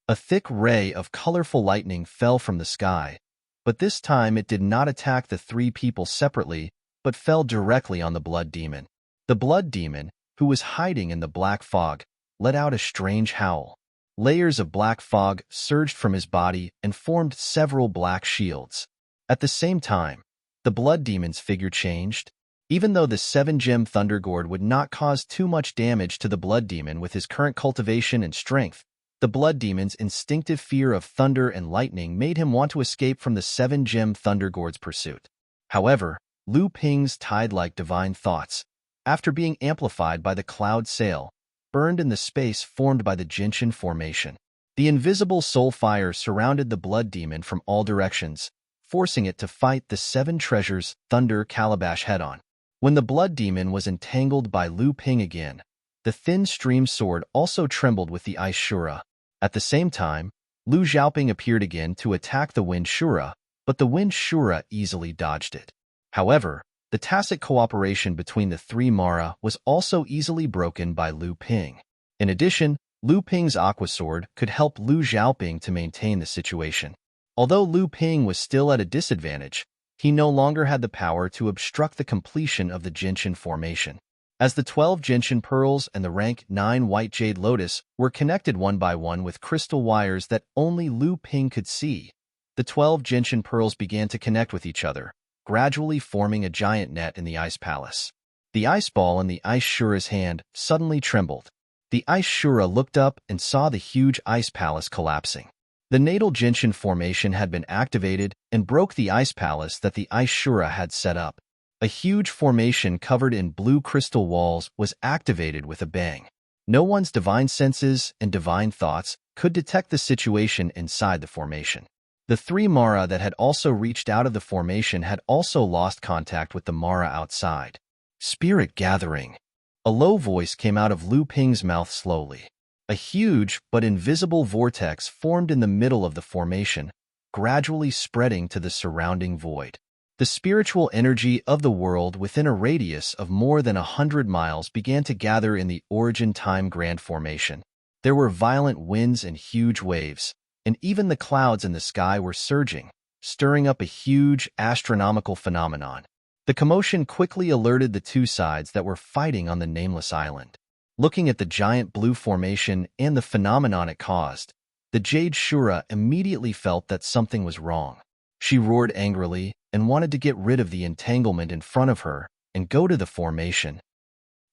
A thick ray of colorful lightning fell from the sky, but this time it did not attack the three people separately, but fell directly on the blood demon. The blood demon, who was hiding in the black fog, let out a strange howl. Layers of black fog surged from his body and formed several black shields. At the same time, the blood demon's figure changed. Even though the 7-gem Thunder Gourd would not cause too much damage to the blood demon with his current cultivation and strength, the blood demon's instinctive fear of thunder and lightning made him want to escape from the 7-gem Thunder Gourd's pursuit. However, Lu Ping's tide-like divine thoughts, after being amplified by the cloud sail, burned in the space formed by the Jinshin formation. The invisible soul fire surrounded the blood demon from all directions, forcing it to fight the 7 treasures Thunder Calabash head-on. When the blood demon was entangled by Lu Ping again, the thin stream sword also trembled with the ice Shura. At the same time, Lu Xiaoping appeared again to attack the wind Shura, but the wind Shura easily dodged it. However, the tacit cooperation between the 3 Mara was also easily broken by Lu Ping. In addition, Lu Ping's Aqua Sword could help Lu Xiaoping to maintain the situation. Although Lu Ping was still at a disadvantage, he no longer had the power to obstruct the completion of the Jinshin formation. As the 12 Jinshin pearls and the rank 9 White Jade Lotus were connected one by one with crystal wires that only Lu Ping could see, the 12 Jinshin pearls began to connect with each other, gradually forming a giant net in the Ice Palace. The ice ball in the Ice Shura's hand suddenly trembled. The Ice Shura looked up and saw the huge Ice Palace collapsing. The natal Jinshin formation had been activated and broke the Ice Palace that the Ice Shura had set up. A huge formation covered in blue crystal walls was activated with a bang. No one's divine senses and divine thoughts could detect the situation inside the formation. The 3 Mara that had also reached out of the formation had also lost contact with the Mara outside. Spirit gathering. A low voice came out of Lu Ping's mouth slowly. A huge but invisible vortex formed in the middle of the formation, gradually spreading to the surrounding void. The spiritual energy of the world within a radius of more than 100 miles began to gather in the Origin Time Grand Formation. There were violent winds and huge waves, and even the clouds in the sky were surging, stirring up a huge astronomical phenomenon. The commotion quickly alerted the two sides that were fighting on the nameless island. Looking at the giant blue formation and the phenomenon it caused, the Jade Shura immediately felt that something was wrong. She roared angrily and wanted to get rid of the entanglement in front of her and go to the formation.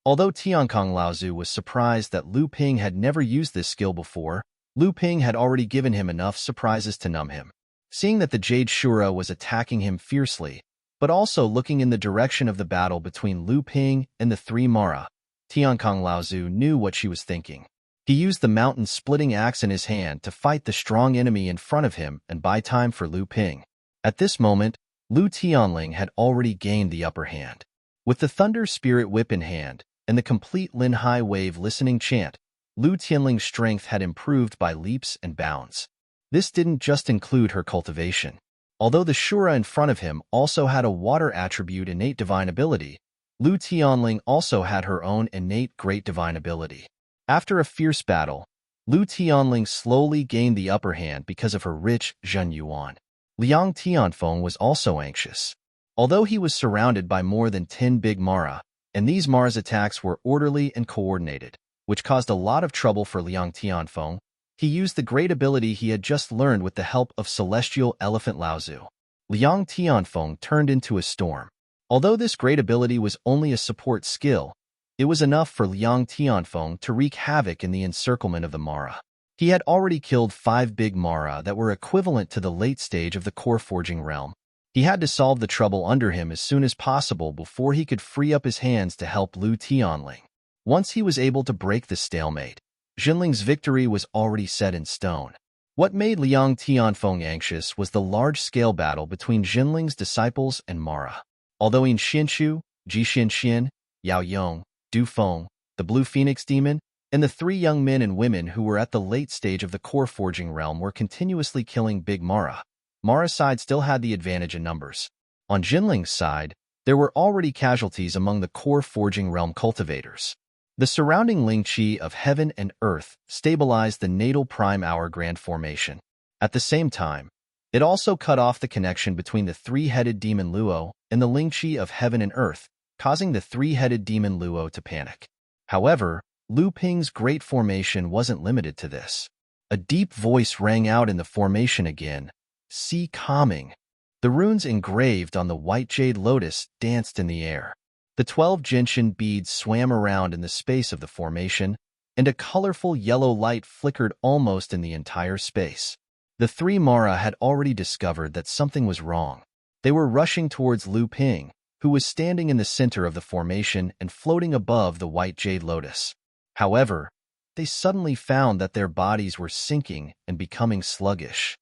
Although Tiankong Laozu was surprised that Lu Ping had never used this skill before, Lu Ping had already given him enough surprises to numb him. Seeing that the Jade Shura was attacking him fiercely, but also looking in the direction of the battle between Lu Ping and the 3 Mara, Tiankong Laozu knew what she was thinking. He used the mountain-splitting axe in his hand to fight the strong enemy in front of him and buy time for Lu Ping. At this moment, Lu Tianling had already gained the upper hand. With the Thunder Spirit Whip in hand and the complete Lin Hai Wave listening chant, Lu Tianling's strength had improved by leaps and bounds. This didn't just include her cultivation. Although the Shura in front of him also had a water attribute innate divine ability, Lu Tianling also had her own innate great divine ability. After a fierce battle, Lu Tianling slowly gained the upper hand because of her rich Zhen Yuan. Liang Tianfeng was also anxious. Although he was surrounded by more than 10 big Mara, and these Mara's attacks were orderly and coordinated, which caused a lot of trouble for Liang Tianfeng, he used the great ability he had just learned with the help of Celestial Elephant Laozu. Liang Tianfeng turned into a storm. Although this great ability was only a support skill, it was enough for Liang Tianfeng to wreak havoc in the encirclement of the Mara. He had already killed 5 big Mara that were equivalent to the late stage of the core forging realm. He had to solve the trouble under him as soon as possible before he could free up his hands to help Lu Tianling. Once he was able to break the stalemate, Jinling's victory was already set in stone. What made Liang Tianfeng anxious was the large-scale battle between Jinling's disciples and Mara. Although In Xinshu, Ji Xianxian, Yao Yong, Du Feng, the Blue Phoenix Demon, and the 3 young men and women who were at the late stage of the core forging realm were continuously killing big Mara, Mara's side still had the advantage in numbers. On Jinling's side, there were already casualties among the core forging realm cultivators. The surrounding ling qi of heaven and earth stabilized the natal prime hour grand formation. At the same time, it also cut off the connection between the three-headed demon Luo and the ling qi of heaven and earth, causing the three-headed demon Luo to panic. However, Lu Ping's great formation wasn't limited to this. A deep voice rang out in the formation again, "See calming." The runes engraved on the white jade lotus danced in the air. The 12 gentian beads swam around in the space of the formation, and a colorful yellow light flickered almost in the entire space. The three Mara had already discovered that something was wrong. They were rushing towards Lu Ping, who was standing in the center of the formation and floating above the white jade lotus. However, they suddenly found that their bodies were sinking and becoming sluggish.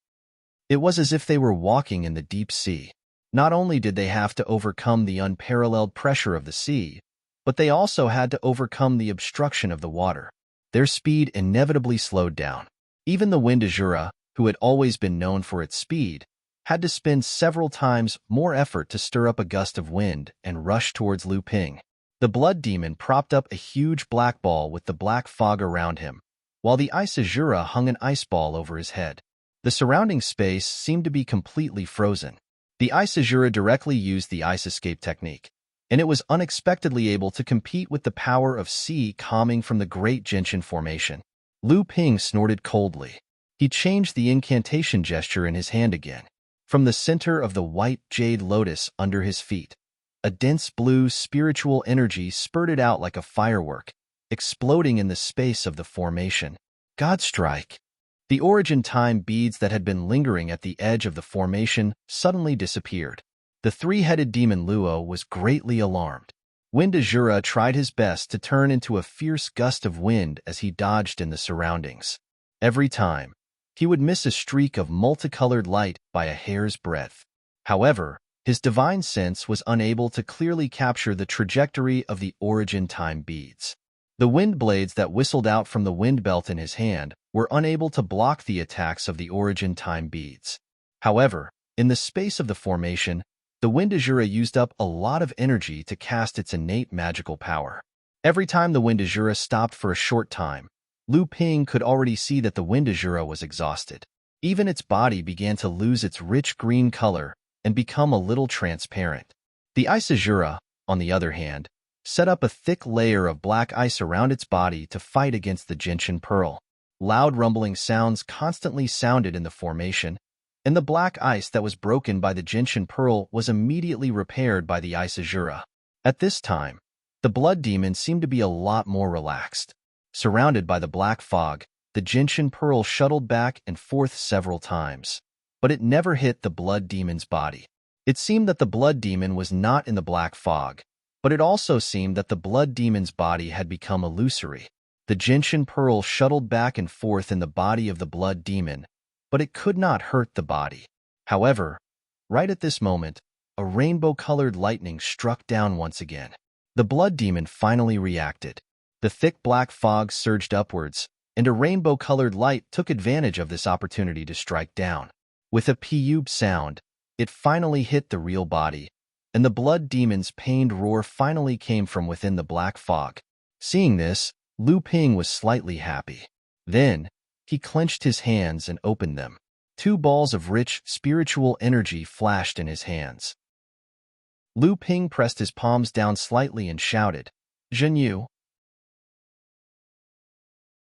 It was as if they were walking in the deep sea. Not only did they have to overcome the unparalleled pressure of the sea, but they also had to overcome the obstruction of the water. Their speed inevitably slowed down. Even the wind Azura, who had always been known for its speed, had to spend several times more effort to stir up a gust of wind and rush towards Lu Ping. The blood demon propped up a huge black ball with the black fog around him, while the ice Azura hung an ice ball over his head. The surrounding space seemed to be completely frozen. The ice Azura directly used the ice escape technique, and it was unexpectedly able to compete with the power of sea calming from the great gentian formation. Lu Ping snorted coldly. He changed the incantation gesture in his hand again. From the center of the white jade lotus under his feet, a dense blue spiritual energy spurted out like a firework, exploding in the space of the formation. Godstrike! The origin time beads that had been lingering at the edge of the formation suddenly disappeared. The three-headed demon Luo was greatly alarmed. Wind Azura tried his best to turn into a fierce gust of wind as he dodged in the surroundings. Every time, he would miss a streak of multicolored light by a hair's breadth. However, his divine sense was unable to clearly capture the trajectory of the origin time beads. The wind blades that whistled out from the wind belt in his hand were unable to block the attacks of the origin time beads. However, in the space of the formation, the wind Azura used up a lot of energy to cast its innate magical power. Every time the wind Azura stopped for a short time, Lu Ping could already see that the wind Azura was exhausted. Even its body began to lose its rich green color and become a little transparent. The ice Azura, on the other hand, set up a thick layer of black ice around its body to fight against the gentian pearl. Loud rumbling sounds constantly sounded in the formation, and the black ice that was broken by the gentian pearl was immediately repaired by the ice Azura. At this time, the blood demon seemed to be a lot more relaxed. Surrounded by the black fog, the gentian pearl shuttled back and forth several times, but it never hit the blood demon's body. It seemed that the blood demon was not in the black fog, but it also seemed that the blood demon's body had become illusory. The gentian pearl shuttled back and forth in the body of the blood demon, but it could not hurt the body. However, right at this moment, a rainbow-colored lightning struck down once again. The blood demon finally reacted. The thick black fog surged upwards, and a rainbow-colored light took advantage of this opportunity to strike down. With a piyub sound, it finally hit the real body, and the blood demon's pained roar finally came from within the black fog. Seeing this, Lu Ping was slightly happy. Then, he clenched his hands and opened them. 2 balls of rich, spiritual energy flashed in his hands. Lu Ping pressed his palms down slightly and shouted, "Zhenyu."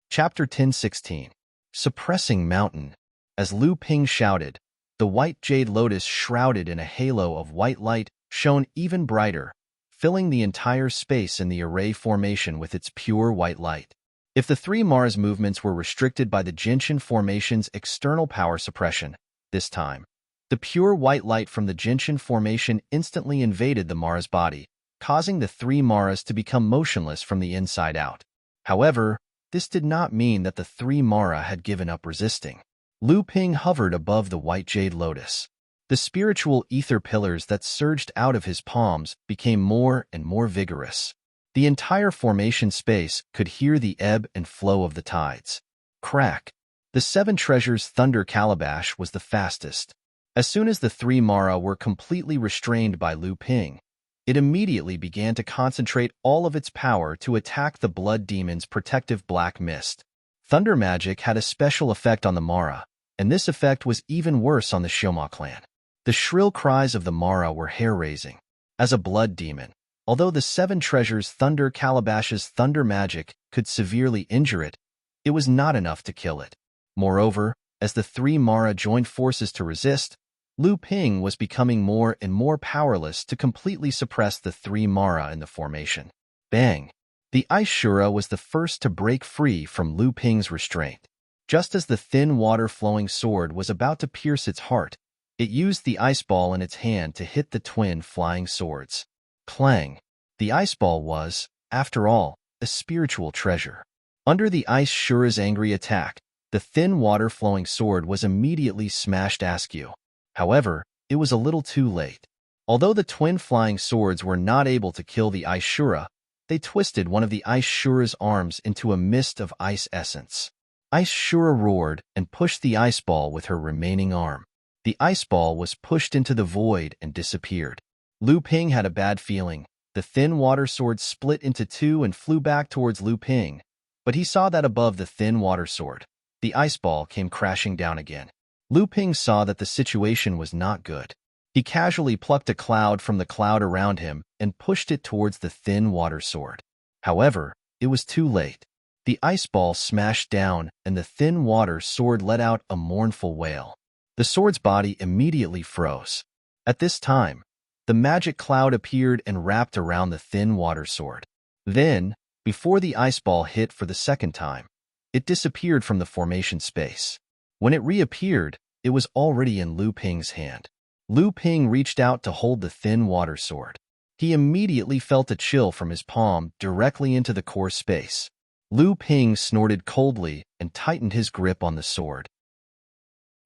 Chapter 10:16. Suppressing Mountain. As Lu Ping shouted, the white jade lotus shrouded in a halo of white light shone even brighter, filling the entire space in the array formation with its pure white light. If the three Mars movements were restricted by the Gentian formation's external power suppression, this time, the pure white light from the Gentian formation instantly invaded the Mara's body, causing the three Maras to become motionless from the inside out. However, this did not mean that the three Mara had given up resisting. Lu Ping hovered above the white jade lotus. The spiritual ether pillars that surged out of his palms became more and more vigorous. The entire formation space could hear the ebb and flow of the tides. Crack! The Seven Treasures Thunder Calabash was the fastest. As soon as the three Mara were completely restrained by Lu Ping, it immediately began to concentrate all of its power to attack the blood demon's protective black mist. Thunder magic had a special effect on the Mara, and this effect was even worse on the Shoma clan. The shrill cries of the Mara were hair-raising. As a blood demon, although the Seven Treasures Thunder Calabash's thunder magic could severely injure it, it was not enough to kill it. Moreover, as the three Mara joined forces to resist, Lu Ping was becoming more and more powerless to completely suppress the three Mara in the formation. Bang! The Ice Shura was the first to break free from Lu Ping's restraint. Just as the thin water-flowing sword was about to pierce its heart, it used the ice ball in its hand to hit the twin flying swords. Clang! The ice ball was, after all, a spiritual treasure. Under the Ice Shura's angry attack, the thin water-flowing sword was immediately smashed askew. However, it was a little too late. Although the twin flying swords were not able to kill the Ice Shura, they twisted one of the Ice Shura's arms into a mist of ice essence. Ice Shura roared and pushed the ice ball with her remaining arm. The ice ball was pushed into the void and disappeared. Lu Ping had a bad feeling. The thin water sword split into two and flew back towards Lu Ping, but he saw that above the thin water sword, the ice ball came crashing down again. Lu Ping saw that the situation was not good. He casually plucked a cloud from the cloud around him and pushed it towards the thin water sword. However, it was too late. The ice ball smashed down and the thin water sword let out a mournful wail. The sword's body immediately froze. At this time, the magic cloud appeared and wrapped around the thin water sword. Then, before the ice ball hit for the second time, it disappeared from the formation space. When it reappeared, it was already in Lu Ping's hand. Lu Ping reached out to hold the thin water sword. He immediately felt a chill from his palm directly into the core space. Lu Ping snorted coldly and tightened his grip on the sword.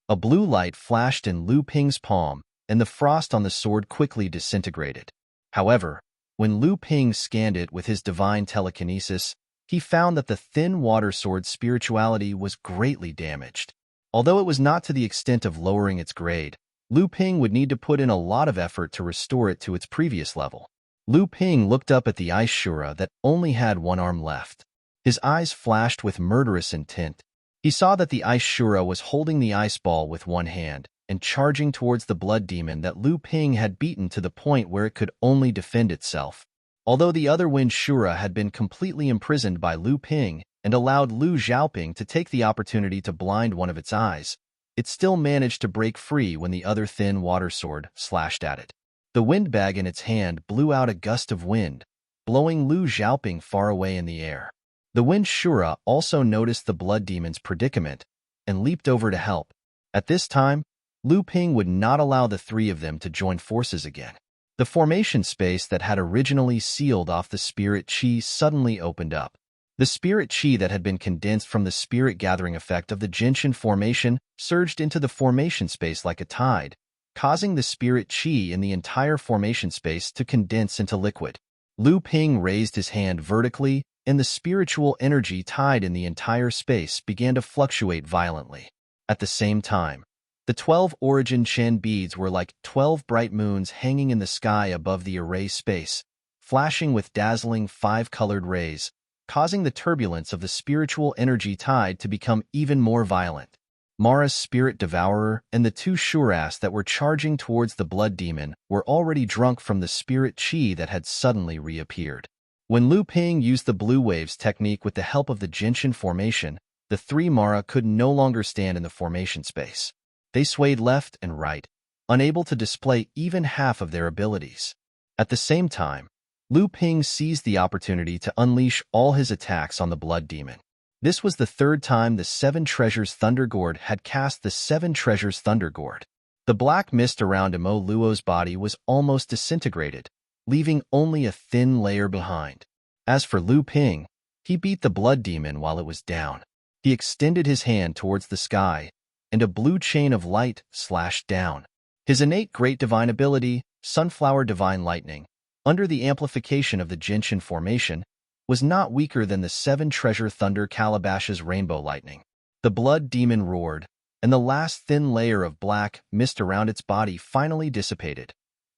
A blue light flashed in Lu Ping's palm, and the frost on the sword quickly disintegrated. However, when Lu Ping scanned it with his divine telekinesis, he found that the thin water sword's spirituality was greatly damaged. Although it was not to the extent of lowering its grade, Lu Ping would need to put in a lot of effort to restore it to its previous level. Lu Ping looked up at the Ice Shura that only had one arm left. His eyes flashed with murderous intent. He saw that the Ice Shura was holding the ice ball with one hand and charging towards the blood demon that Lu Ping had beaten to the point where it could only defend itself. Although the other Wind Shura had been completely imprisoned by Lu Ping and allowed Lu Xiaoping to take the opportunity to blind one of its eyes, it still managed to break free when the other thin water sword slashed at it. The wind bag in its hand blew out a gust of wind, blowing Lu Xiaoping far away in the air. The Wind Shura also noticed the blood demon's predicament and leaped over to help. At this time, Lu Ping would not allow the three of them to join forces again. The formation space that had originally sealed off the spirit chi suddenly opened up. The spirit chi that had been condensed from the spirit gathering effect of the Jinshin formation surged into the formation space like a tide, causing the spirit chi in the entire formation space to condense into liquid. Lu Ping raised his hand vertically, and the spiritual energy tide in the entire space began to fluctuate violently. At the same time, the 12 origin Chen beads were like 12 bright moons hanging in the sky above the array space, flashing with dazzling 5-colored rays, causing the turbulence of the spiritual energy tide to become even more violent. Mara's spirit devourer and the two Shuras that were charging towards the blood demon were already drunk from the spirit chi that had suddenly reappeared. When Lu Ping used the blue waves technique with the help of the Jinshin formation, the three Mara could no longer stand in the formation space. They swayed left and right, unable to display even half of their abilities. At the same time, Lu Ping seized the opportunity to unleash all his attacks on the blood demon. This was the third time the Seven Treasures Thunder Gourd had cast the Seven Treasures Thunder Gourd. The black mist around Mo Luo's body was almost disintegrated, leaving only a thin layer behind. As for Lu Ping, he beat the blood demon while it was down. He extended his hand towards the sky, and a blue chain of light slashed down. His innate great divine ability, Sunflower Divine Lightning, under the amplification of the Jinshin formation, was not weaker than the Seven Treasure Thunder Calabash's Rainbow Lightning. The blood demon roared, and the last thin layer of black mist around its body finally dissipated,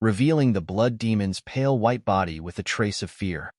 revealing the blood demon's pale white body with a trace of fear.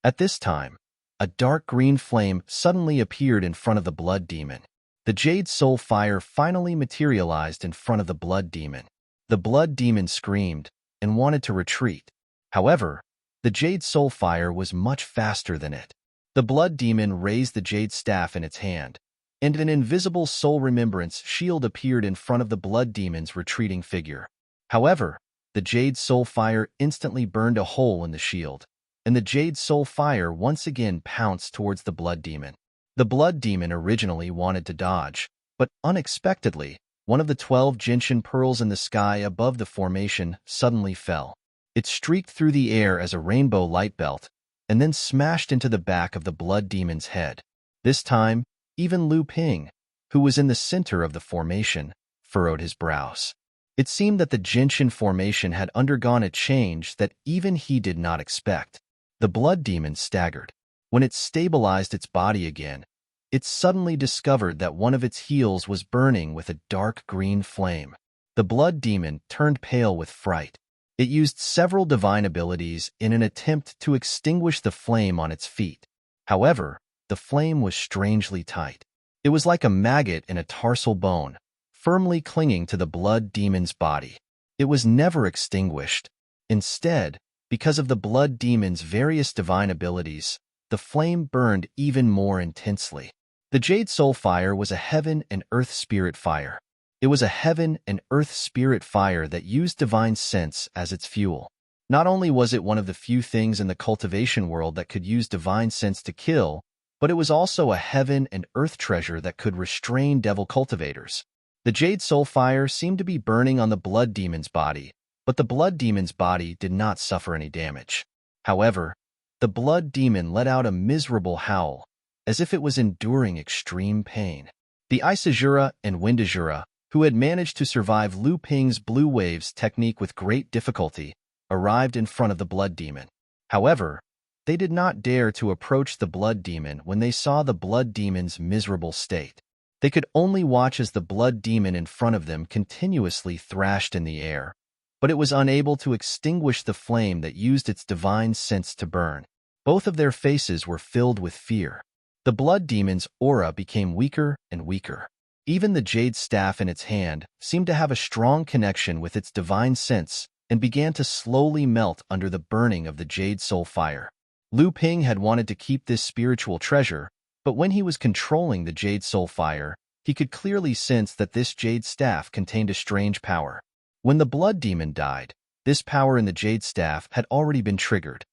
At this time, a dark green flame suddenly appeared in front of the blood demon. The jade soul fire finally materialized in front of the blood demon. The blood demon screamed and wanted to retreat. However, the jade soul fire was much faster than it. The blood demon raised the jade staff in its hand, and an invisible soul remembrance shield appeared in front of the blood demon's retreating figure. However, the jade soul fire instantly burned a hole in the shield, and the jade soul fire once again pounced towards the blood demon. The blood demon originally wanted to dodge, but unexpectedly, one of the 12 gentian pearls in the sky above the formation suddenly fell. It streaked through the air as a rainbow light belt, and then smashed into the back of the blood demon's head. This time, even Lu Ping, who was in the center of the formation, furrowed his brows. It seemed that the gentian formation had undergone a change that even he did not expect. The blood demon staggered. When it stabilized its body again, it suddenly discovered that one of its heels was burning with a dark green flame. The blood demon turned pale with fright. It used several divine abilities in an attempt to extinguish the flame on its feet. However, the flame was strangely tight. It was like a maggot in a tarsal bone, firmly clinging to the blood demon's body. It was never extinguished. Instead, because of the blood demon's various divine abilities, the flame burned even more intensely. The Jade Soul Fire was a heaven and earth spirit fire. It was a heaven and earth spirit fire that used divine sense as its fuel. Not only was it one of the few things in the cultivation world that could use divine sense to kill, but it was also a heaven and earth treasure that could restrain devil cultivators. The Jade Soul Fire seemed to be burning on the blood demon's body, but the blood demon's body did not suffer any damage. However, the blood demon let out a miserable howl, as if it was enduring extreme pain. The Isajura and Windajura, who had managed to survive Lu Ping's blue waves technique with great difficulty, arrived in front of the blood demon. However, they did not dare to approach the blood demon when they saw the blood demon's miserable state. They could only watch as the blood demon in front of them continuously thrashed in the air, but it was unable to extinguish the flame that used its divine sense to burn. Both of their faces were filled with fear. The blood demon's aura became weaker and weaker. Even the jade staff in its hand seemed to have a strong connection with its divine sense and began to slowly melt under the burning of the Jade Soul Fire. Lu Ping had wanted to keep this spiritual treasure, but when he was controlling the Jade Soul Fire, he could clearly sense that this jade staff contained a strange power. When the blood demon died, this power in the jade staff had already been triggered.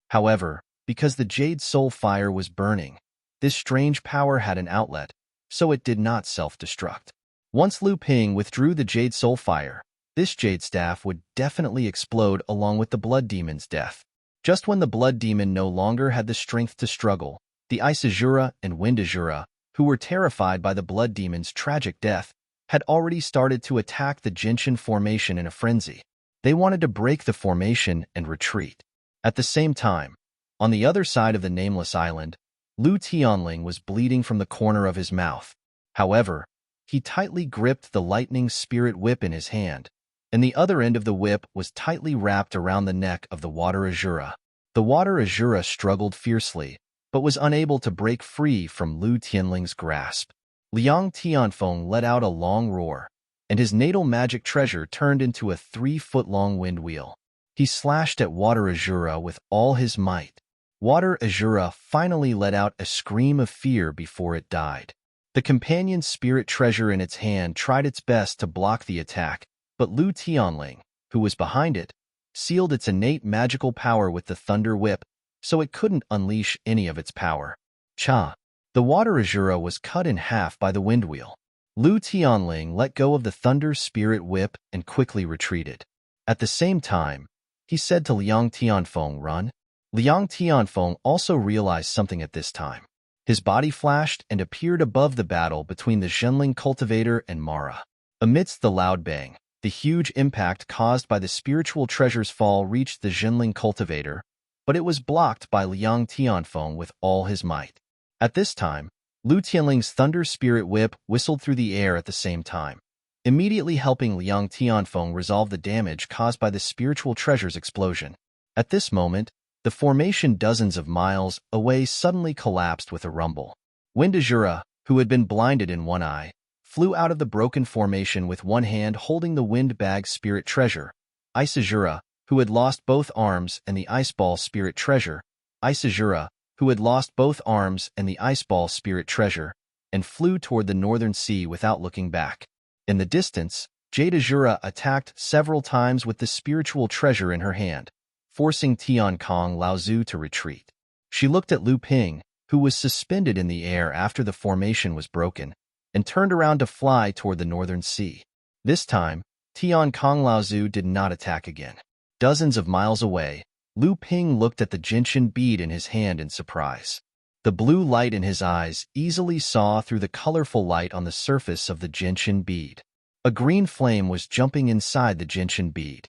However, because the Jade Soul Fire was burning, this strange power had an outlet, so it did not self-destruct. Once Lu Ping withdrew the Jade Soul Fire, this jade staff would definitely explode along with the blood demon's death. Just when the blood demon no longer had the strength to struggle, the Isajura and Windajura, who were terrified by the blood demon's tragic death, had already started to attack the Gentian formation in a frenzy. They wanted to break the formation and retreat. At the same time, on the other side of the nameless island, Lu Tianling was bleeding from the corner of his mouth. However, he tightly gripped the lightning spirit whip in his hand, and the other end of the whip was tightly wrapped around the neck of the water Azura. The water Azura struggled fiercely, but was unable to break free from Lu Tianling's grasp. Liang Tianfeng let out a long roar, and his natal magic treasure turned into a 3-foot-long wind wheel. He slashed at water Azura with all his might. Water Azura finally let out a scream of fear before it died. The companion spirit treasure in its hand tried its best to block the attack, but Lu Tianling, who was behind it, sealed its innate magical power with the thunder whip, so it couldn't unleash any of its power. Cha! The water Azura was cut in half by the wind wheel. Lu Tianling let go of the thunder spirit whip and quickly retreated. At the same time, he said to Liang Tianfeng, "Run." Liang Tianfeng also realized something at this time. His body flashed and appeared above the battle between the Zhenling cultivator and Mara. Amidst the loud bang, the huge impact caused by the spiritual treasure's fall reached the Zhenling cultivator, but it was blocked by Liang Tianfeng with all his might. At this time, Lu Tianling's thunder spirit whip whistled through the air at the same time. immediately helping Liang Tianfeng resolve the damage caused by the spiritual treasure's explosion. At this moment, the formation dozens of miles away suddenly collapsed with a rumble. Windajura, who had been blinded in one eye, flew out of the broken formation with one hand holding the wind-bag spirit treasure. Isajura, who had lost both arms and the ice-ball spirit treasure, Isajura, who had lost both arms and the ice-ball spirit treasure, and flew toward the northern sea without looking back. In the distance, Jadajura attacked several times with the spiritual treasure in her hand, forcing Tiankong Laozu to retreat. She looked at Lu Ping, who was suspended in the air after the formation was broken, and turned around to fly toward the northern sea. This time, Tiankong Laozu did not attack again. Dozens of miles away, Lu Ping looked at the gentian bead in his hand in surprise. The blue light in his eyes easily saw through the colorful light on the surface of the gentian bead. A green flame was jumping inside the gentian bead.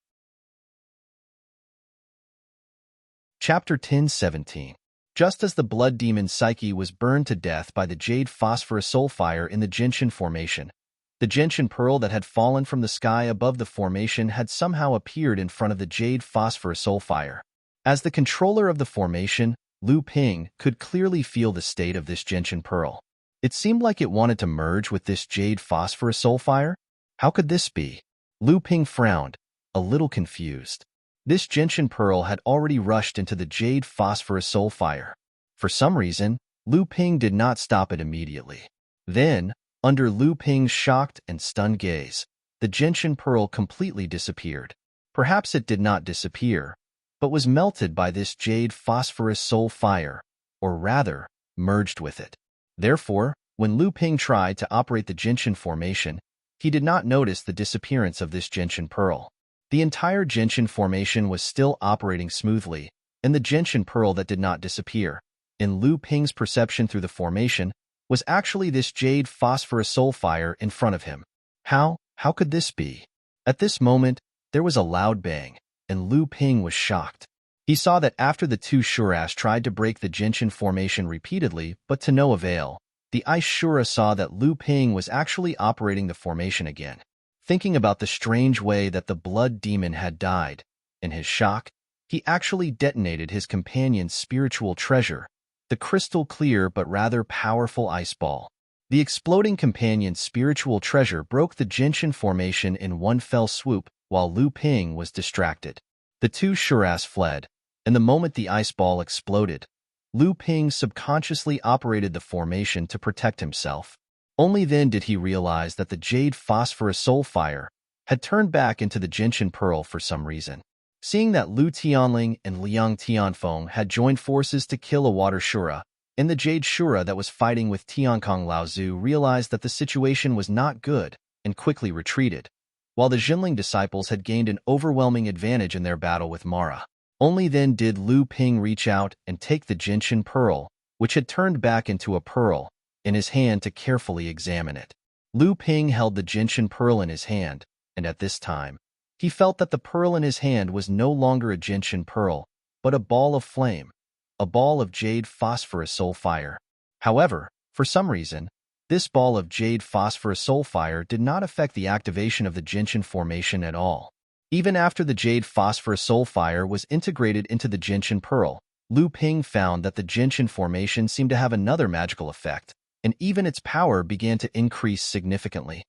Chapter 10:17. Just as the blood demon Psyche was burned to death by the jade phosphorus soul fire in the gentian formation, the gentian pearl that had fallen from the sky above the formation had somehow appeared in front of the jade phosphorus soul fire. As the controller of the formation, Lu Ping could clearly feel the state of this gentian pearl. It seemed like it wanted to merge with this jade phosphorus soul fire. How could this be? Lu Ping frowned, a little confused. This gentian pearl had already rushed into the jade phosphorus soul fire. For some reason, Lu Ping did not stop it immediately. Then, under Lu Ping's shocked and stunned gaze, the gentian pearl completely disappeared. Perhaps it did not disappear, but was melted by this jade phosphorus soul fire, or rather, merged with it. Therefore, when Lu Ping tried to operate the gentian formation, he did not notice the disappearance of this gentian pearl. The entire gentian formation was still operating smoothly, and the gentian pearl that did not disappear, in Lu Ping's perception through the formation, was actually this jade phosphorus soul fire in front of him. How could this be? At this moment, there was a loud bang, and Lu Ping was shocked. He saw that after the two Shuras tried to break the gentian formation repeatedly, but to no avail, the ice Shura saw that Lu Ping was actually operating the formation again. Thinking about the strange way that the blood demon had died, in his shock, he actually detonated his companion's spiritual treasure, the crystal clear but rather powerful ice ball. The exploding companion's spiritual treasure broke the gentian formation in one fell swoop while Lu Ping was distracted. The two Shuras fled, and the moment the ice ball exploded, Lu Ping subconsciously operated the formation to protect himself. Only then did he realize that the jade phosphorus soul fire had turned back into the gentian pearl for some reason. Seeing that Lu Tianling and Liang Tianfeng had joined forces to kill a water Shura, and the jade Shura that was fighting with Tiankong Laozu realized that the situation was not good and quickly retreated, while the Jinling disciples had gained an overwhelming advantage in their battle with Mara. Only then did Lu Ping reach out and take the gentian pearl, which had turned back into a pearl, in his hand to carefully examine it. Lu Ping held the gentian pearl in his hand, and at this time, he felt that the pearl in his hand was no longer a gentian pearl, but a ball of flame, a ball of jade phosphorus soul fire. However, for some reason, this ball of jade phosphorus soul fire did not affect the activation of the gentian formation at all. Even after the jade phosphorus soul fire was integrated into the gentian pearl, Lu Ping found that the gentian formation seemed to have another magical effect, and even its power began to increase significantly.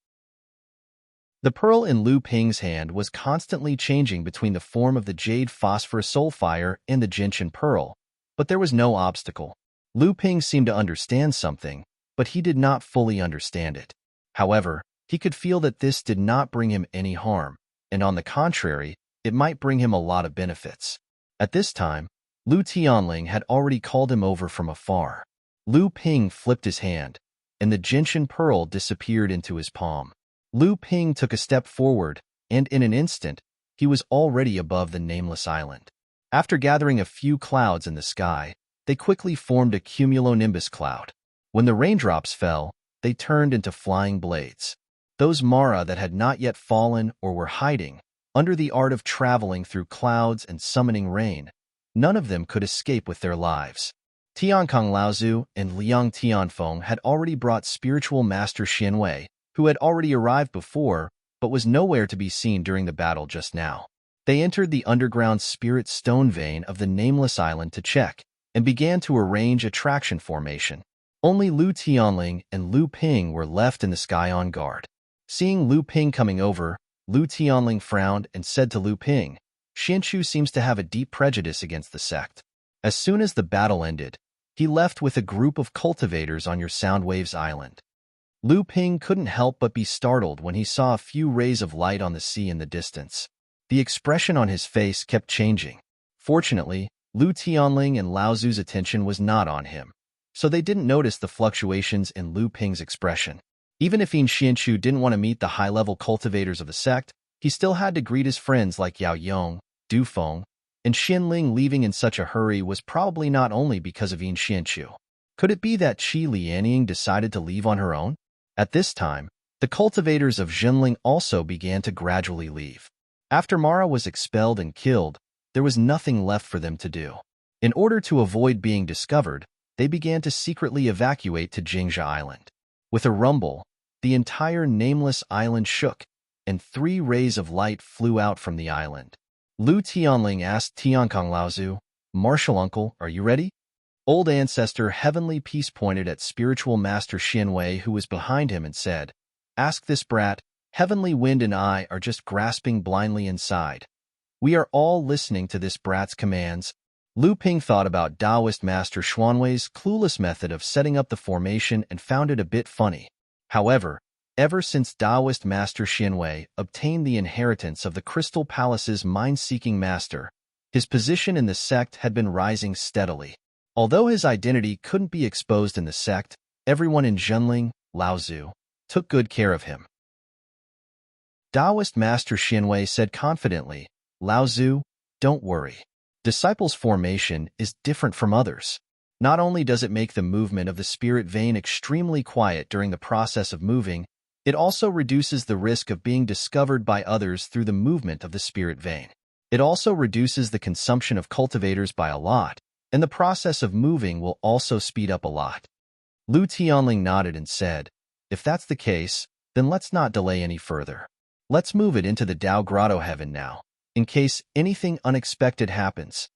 The pearl in Lu Ping's hand was constantly changing between the form of the jade phosphorus soul fire and the gentian pearl, but there was no obstacle. Lu Ping seemed to understand something, but he did not fully understand it. However, he could feel that this did not bring him any harm, and on the contrary, it might bring him a lot of benefits. At this time, Lu Tianling had already called him over from afar. Lu Ping flipped his hand, and the gentian pearl disappeared into his palm. Lu Ping took a step forward, and in an instant, he was already above the nameless island. After gathering a few clouds in the sky, they quickly formed a cumulonimbus cloud. When the raindrops fell, they turned into flying blades. Those Mara that had not yet fallen or were hiding, under the art of traveling through clouds and summoning rain, none of them could escape with their lives. Tiankong Laozu and Liang Tianfeng had already brought spiritual master Xianwei, who had already arrived before, but was nowhere to be seen during the battle just now. They entered the underground spirit stone vein of the nameless island to check, and began to arrange attraction formation. Only Lu Tianling and Lu Ping were left in the sky on guard. Seeing Lu Ping coming over, Lu Tianling frowned and said to Lu Ping, "Xianchu seems to have a deep prejudice against the sect." As soon as the battle ended, he left with a group of cultivators on your Soundwaves Island. Lu Ping couldn't help but be startled when he saw a few rays of light on the sea in the distance. The expression on his face kept changing. Fortunately, Lu Tianling and Lao Zu's attention was not on him, so they didn't notice the fluctuations in Lu Ping's expression. Even if Yin Xianchu didn't want to meet the high-level cultivators of the sect, he still had to greet his friends like Yao Yong, Du Feng, and Xianling. Leaving in such a hurry was probably not only because of Yin Xianchu. Could it be that Qi Lianying decided to leave on her own? At this time, the cultivators of Jinling also began to gradually leave. After Mara was expelled and killed, there was nothing left for them to do. In order to avoid being discovered, they began to secretly evacuate to Jingzha Island. With a rumble, the entire nameless island shook, and 3 rays of light flew out from the island. Lu Tianling asked Tiankong Laozu, "Martial uncle, are you ready?" Old ancestor Heavenly Peace pointed at spiritual master Xianwei, who was behind him, and said, "Ask this brat. Heavenly Wind and I are just grasping blindly inside. We are all listening to this brat's commands." Lu Ping thought about Taoist master Xuanwei's clueless method of setting up the formation and found it a bit funny. However, ever since Taoist master Xianwei obtained the inheritance of the Crystal Palace's mind-seeking master, his position in the sect had been rising steadily. Although his identity couldn't be exposed in the sect, everyone in Zhenling, Laozu, took good care of him. Taoist master Xianwei said confidently, "Laozu, don't worry. Disciples' formation is different from others. Not only does it make the movement of the spirit vein extremely quiet during the process of moving, it also reduces the risk of being discovered by others through the movement of the spirit vein. It also reduces the consumption of cultivators by a lot, and the process of moving will also speed up a lot." Lu Tianling nodded and said, "If that's the case, then let's not delay any further. Let's move it into the Dao Grotto Heaven now, in case anything unexpected happens."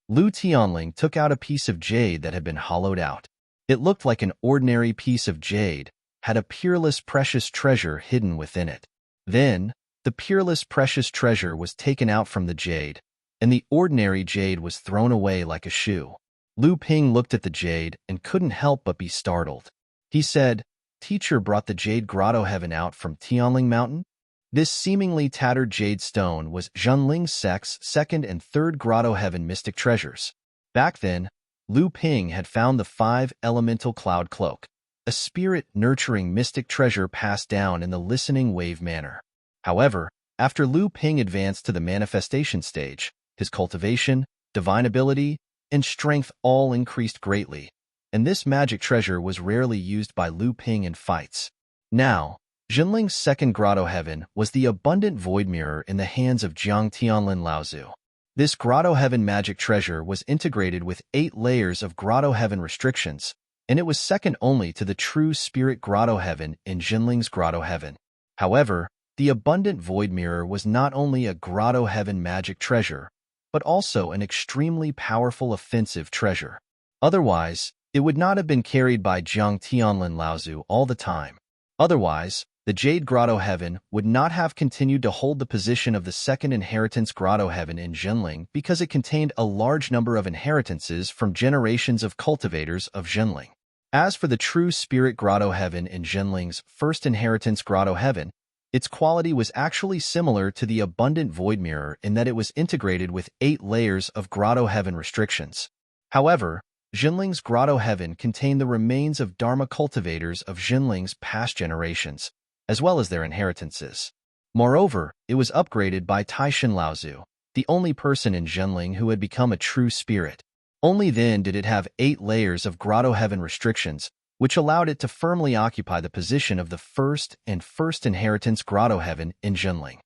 Lu Tianling took out a piece of jade that had been hollowed out. It looked like an ordinary piece of jade, had a peerless precious treasure hidden within it. Then, the peerless precious treasure was taken out from the jade, and the ordinary jade was thrown away like a shoe. Lu Ping looked at the jade and couldn't help but be startled. He said, "Teacher brought the Jade Grotto Heaven out from Tianling Mountain?" This seemingly tattered jade stone was Zhenling's sect's 2nd and 3rd Grotto Heaven mystic treasures. Back then, Lu Ping had found the 5 elemental cloud cloak, a spirit-nurturing mystic treasure passed down in the listening wave manner. However, after Lu Ping advanced to the manifestation stage, his cultivation, divine ability, and strength all increased greatly, and this magic treasure was rarely used by Lu Ping in fights. Now, Jinling's 2nd Grotto Heaven was the abundant void mirror in the hands of Jiang Tianlin Laozu. This Grotto Heaven magic treasure was integrated with 8 layers of Grotto Heaven restrictions, and it was second only to the true Spirit Grotto Heaven in Jinling's Grotto Heaven. However, the abundant void mirror was not only a Grotto Heaven magic treasure, but also an extremely powerful offensive treasure. Otherwise, it would not have been carried by Jiang Tianlin Laozu all the time. Otherwise, the Jade Grotto Heaven would not have continued to hold the position of the 2nd Inheritance Grotto Heaven in Zhenling because it contained a large number of inheritances from generations of cultivators of Zhenling. As for the true Spirit Grotto Heaven in Zhenling's 1st Inheritance Grotto Heaven, its quality was actually similar to the Abundant Void Mirror in that it was integrated with 8 layers of Grotto Heaven restrictions. However, Zhenling's Grotto Heaven contained the remains of Dharma cultivators of Zhenling's past generations, as well as their inheritances. Moreover, it was upgraded by Taishan Laozu, the only person in Zhenling who had become a true spirit. Only then did it have 8 layers of Grotto Heaven restrictions, which allowed it to firmly occupy the position of the 1st and 1st Inheritance Grotto Heaven in Zhenling.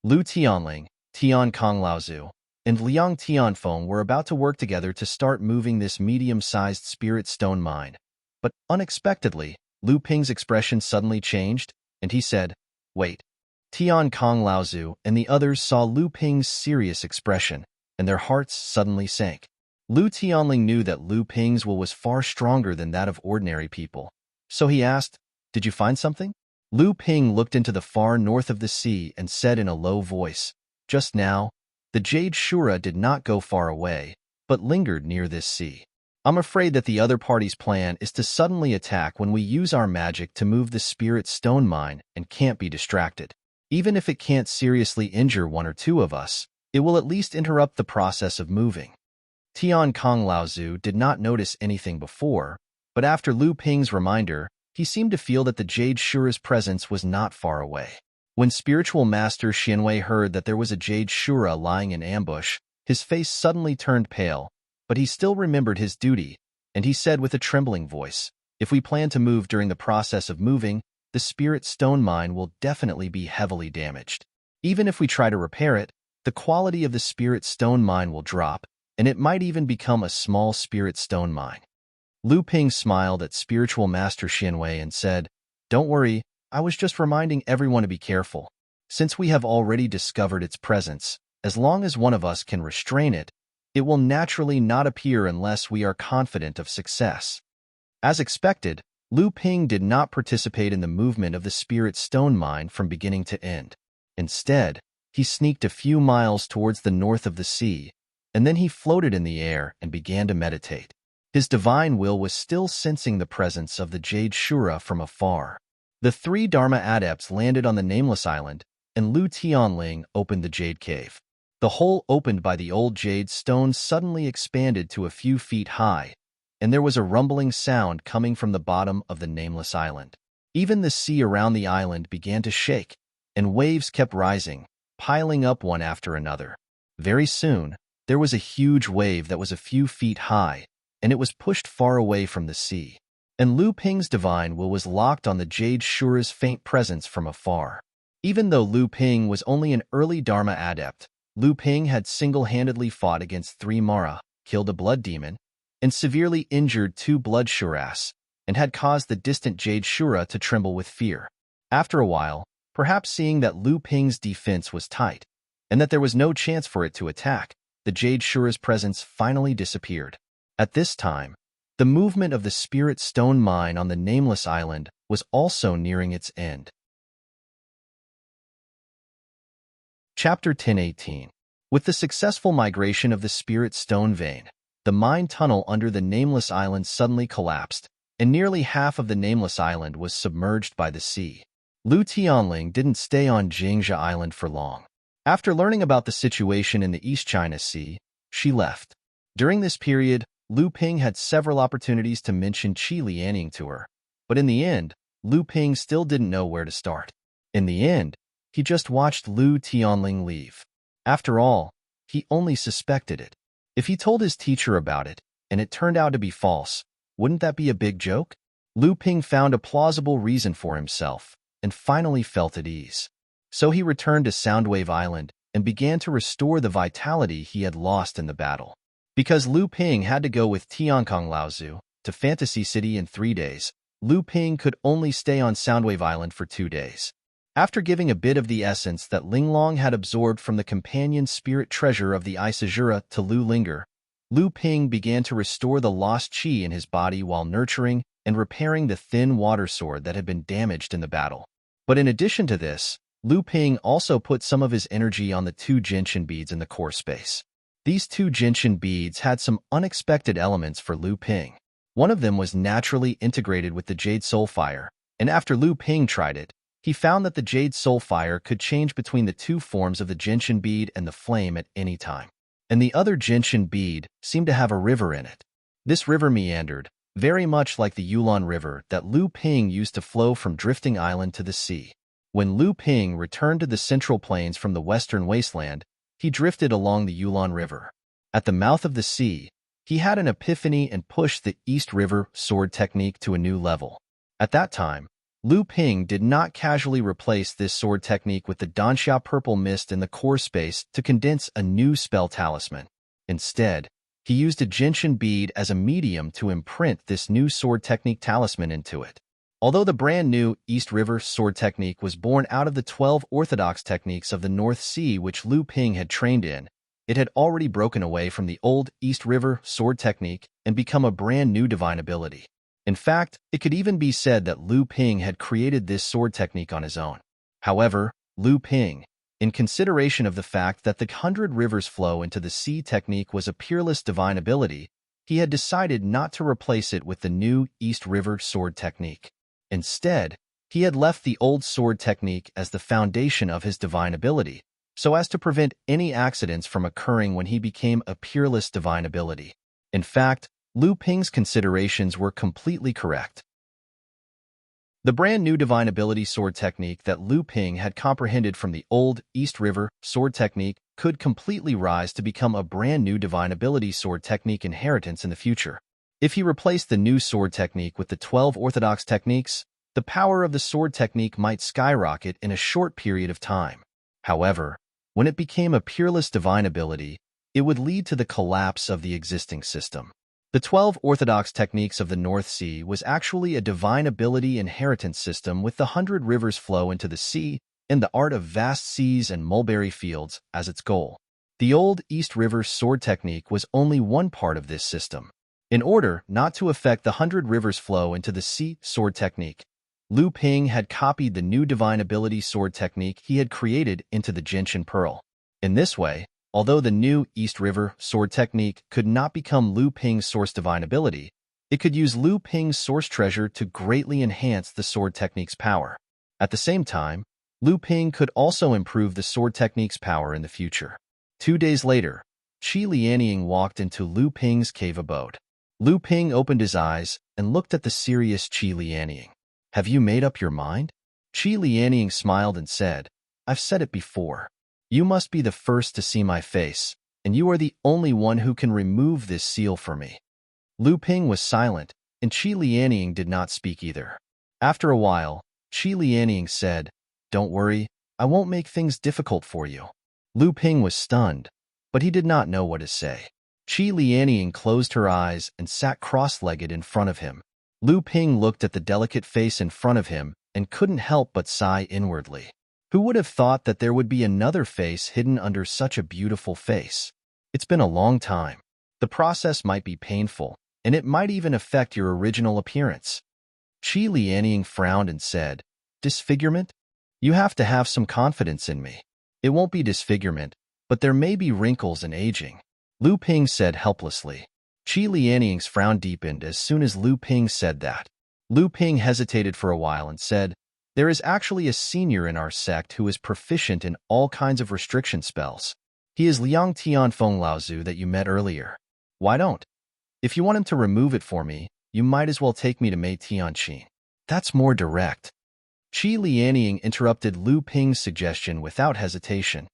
Lu Tianling, Tian Kong Laozu, and Liang Tianfeng were about to work together to start moving this medium-sized spirit stone mine, but unexpectedly, Lu Ping's expression suddenly changed, and he said, "Wait." Tian Kong Laozu and the others saw Lu Ping's serious expression, and their hearts suddenly sank. Lu Tianling knew that Lu Ping's will was far stronger than that of ordinary people. So he asked, "Did you find something?" Lu Ping looked into the far north of the sea and said in a low voice, "Just now, the Jade Shura did not go far away, but lingered near this sea. I'm afraid that the other party's plan is to suddenly attack when we use our magic to move the spirit stone mine and can't be distracted. Even if it can't seriously injure one or two of us, it will at least interrupt the process of moving." Tian Kong Laozu did not notice anything before, but after Lu Ping's reminder, he seemed to feel that the Jade Shura's presence was not far away. When spiritual master Xianwei heard that there was a Jade Shura lying in ambush, his face suddenly turned pale, but he still remembered his duty, and he said with a trembling voice, "If we plan to move during the process of moving, the spirit stone mine will definitely be heavily damaged. Even if we try to repair it, the quality of the spirit stone mine will drop, and it might even become a small spirit stone mine." Lu Ping smiled at spiritual master Xianwei and said, "Don't worry, I was just reminding everyone to be careful. Since we have already discovered its presence, as long as one of us can restrain it, it will naturally not appear unless we are confident of success." As expected, Lu Ping did not participate in the movement of the spirit stone mine from beginning to end. Instead, he sneaked a few miles towards the north of the sea, and then he floated in the air and began to meditate. His divine will was still sensing the presence of the Jade Shura from afar. The three Dharma adepts landed on the Nameless Island, and Lu Tianling opened the Jade Cave. The hole opened by the old jade stone suddenly expanded to a few feet high, and there was a rumbling sound coming from the bottom of the Nameless Island. Even the sea around the island began to shake, and waves kept rising, piling up one after another. Very soon, there was a huge wave that was a few feet high, and it was pushed far away from the sea. And Lu Ping's divine will was locked on the Jade Shura's faint presence from afar. Even though Lu Ping was only an early Dharma adept, Lu Ping had single-handedly fought against 3 Mara, killed a blood demon, and severely injured 2 blood Shuras, and had caused the distant Jade Shura to tremble with fear. After a while, perhaps seeing that Lu Ping's defense was tight, and that there was no chance for it to attack, the Jade Shura's presence finally disappeared. At this time, the movement of the spirit stone mine on the Nameless Island was also nearing its end. Chapter 10:18. With the successful migration of the spirit stone vein, the mine tunnel under the Nameless Island suddenly collapsed, and nearly half of the Nameless Island was submerged by the sea. Lu Tianling didn't stay on Jingzha Island for long. After learning about the situation in the East China Sea, she left. During this period, Lu Ping had several opportunities to mention Qi Lianing to her, but in the end, Lu Ping still didn't know where to start. In the end, he just watched Lu Tianling leave. After all, he only suspected it. If he told his teacher about it, and it turned out to be false, wouldn't that be a big joke? Lu Ping found a plausible reason for himself, and finally felt at ease. So he returned to Soundwave Island and began to restore the vitality he had lost in the battle. Because Lu Ping had to go with Tiankong Laozu to Fantasy City in 3 days, Lu Ping could only stay on Soundwave Island for 2 days. After giving a bit of the essence that Linglong had absorbed from the companion spirit treasure of the Isajura to Lu Linger, Lu Ping began to restore the lost qi in his body while nurturing and repairing the thin water sword that had been damaged in the battle. But in addition to this, Lu Ping also put some of his energy on the 2 gentian beads in the core space. These 2 gentian beads had some unexpected elements for Lu Ping. One of them was naturally integrated with the Jade Soulfire, and after Lu Ping tried it, he found that the Jade Soulfire could change between the 2 forms of the gentian bead and the flame at any time. And the other gentian bead seemed to have a river in it. This river meandered, very much like the Yulon River that Lu Ping used to flow from Drifting Island to the sea. When Lu Ping returned to the Central Plains from the Western Wasteland, he drifted along the Yulon River. At the mouth of the sea, he had an epiphany and pushed the East River sword technique to a new level. At that time, Lu Ping did not casually replace this sword technique with the Danxia Purple Mist in the core space to condense a new spell talisman. Instead, he used a gentian bead as a medium to imprint this new sword technique talisman into it. Although the brand new East River sword technique was born out of the 12 orthodox techniques of the North Sea which Lu Ping had trained in, it had already broken away from the old East River sword technique and become a brand new divine ability. In fact, it could even be said that Lu Ping had created this sword technique on his own. However, Lu Ping, in consideration of the fact that the 100 rivers flow into the sea technique was a peerless divine ability, he had decided not to replace it with the new East River sword technique. Instead, he had left the old sword technique as the foundation of his divine ability, so as to prevent any accidents from occurring when he became a peerless divine ability. In fact, Lu Ping's considerations were completely correct. The brand new divine ability sword technique that Lu Ping had comprehended from the old East River sword technique could completely rise to become a brand new divine ability sword technique inheritance in the future. If he replaced the new sword technique with the 12 orthodox techniques, the power of the sword technique might skyrocket in a short period of time. However, when it became a peerless divine ability, it would lead to the collapse of the existing system. The 12 orthodox techniques of the North Sea was actually a divine ability inheritance system with the 100 rivers flow into the sea and the art of vast seas and mulberry fields as its goal. The old East River sword technique was only one part of this system. In order not to affect the 100 rivers flow into the sea sword technique, Lu Ping had copied the new divine ability sword technique he had created into the Gentian Pearl. In this way, although the new East River sword technique could not become Lu Ping's source divine ability, it could use Lu Ping's source treasure to greatly enhance the sword technique's power. At the same time, Lu Ping could also improve the sword technique's power in the future. 2 days later, Qi Lianying walked into Lu Ping's cave abode. Lu Ping opened his eyes and looked at the serious Qi Lianying. "Have you made up your mind?" Qi Lianying smiled and said, "I've said it before. You must be the first to see my face, and you are the only one who can remove this seal for me." Lu Ping was silent, and Qi Lianying did not speak either. After a while, Qi Lianying said, "Don't worry, I won't make things difficult for you." Lu Ping was stunned, but he did not know what to say. Qi Lianying closed her eyes and sat cross-legged in front of him. Lu Ping looked at the delicate face in front of him and couldn't help but sigh inwardly. Who would have thought that there would be another face hidden under such a beautiful face? It's been a long time. The process might be painful, and it might even affect your original appearance. Qi Lianying frowned and said, "Disfigurement? You have to have some confidence in me. It won't be disfigurement, but there may be wrinkles and aging." Lu Ping said helplessly. Qi Lianying's frown deepened as soon as Lu Ping said that. Lu Ping hesitated for a while and said, "There is actually a senior in our sect who is proficient in all kinds of restriction spells. He is Liang Tianfeng Laozu that you met earlier. Why don't? If you want him to remove it for me, you might as well take me to Mei Tianqin. That's more direct." Qi Lianying interrupted Lu Ping's suggestion without hesitation.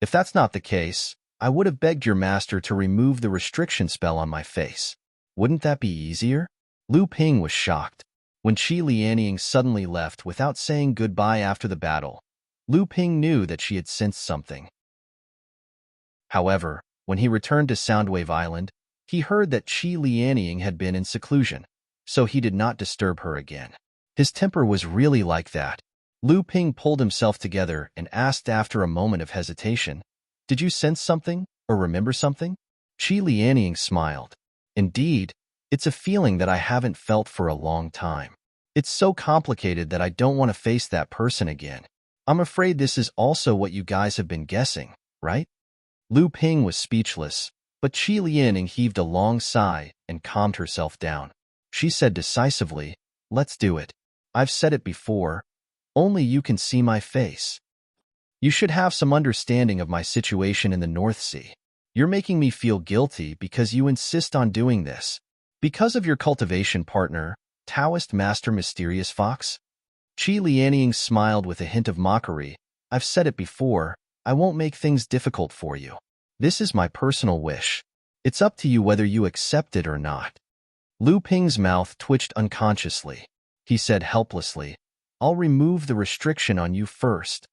"If that's not the case, I would have begged your master to remove the restriction spell on my face. Wouldn't that be easier?" Lu Ping was shocked. When Qi Lianying suddenly left without saying goodbye after the battle, Lu Ping knew that she had sensed something. However, when he returned to Soundwave Island, he heard that Qi Lianying had been in seclusion, so he did not disturb her again. His temper was really like that. Lu Ping pulled himself together and asked after a moment of hesitation, "Did you sense something or remember something?" Qi Lianying smiled. "Indeed, it's a feeling that I haven't felt for a long time. It's so complicated that I don't want to face that person again. I'm afraid this is also what you guys have been guessing, right?" Lu Ping was speechless, but Qi Lianying heaved a long sigh and calmed herself down. She said decisively, "Let's do it. I've said it before. Only you can see my face. You should have some understanding of my situation in the North Sea. You're making me feel guilty because you insist on doing this. Because of your cultivation partner, Taoist Master Mysterious Fox?" Qi Lianying smiled with a hint of mockery. "I've said it before, I won't make things difficult for you. This is my personal wish. It's up to you whether you accept it or not." Lu Ping's mouth twitched unconsciously. He said helplessly, "I'll remove the restriction on you first."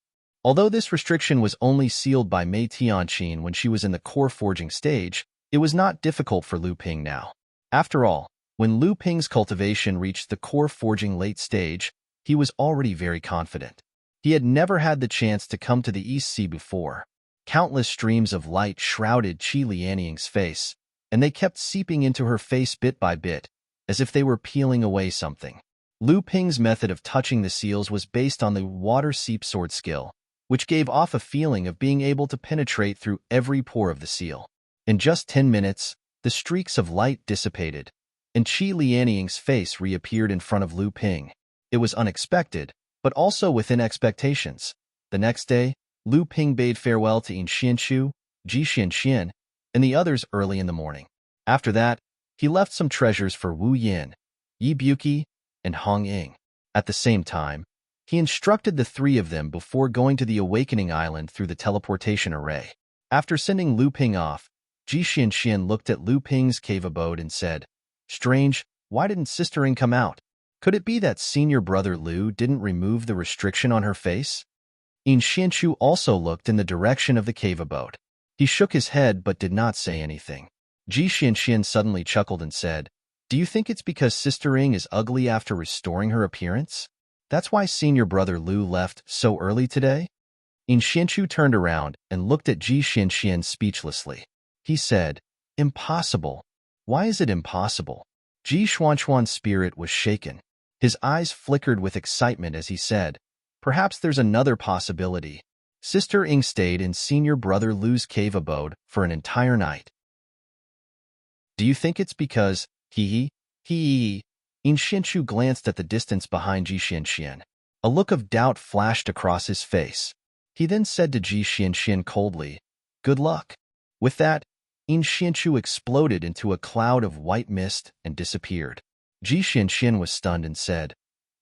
Although this restriction was only sealed by Mei Tianqin when she was in the core forging stage, it was not difficult for Lu Ping now. After all, When Lu Ping's cultivation reached the core forging late stage, he was already very confident. He had never had the chance to come to the East Sea before. Countless streams of light shrouded Qi Lianying's face, and they kept seeping into her face bit by bit, as if they were peeling away something. Lu Ping's method of touching the seals was based on the water seep sword skill, which gave off a feeling of being able to penetrate through every pore of the seal. In just 10 minutes, the streaks of light dissipated, and Qi Lianying's face reappeared in front of Lu Ping. It was unexpected, but also within expectations. The next day, Lu Ping bade farewell to Yin Xianxu, Ji Xianxian, and the others early in the morning. After that, he left some treasures for Wu Yin, Yi Buqi, and Hong Ying. At the same time, he instructed the three of them before going to the Awakening Island through the teleportation array. After sending Lu Ping off, Ji Xianxian looked at Lu Ping's cave abode and said, "Strange, why didn't Sister Ying come out? Could it be that senior brother Lu didn't remove the restriction on her face?" Yin Xianxu also looked in the direction of the cave abode. He shook his head but did not say anything. Ji Xianxian suddenly chuckled and said, "Do you think it's because Sister Ying is ugly after restoring her appearance? That's why senior brother Lu left so early today?" Yin Xianxu turned around and looked at Ji Xianxian speechlessly. He said, "Impossible. Why is it impossible?" Ji Xuanchuan's spirit was shaken. His eyes flickered with excitement as he said, "Perhaps there's another possibility. Sister Ying stayed in senior brother Lu's cave abode for an entire night. Do you think it's because, Yin Xianxu glanced at the distance behind Ji Xianxian. A look of doubt flashed across his face. He then said to Ji Xianxian coldly, "Good luck." With that, Yin Xianxu exploded into a cloud of white mist and disappeared. Ji Xianxian was stunned and said,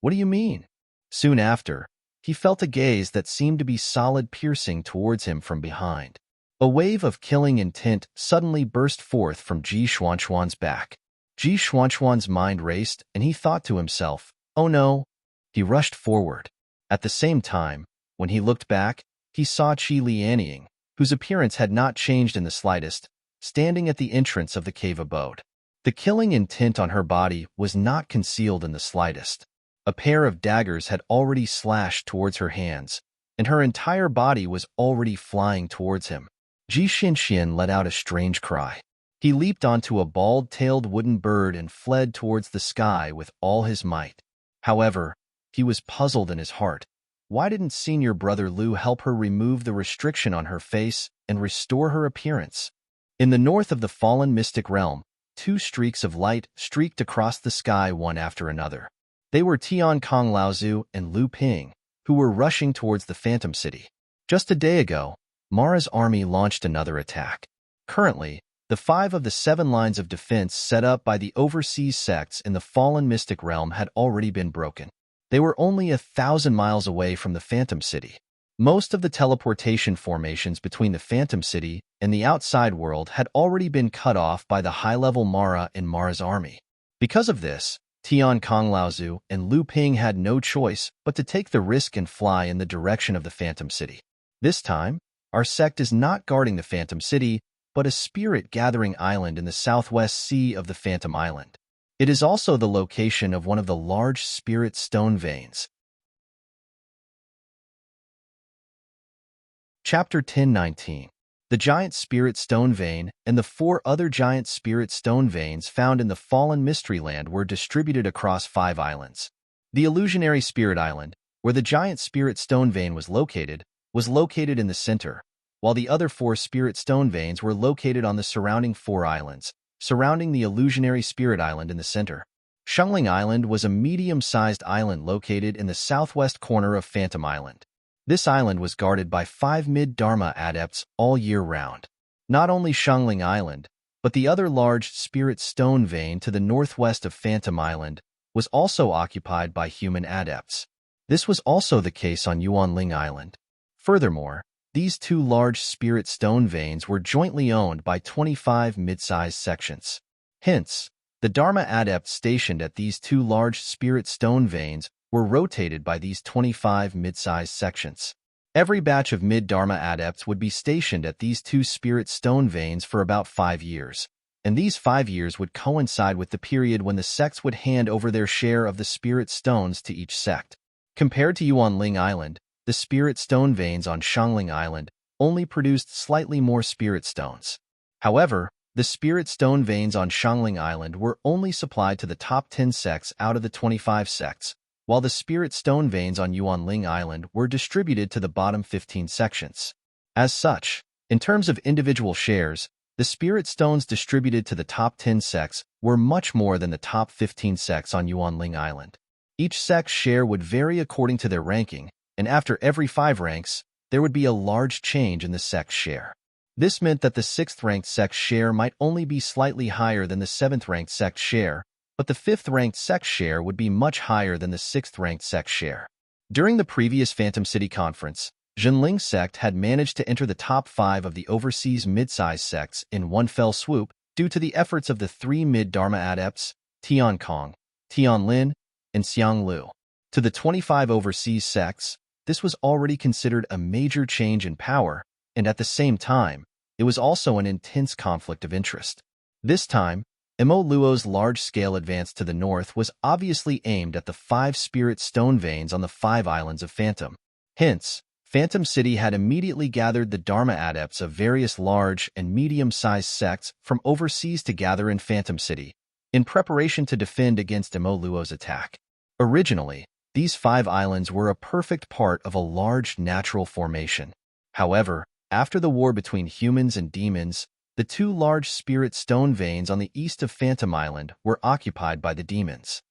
"What do you mean?" Soon after, he felt a gaze that seemed to be solid piercing towards him from behind. A wave of killing intent suddenly burst forth from Ji Xuanchuan's back. Ji Xuanchuan's mind raced, and he thought to himself, "Oh no." He rushed forward. At the same time, when he looked back, he saw Qi Lianying, whose appearance had not changed in the slightest, standing at the entrance of the cave abode. The killing intent on her body was not concealed in the slightest. A pair of daggers had already slashed towards her hands, and her entire body was already flying towards him. Ji Xianxian let out a strange cry. He leaped onto a bald-tailed wooden bird and fled towards the sky with all his might. However, he was puzzled in his heart. Why didn't senior brother Lu help her remove the restriction on her face and restore her appearance? In the north of the fallen mystic realm, two streaks of light streaked across the sky one after another. They were Tian Kong Laozu and Lu Ping, who were rushing towards the Phantom City. Just a day ago, Mara's army launched another attack. Currently, the 5 of the 7 lines of defense set up by the overseas sects in the fallen mystic realm had already been broken. They were only 1,000 miles away from the Phantom City. Most of the teleportation formations between the Phantom City and the outside world had already been cut off by the high-level Mara and Mara's army. Because of this, Tian Kong Laozu and Lu Ping had no choice but to take the risk and fly in the direction of the Phantom City. This time, our sect is not guarding the Phantom City, but a spirit-gathering island in the southwest sea of the Phantom Island. It is also the location of one of the large spirit stone veins. Chapter 10:19. The giant spirit stone vein and the 4 other giant spirit stone veins found in the fallen mystery land were distributed across 5 islands. The illusionary spirit island, where the giant spirit stone vein was located in the center, while the other 4 spirit stone veins were located on the surrounding 4 islands, surrounding the illusionary spirit island in the center. Shungling Island was a medium-sized island located in the southwest corner of Phantom Island. This island was guarded by 5 mid-Dharma adepts all year round. Not only Shungling Island, but the other large spirit stone vein to the northwest of Phantom Island was also occupied by human adepts. This was also the case on Yuanling Island. Furthermore, these 2 large spirit stone veins were jointly owned by 25 mid-sized sections. Hence, the Dharma adepts stationed at these 2 large spirit stone veins were rotated by these 25 mid-sized sections. Every batch of mid-Dharma adepts would be stationed at these 2 spirit stone veins for about 5 years, and these 5 years would coincide with the period when the sects would hand over their share of the spirit stones to each sect. Compared to Yuanling Island, the spirit stone veins on Shangling Island only produced slightly more spirit stones. However, the spirit stone veins on Shangling Island were only supplied to the top 10 sects out of the 25 sects, while the spirit stone veins on Yuanling Island were distributed to the bottom 15 sections. As such, in terms of individual shares, the spirit stones distributed to the top 10 sects were much more than the top 15 sects on Yuanling Island. Each sect's share would vary according to their ranking, and after every 5 ranks, there would be a large change in the sect's share. This meant that the 6th-ranked sect's share might only be slightly higher than the 7th-ranked sect's share, but the 5th-ranked sect's share would be much higher than the 6th-ranked sect's share. During the previous Phantom City Conference, Zhenling's sect had managed to enter the top 5 of the overseas mid-size sects in one fell swoop due to the efforts of the 3 mid-Dharma adepts, Tian Kong, Tian Lin, and Xiang Lu. To the 25 overseas sects, this was already considered a major change in power, and at the same time, it was also an intense conflict of interest. This time, Mo Luo's large-scale advance to the north was obviously aimed at the 5 spirit stone veins on the 5 islands of Phantom. Hence, Phantom City had immediately gathered the Dharma adepts of various large and medium-sized sects from overseas to gather in Phantom City, in preparation to defend against Mo Luo's attack. Originally, these 5 islands were a perfect part of a large natural formation. However, after the war between humans and demons, the 2 large spirit stone veins on the east of Phantom Island were occupied by the demons.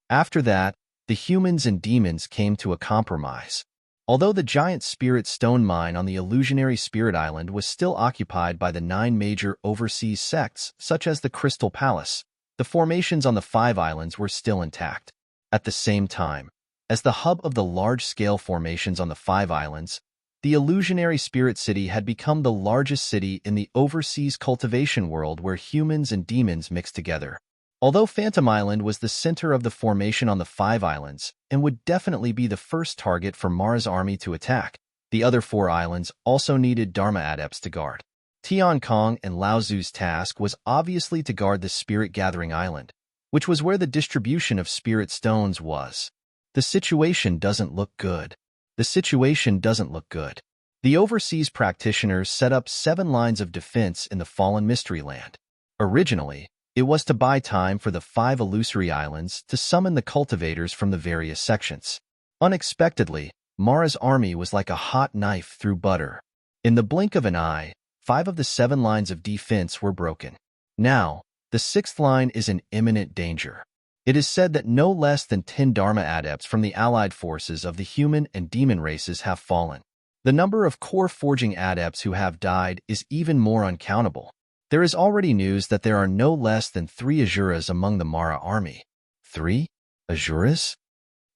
After that, the humans and demons came to a compromise. Although the giant spirit stone mine on the illusionary Spirit Island was still occupied by the 9 major overseas sects, such as the Crystal Palace, the formations on the 5 islands were still intact. At the same time, as the hub of the large-scale formations on the 5 islands, the illusionary Spirit City had become the largest city in the overseas cultivation world where humans and demons mixed together. Although Phantom Island was the center of the formation on the 5 islands and would definitely be the first target for Mara's army to attack, the other 4 islands also needed Dharma adepts to guard. Tian Kong and Lao Zu's task was obviously to guard the Spirit Gathering Island, which was where the distribution of spirit stones was. The situation doesn't look good. The situation doesn't look good. The overseas practitioners set up 7 lines of defense in the fallen Mystery Land. Originally, it was to buy time for the 5 illusory islands to summon the cultivators from the various sections. Unexpectedly, Mara's army was like a hot knife through butter. In the blink of an eye, 5 of the 7 lines of defense were broken. Now, the 6th line is in imminent danger. It is said that no less than 10 Dharma adepts from the allied forces of the human and demon races have fallen. The number of core forging adepts who have died is even more uncountable. There is already news that there are no less than 3 Azuras among the Mara army. 3? Azuras?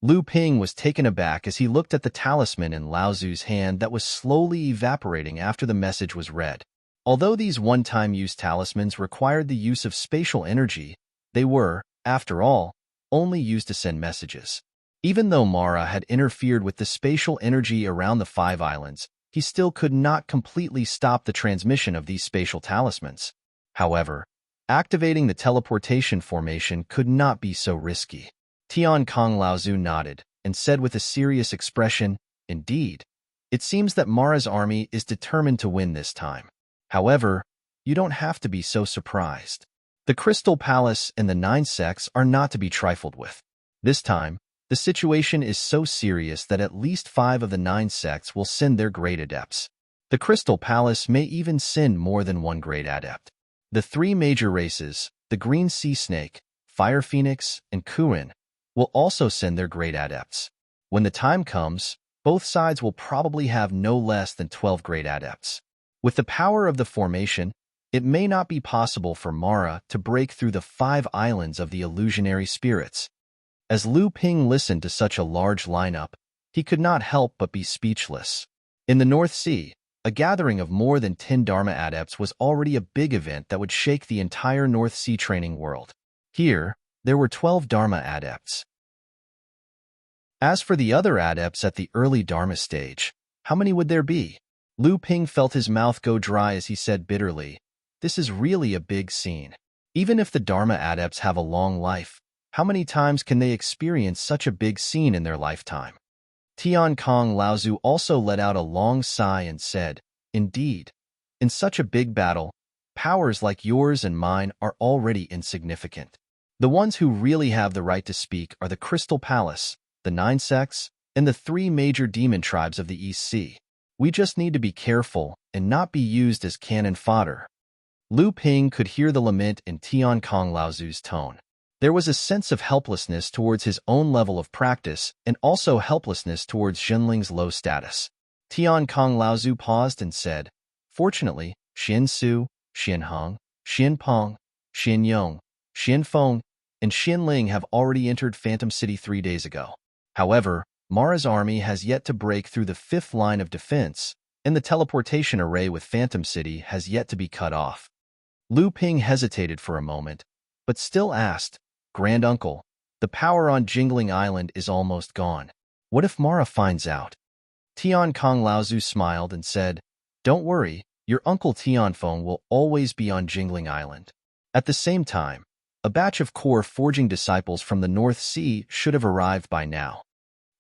Lu Ping was taken aback as he looked at the talisman in Lao Zu's hand that was slowly evaporating after the message was read. Although these one-time use talismans required the use of spatial energy, they were, after all, only used to send messages. Even though Mara had interfered with the spatial energy around the 5 islands, he still could not completely stop the transmission of these spatial talismans. However, activating the teleportation formation could not be so risky. Tian Kong Lao Zu nodded and said with a serious expression, "Indeed, it seems that Mara's army is determined to win this time. However, you don't have to be so surprised. The Crystal Palace and the 9 sects are not to be trifled with. This time, the situation is so serious that at least 5 of the 9 sects will send their great adepts. The Crystal Palace may even send more than 1 great adept. The 3 major races, the Green Sea Snake, Fire Phoenix, and Kurin, will also send their great adepts. When the time comes, both sides will probably have no less than 12 great adepts. With the power of the formation, it may not be possible for Mara to break through the 5 islands of the illusionary spirits." As Lu Ping listened to such a large lineup, he could not help but be speechless. In the North Sea, a gathering of more than 10 Dharma adepts was already a big event that would shake the entire North Sea training world. Here, there were 12 Dharma adepts. As for the other adepts at the early Dharma stage, how many would there be? Lu Ping felt his mouth go dry as he said bitterly, This is really a big scene. Even if the Dharma adepts have a long life, how many times can they experience such a big scene in their lifetime? Tian Kong Laozu also let out a long sigh and said, "Indeed, in such a big battle, powers like yours and mine are already insignificant. The ones who really have the right to speak are the Crystal Palace, the 9 sects, and the 3 major demon tribes of the East Sea. We just need to be careful and not be used as cannon fodder." Lu Ping could hear the lament in Tian Kong Laozu's tone. There was a sense of helplessness towards his own level of practice and also helplessness towards Zhenling's low status. Tian Kong Laozu paused and said, "Fortunately, Xin Su, Xin Heng, Xin Peng, Xin Yong, Xin Feng, and Xin Ling have already entered Phantom City 3 days ago. However, Mara's army has yet to break through the 5th line of defense, and the teleportation array with Phantom City has yet to be cut off." Lu Ping hesitated for a moment, but still asked, "Grand Uncle, the power on Jingling Island is almost gone. What if Mara finds out?" Tian Kong Laozu smiled and said, "Don't worry, your uncle Tianfeng will always be on Jingling Island." At the same time, a batch of core forging disciples from the North Sea should have arrived by now.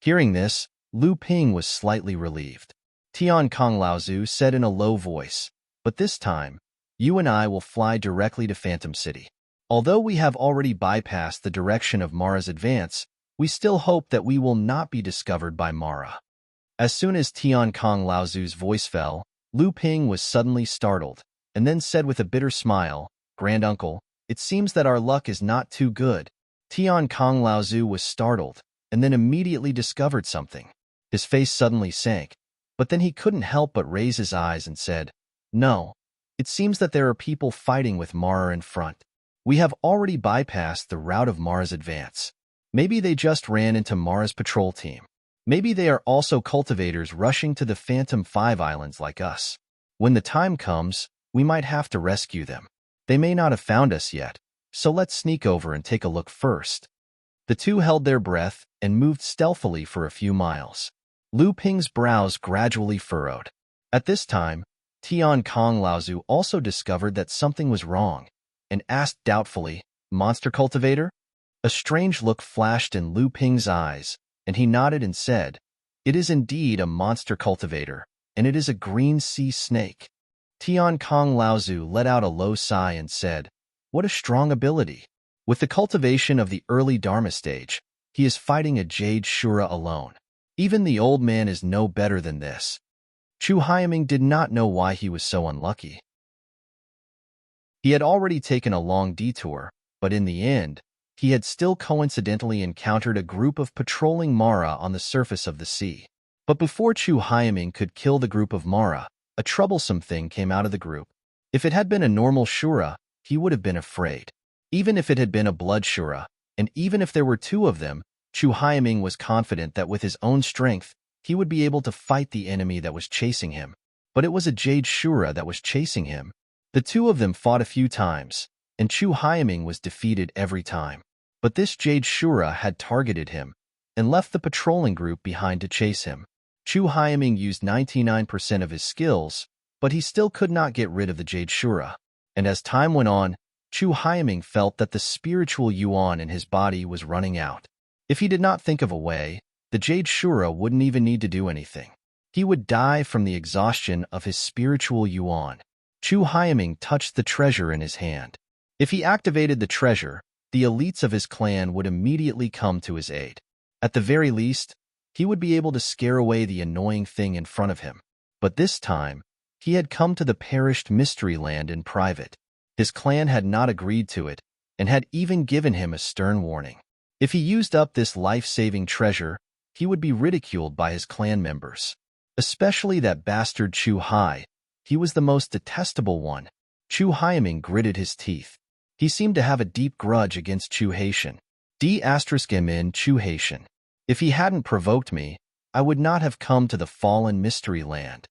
Hearing this, Lu Ping was slightly relieved. Tian Kong Laozu said in a low voice, "But this time, you and I will fly directly to Phantom City. Although we have already bypassed the direction of Mara's advance, we still hope that we will not be discovered by Mara." As soon as Tian Kong Laozu's voice fell, Lu Ping was suddenly startled, and then said with a bitter smile, "Grand Uncle, it seems that our luck is not too good." Tian Kong Laozu was startled, and then immediately discovered something. His face suddenly sank, but then he couldn't help but raise his eyes and said, "No. It seems that there are people fighting with Mara in front. We have already bypassed the route of Mara's advance. Maybe they just ran into Mara's patrol team. Maybe they are also cultivators rushing to the Phantom 5 Islands like us. When the time comes, we might have to rescue them. They may not have found us yet, so let's sneak over and take a look first." The two held their breath and moved stealthily for a few miles. Lu Ping's brows gradually furrowed. At this time, Tian Kong Laozu also discovered that something was wrong, and asked doubtfully, "Monster cultivator?" A strange look flashed in Lu Ping's eyes, and he nodded and said, "It is indeed a monster cultivator, and it is a green sea snake." Tian Kong Laozu let out a low sigh and said, "What a strong ability. With the cultivation of the early Dharma stage, he is fighting a Jade Shura alone. Even the old man is no better than this." Chu Hyaming did not know why he was so unlucky. He had already taken a long detour, but in the end, he had still coincidentally encountered a group of patrolling Mara on the surface of the sea. But before Chu Hyaming could kill the group of Mara, a troublesome thing came out of the group. If it had been a normal Shura, he would have been afraid. Even if it had been a blood Shura, and even if there were 2 of them, Chu Hyaming was confident that with his own strength, he would be able to fight the enemy that was chasing him. But it was a Jade Shura that was chasing him. The 2 of them fought a few times, and Chu Hyaming was defeated every time. But this Jade Shura had targeted him, and left the patrolling group behind to chase him. Chu Hyaming used 99% of his skills, but he still could not get rid of the Jade Shura. And as time went on, Chu Hyaming felt that the spiritual yuan in his body was running out. If he did not think of a way, the Jade Shura wouldn't even need to do anything. He would die from the exhaustion of his spiritual yuan. Chu Hyaming touched the treasure in his hand. If he activated the treasure, the elites of his clan would immediately come to his aid. At the very least, he would be able to scare away the annoying thing in front of him. But this time, he had come to the perished mystery land in private. His clan had not agreed to it, and had even given him a stern warning. If he used up this life-saving treasure, he would be ridiculed by his clan members. Especially that bastard Chu Hai. He was the most detestable one. Chu Hyaming gritted his teeth. He seemed to have a deep grudge against Chu Haitian. D***MN Chu Haitian. If he hadn't provoked me, I would not have come to the fallen mystery land.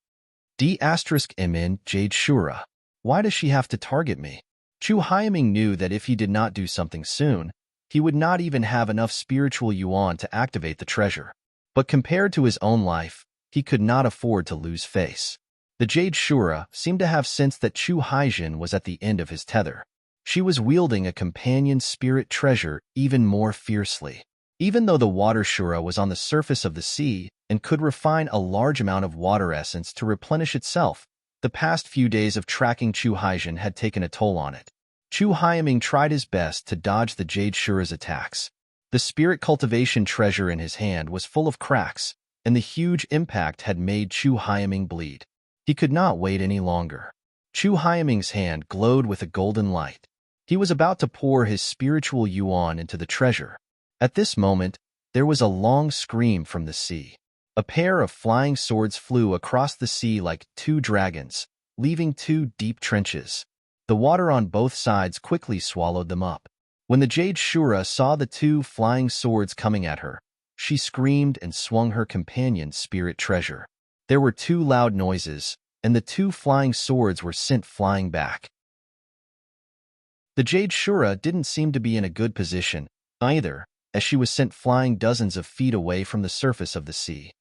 D***MN Jade Shura. Why does she have to target me? Chu Hyaming knew that if he did not do something soon, he would not even have enough spiritual yuan to activate the treasure. But compared to his own life, he could not afford to lose face. The Jade Shura seemed to have sensed that Chu Haijin was at the end of his tether. She was wielding a companion spirit treasure even more fiercely. Even though the water Shura was on the surface of the sea and could refine a large amount of water essence to replenish itself, the past few days of tracking Chu Haijin had taken a toll on it. Chu Haiming tried his best to dodge the Jade Shura's attacks. The spirit cultivation treasure in his hand was full of cracks, and the huge impact had made Chu Haiming bleed. He could not wait any longer. Chu Haiming's hand glowed with a golden light. He was about to pour his spiritual yuan into the treasure. At this moment, there was a long scream from the sea. A pair of flying swords flew across the sea like two dragons, leaving two deep trenches. The water on both sides quickly swallowed them up. When the Jade Shura saw the two flying swords coming at her, she screamed and swung her companion's spirit treasure. There were two loud noises, and the two flying swords were sent flying back. The Jade Shura didn't seem to be in a good position, either, as she was sent flying dozens of feet away from the surface of the sea.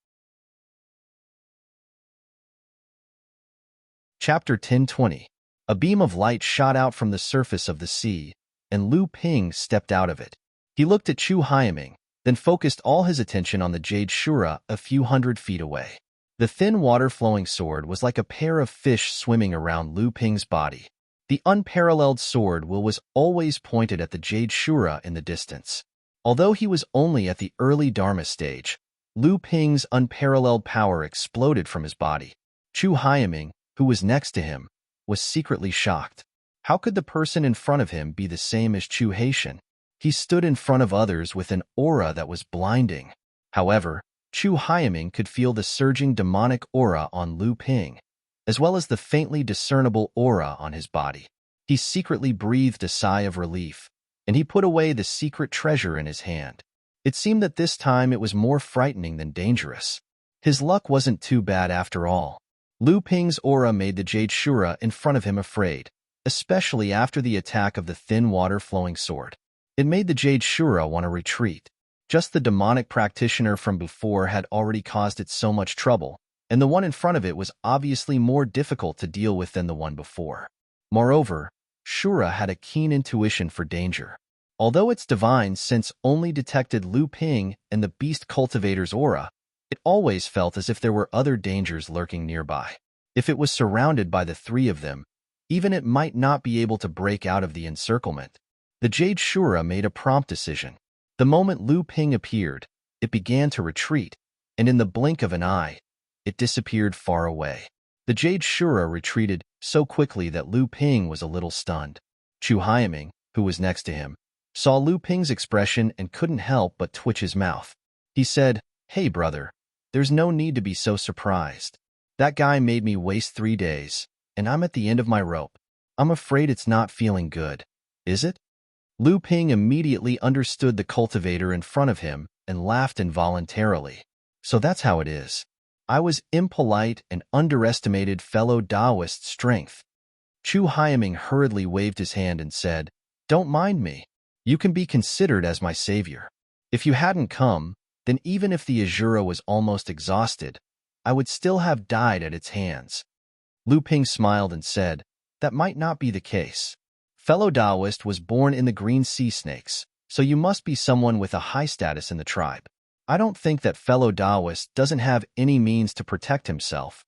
Chapter 1020. A beam of light shot out from the surface of the sea, and Lu Ping stepped out of it. He looked at Chu Haiming, then focused all his attention on the Jade Shura a few hundred feet away. The thin water-flowing sword was like a pair of fish swimming around Lu Ping's body. The unparalleled sword was always pointed at the Jade Shura in the distance. Although he was only at the early Dharma stage, Lu Ping's unparalleled power exploded from his body. Chu Haiming, who was next to him, was secretly shocked. How could the person in front of him be the same as Chu Haishan? He stood in front of others with an aura that was blinding. However, Chu Haiming could feel the surging demonic aura on Lu Ping, as well as the faintly discernible aura on his body. He secretly breathed a sigh of relief, and he put away the secret treasure in his hand. It seemed that this time it was more frightening than dangerous. His luck wasn't too bad after all. Lu Ping's aura made the Jade Shura in front of him afraid, especially after the attack of the thin water-flowing sword. It made the Jade Shura want to retreat. Just the demonic practitioner from before had already caused it so much trouble, and the one in front of it was obviously more difficult to deal with than the one before. Moreover, Shura had a keen intuition for danger. Although its divine sense only detected Lu Ping and the beast cultivator's aura, it always felt as if there were other dangers lurking nearby. If it was surrounded by the three of them, even it might not be able to break out of the encirclement. The Jade Shura made a prompt decision. The moment Lu Ping appeared, it began to retreat, and in the blink of an eye, it disappeared far away. The Jade Shura retreated so quickly that Lu Ping was a little stunned. Chu Haiming, who was next to him, saw Lu Ping's expression and couldn't help but twitch his mouth. He said, "Hey brother, there's no need to be so surprised. That guy made me waste 3 days, and I'm at the end of my rope. I'm afraid it's not feeling good, is it?" Lu Ping immediately understood the cultivator in front of him and laughed involuntarily. "So that's how it is. I was impolite and underestimated fellow Taoist's strength." Chu Haiming hurriedly waved his hand and said, "Don't mind me. You can be considered as my savior. If you hadn't come, then even if the Azura was almost exhausted, I would still have died at its hands." Lu Ping smiled and said, "That might not be the case. Fellow Taoist was born in the green sea snakes, so you must be someone with a high status in the tribe. I don't think that fellow Taoist doesn't have any means to protect himself."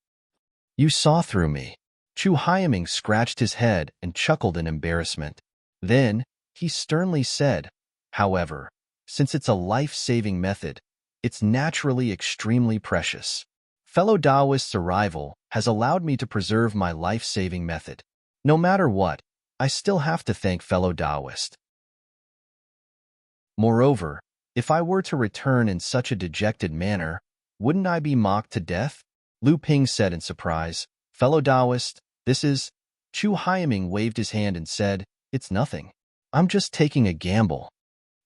"You saw through me." Chu Haiming scratched his head and chuckled in embarrassment. Then, he sternly said, "However, since it's a life-saving method, it's naturally extremely precious. Fellow Taoist's arrival has allowed me to preserve my life-saving method. No matter what, I still have to thank fellow Taoist. Moreover, if I were to return in such a dejected manner, wouldn't I be mocked to death?" Lu Ping said in surprise. "Fellow Taoist, this is..." Chu Haiming waved his hand and said, "It's nothing. I'm just taking a gamble."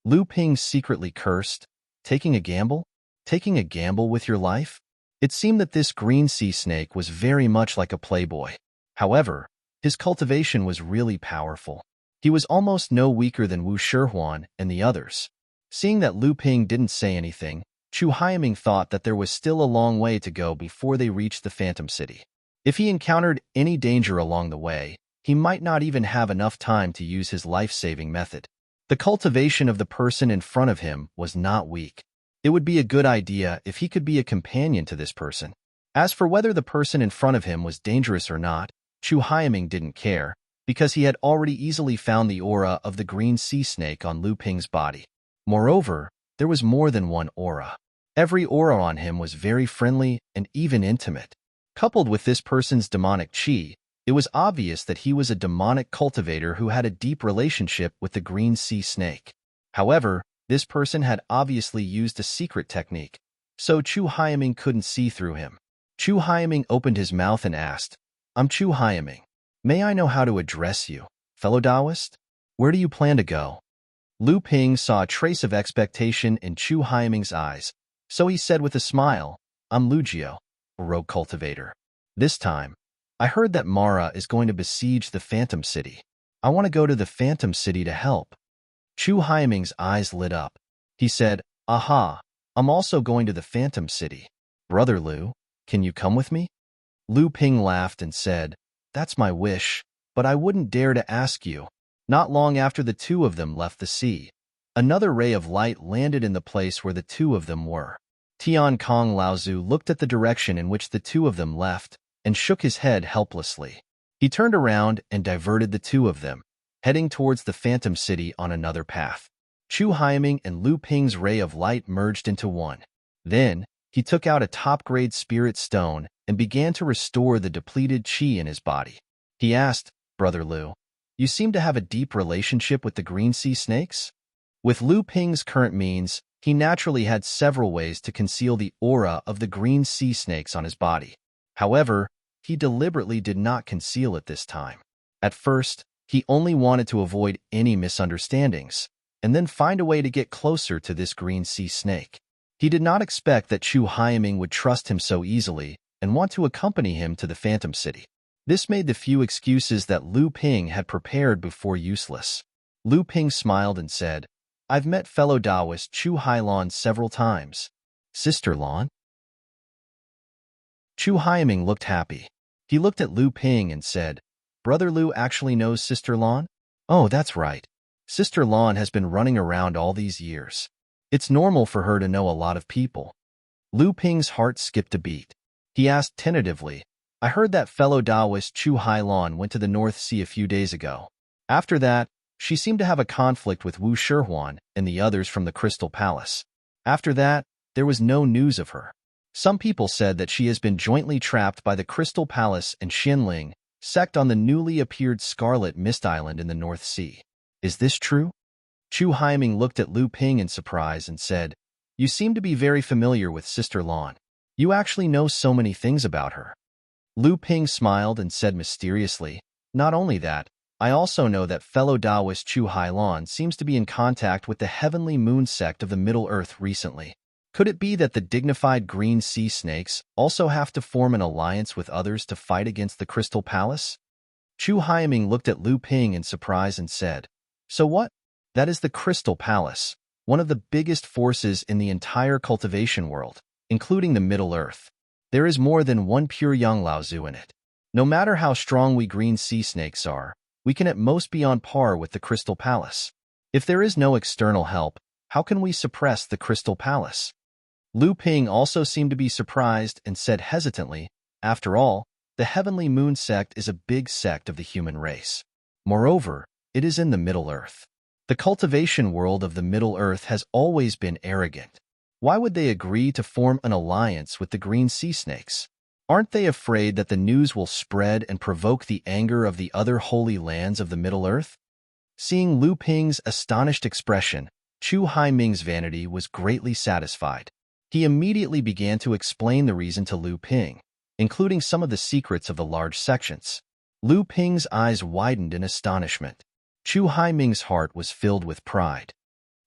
Lu Ping secretly cursed. Taking a gamble? Taking a gamble with your life? It seemed that this green sea snake was very much like a playboy. However, his cultivation was really powerful. He was almost no weaker than Wu Shihuan and the others. Seeing that Lu Ping didn't say anything, Chu Haiming thought that there was still a long way to go before they reached the Phantom City. If he encountered any danger along the way, he might not even have enough time to use his life-saving method. The cultivation of the person in front of him was not weak. It would be a good idea if he could be a companion to this person. As for whether the person in front of him was dangerous or not, Chu Haiming didn't care, because he had already easily found the aura of the green sea snake on Lu Ping's body. Moreover, there was more than one aura. Every aura on him was very friendly and even intimate. Coupled with this person's demonic chi, it was obvious that he was a demonic cultivator who had a deep relationship with the green sea snake. However, this person had obviously used a secret technique, so Chu Haiming couldn't see through him. Chu Haiming opened his mouth and asked, "I'm Chu Haiming. May I know how to address you, fellow Taoist? Where do you plan to go?" Lu Ping saw a trace of expectation in Chu Haiming's eyes, so he said with a smile, "I'm Lu Jiao, a rogue cultivator. This time, I heard that Mara is going to besiege the Phantom City. I want to go to the Phantom City to help." Chu Haiming's eyes lit up. He said, "Aha, I'm also going to the Phantom City. Brother Lu, can you come with me?" Lu Ping laughed and said, "That's my wish, but I wouldn't dare to ask you." Not long after the two of them left the sea, another ray of light landed in the place where the two of them were. Tian Kong Laozu looked at the direction in which the two of them left and shook his head helplessly. He turned around and diverted the two of them, heading towards the Phantom City on another path. Chu Haiming and Lu Ping's ray of light merged into one. Then, he took out a top-grade spirit stone and began to restore the depleted chi in his body. He asked, "Brother Lu, you seem to have a deep relationship with the green sea snakes?" With Lu Ping's current means, he naturally had several ways to conceal the aura of the green sea snakes on his body. However, he deliberately did not conceal it this time. At first, he only wanted to avoid any misunderstandings, and then find a way to get closer to this green sea snake. He did not expect that Chu Haiming would trust him so easily and want to accompany him to the Phantom City. This made the few excuses that Lu Ping had prepared before useless. Lu Ping smiled and said, "I've met fellow Taoist Chu Hailon several times. Sister Lon?" Chu Haiming looked happy. He looked at Lu Ping and said, "Brother Lu actually knows Sister Lon? Oh, that's right. Sister Lon has been running around all these years. It's normal for her to know a lot of people." Lu Ping's heart skipped a beat. He asked tentatively, "I heard that fellow Taoist Chu Hailon went to the North Sea a few days ago. After that, she seemed to have a conflict with Wu Shihuan and the others from the Crystal Palace. After that, there was no news of her. Some people said that she has been jointly trapped by the Crystal Palace and Xinling sect on the newly appeared Scarlet Mist Island in the North Sea. Is this true?" Chu Haiming looked at Lu Ping in surprise and said, "You seem to be very familiar with Sister Lon. You actually know so many things about her." Lu Ping smiled and said mysteriously, "Not only that, I also know that fellow Taoist Chu Hailon seems to be in contact with the Heavenly Moon sect of the Middle Earth recently. Could it be that the dignified green sea snakes also have to form an alliance with others to fight against the Crystal Palace?" Chu Haiming looked at Lu Ping in surprise and said, "So what? That is the Crystal Palace, one of the biggest forces in the entire cultivation world, including the Middle Earth. There is more than one pure Yang Laozu in it. No matter how strong we green sea snakes are, we can at most be on par with the Crystal Palace. If there is no external help, how can we suppress the Crystal Palace?" Lu Ping also seemed to be surprised and said hesitantly, "After all, the Heavenly Moon sect is a big sect of the human race. Moreover, it is in the Middle Earth. The cultivation world of the Middle Earth has always been arrogant. Why would they agree to form an alliance with the green sea snakes? Aren't they afraid that the news will spread and provoke the anger of the other holy lands of the Middle Earth?" Seeing Lu Ping's astonished expression, Chu Haiming's vanity was greatly satisfied. He immediately began to explain the reason to Lu Ping, including some of the secrets of the large sections. Lu Ping's eyes widened in astonishment. Chu Haiming's heart was filled with pride.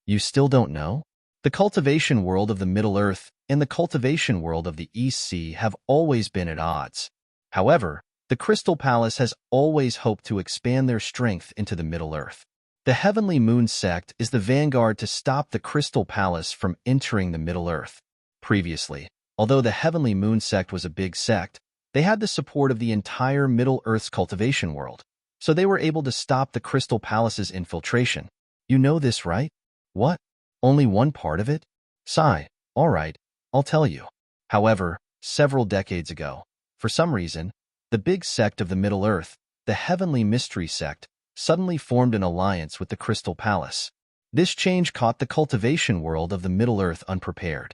"You still don't know? The cultivation world of the Middle Earth and the cultivation world of the East Sea have always been at odds. However, the Crystal Palace has always hoped to expand their strength into the Middle Earth. The Heavenly Moon sect is the vanguard to stop the Crystal Palace from entering the Middle Earth. Previously, although the Heavenly Moon sect was a big sect, They had the support of the entire Middle-earth's cultivation world, so they were able to stop the Crystal Palace's infiltration. You know this, right? What? Only one part of it? Sigh. All right, I'll tell you. However, several decades ago, for some reason, the big sect of the Middle-earth, the Heavenly Mystery Sect, suddenly formed an alliance with the Crystal Palace. This change caught the cultivation world of the Middle-earth unprepared.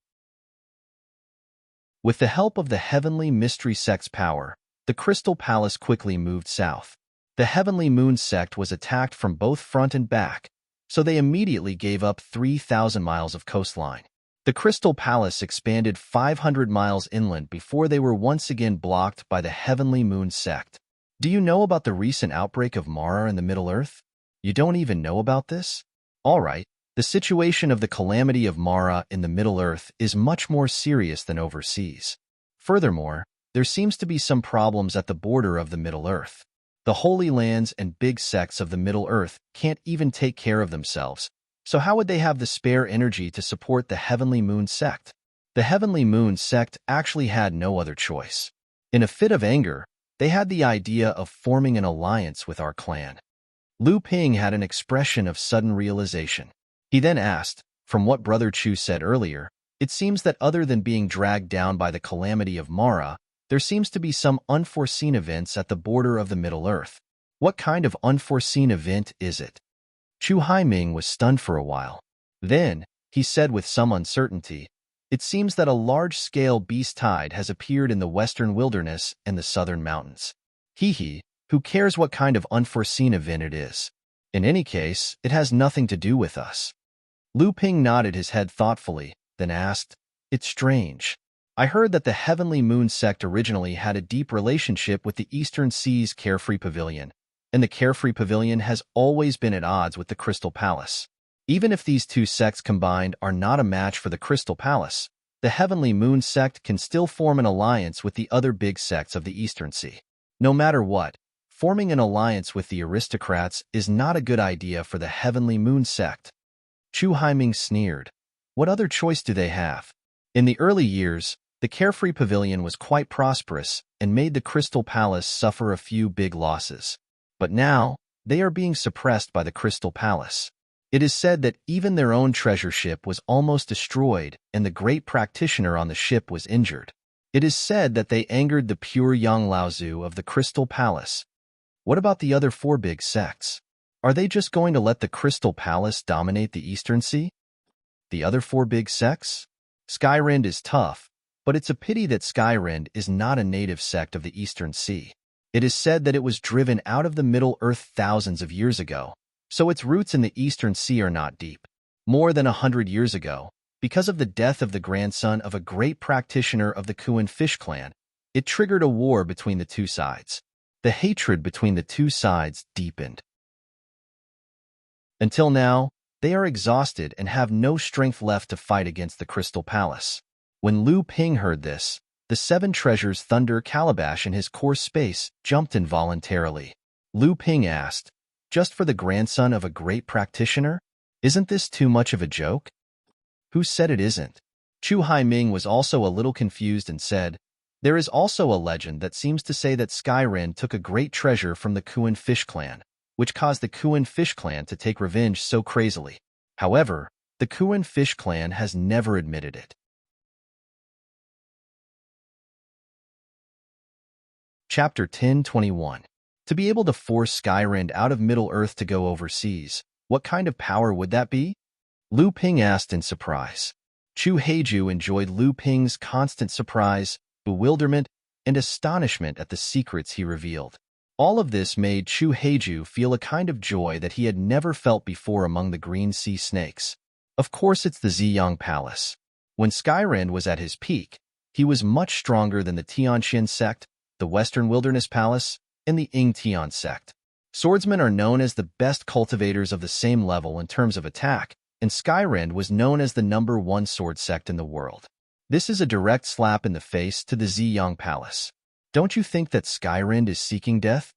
With the help of the Heavenly Mystery Sect's power, the Crystal Palace quickly moved south. The Heavenly Moon Sect was attacked from both front and back, so they immediately gave up 3,000 miles of coastline. The Crystal Palace expanded 500 miles inland before they were once again blocked by the Heavenly Moon Sect. Do you know about the recent outbreak of Mara in the Middle-earth? You don't even know about this? All right. The situation of the calamity of Mara in the Middle-earth is much more serious than overseas. Furthermore, there seems to be some problems at the border of the Middle-earth. The Holy Lands and big sects of the Middle-earth can't even take care of themselves, so how would they have the spare energy to support the Heavenly Moon Sect? The Heavenly Moon Sect actually had no other choice. In a fit of anger, they had the idea of forming an alliance with our clan. Lu Ping had an expression of sudden realization. He then asked, from what Brother Chu said earlier, it seems that other than being dragged down by the calamity of Mara, there seems to be some unforeseen events at the border of the Middle-earth. What kind of unforeseen event is it? Chu Haiming was stunned for a while. Then, he said with some uncertainty, it seems that a large-scale beast tide has appeared in the western wilderness and the southern mountains. Who cares what kind of unforeseen event it is? In any case, it has nothing to do with us. Lu Ping nodded his head thoughtfully, then asked, It's strange. I heard that the Heavenly Moon Sect originally had a deep relationship with the Eastern Sea's Carefree Pavilion, and the Carefree Pavilion has always been at odds with the Crystal Palace. Even if these two sects combined are not a match for the Crystal Palace, the Heavenly Moon Sect can still form an alliance with the other big sects of the Eastern Sea. No matter what, forming an alliance with the aristocrats is not a good idea for the Heavenly Moon Sect. Chu Haiming sneered. What other choice do they have? In the early years, the Carefree Pavilion was quite prosperous and made the Crystal Palace suffer a few big losses. But now, they are being suppressed by the Crystal Palace. It is said that even their own treasure ship was almost destroyed and the great practitioner on the ship was injured. It is said that they angered the pure young Laozu of the Crystal Palace. What about the other four big sects? Are they just going to let the Crystal Palace dominate the Eastern Sea? The other four big sects? Skyrind is tough, but it's a pity that Skyrind is not a native sect of the Eastern Sea. It is said that it was driven out of the Middle-earth thousands of years ago, so its roots in the Eastern Sea are not deep. More than 100 years ago, because of the death of the grandson of a great practitioner of the Kuan fish clan, it triggered a war between the two sides. The hatred between the two sides deepened. Until now, they are exhausted and have no strength left to fight against the Crystal Palace. When Lu Ping heard this, the Seven Treasures Thunder Calabash in his core space jumped involuntarily. Lu Ping asked, just for the grandson of a great practitioner? Isn't this too much of a joke? Who said it isn't? Chu Haiming was also a little confused and said, there is also a legend that seems to say that Skyrind took a great treasure from the Kuan fish clan, which caused the Kuan fish clan to take revenge so crazily. However, the Kuan fish clan has never admitted it. Chapter 10:21. To be able to force Skyrind out of Middle-earth to go overseas, what kind of power would that be? Lu Ping asked in surprise. Chu Heiju enjoyed Lu Ping's constant surprise, bewilderment, and astonishment at the secrets he revealed. All of this made Chu Heiju feel a kind of joy that he had never felt before among the Green Sea snakes. Of course it's the Ziyang Palace. When Skyrind was at his peak, he was much stronger than the Tianqian sect, the Western Wilderness Palace, and the Ying Tian sect. Swordsmen are known as the best cultivators of the same level in terms of attack, and Skyrind was known as the #1 sword sect in the world. This is a direct slap in the face to the Ziyang Palace. Don't you think that Skyrind is seeking death?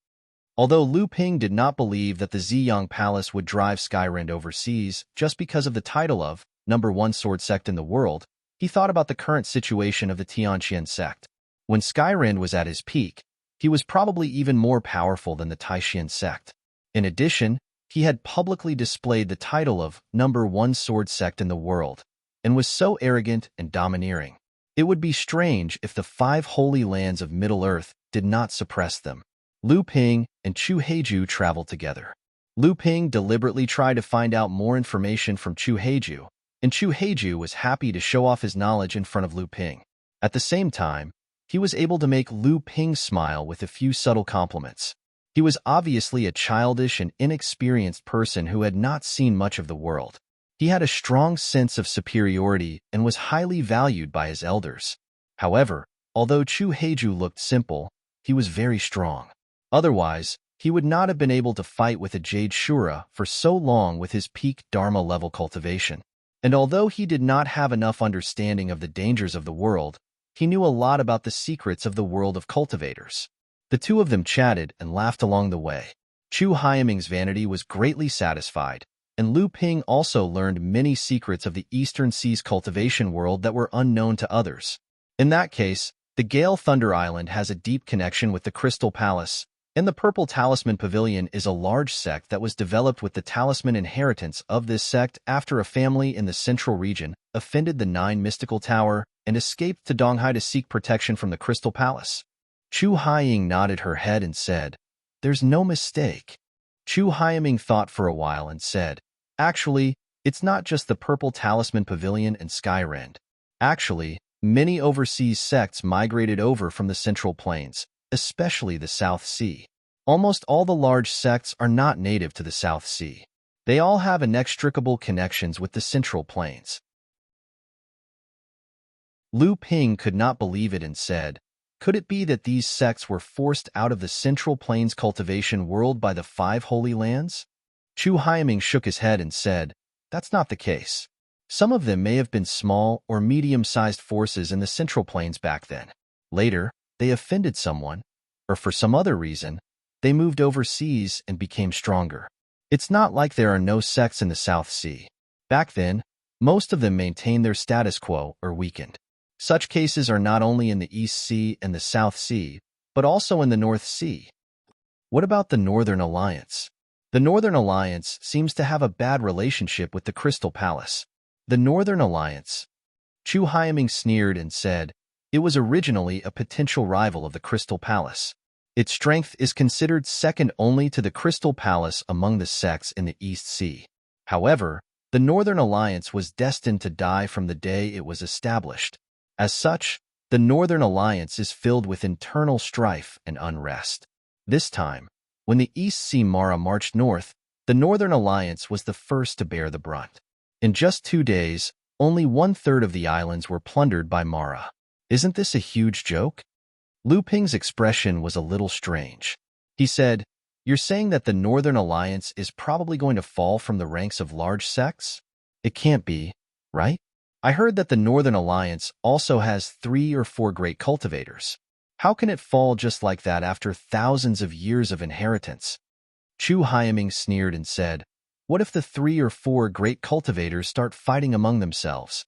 Although Lu Ping did not believe that the Ziyang Palace would drive Skyrind overseas just because of the title of #1 sword sect in the world, he thought about the current situation of the Tianqian sect. When Skyrind was at his peak, he was probably even more powerful than the Taishan sect. In addition, he had publicly displayed the title of #1 sword sect in the world, and was so arrogant and domineering. It would be strange if the 5 holy lands of Middle-earth did not suppress them. Lu Ping and Chu Heiju traveled together. Lu Ping deliberately tried to find out more information from Chu Heiju, and Chu Heiju was happy to show off his knowledge in front of Lu Ping. At the same time, he was able to make Lu Ping smile with a few subtle compliments. He was obviously a childish and inexperienced person who had not seen much of the world. He had a strong sense of superiority and was highly valued by his elders. However, although Chu Heiju looked simple, he was very strong. Otherwise, he would not have been able to fight with a Jade Shura for so long with his peak Dharma level cultivation. And although he did not have enough understanding of the dangers of the world, he knew a lot about the secrets of the world of cultivators. The two of them chatted and laughed along the way. Chu Haiming's vanity was greatly satisfied, and Lu Ping also learned many secrets of the Eastern Seas cultivation world that were unknown to others. In that case, the Gale Thunder Island has a deep connection with the Crystal Palace, and the Purple Talisman Pavilion is a large sect that was developed with the talisman inheritance of this sect after a family in the central region offended the 9 mystical tower and escaped to Donghai to seek protection from the Crystal Palace. Chu Haiying nodded her head and said, "There's no mistake." Chu Haiying thought for a while and said, "Actually, it's not just the Purple Talisman Pavilion and Skyrind. Actually, many overseas sects migrated over from the Central Plains, especially the South Sea. Almost all the large sects are not native to the South Sea. They all have inextricable connections with the Central Plains." Lu Ping could not believe it and said, "Could it be that these sects were forced out of the Central Plains cultivation world by the 5 Holy Lands?" Chu Haiming shook his head and said, "That's not the case. Some of them may have been small or medium-sized forces in the Central Plains back then. Later, they offended someone, or for some other reason, they moved overseas and became stronger. It's not like there are no sects in the South Sea. Back then, most of them maintained their status quo or weakened. Such cases are not only in the East Sea and the South Sea, but also in the North Sea. What about the Northern Alliance? The Northern Alliance seems to have a bad relationship with the Crystal Palace." The Northern Alliance? Chu Haiming sneered and said, "It was originally a potential rival of the Crystal Palace. Its strength is considered second only to the Crystal Palace among the sects in the East Sea. However, the Northern Alliance was destined to die from the day it was established. As such, the Northern Alliance is filled with internal strife and unrest. This time, when the East Sea Mara marched north, the Northern Alliance was the first to bear the brunt. In just 2 days, only 1/3 of the islands were plundered by Mara. Isn't this a huge joke?" Lu Ping's expression was a little strange. He said, "You're saying that the Northern Alliance is probably going to fall from the ranks of large sects? It can't be, right? I heard that the Northern Alliance also has 3 or 4 great cultivators. How can it fall just like that after thousands of years of inheritance?" Chu Haiming sneered and said, "What if the 3 or 4 great cultivators start fighting among themselves?"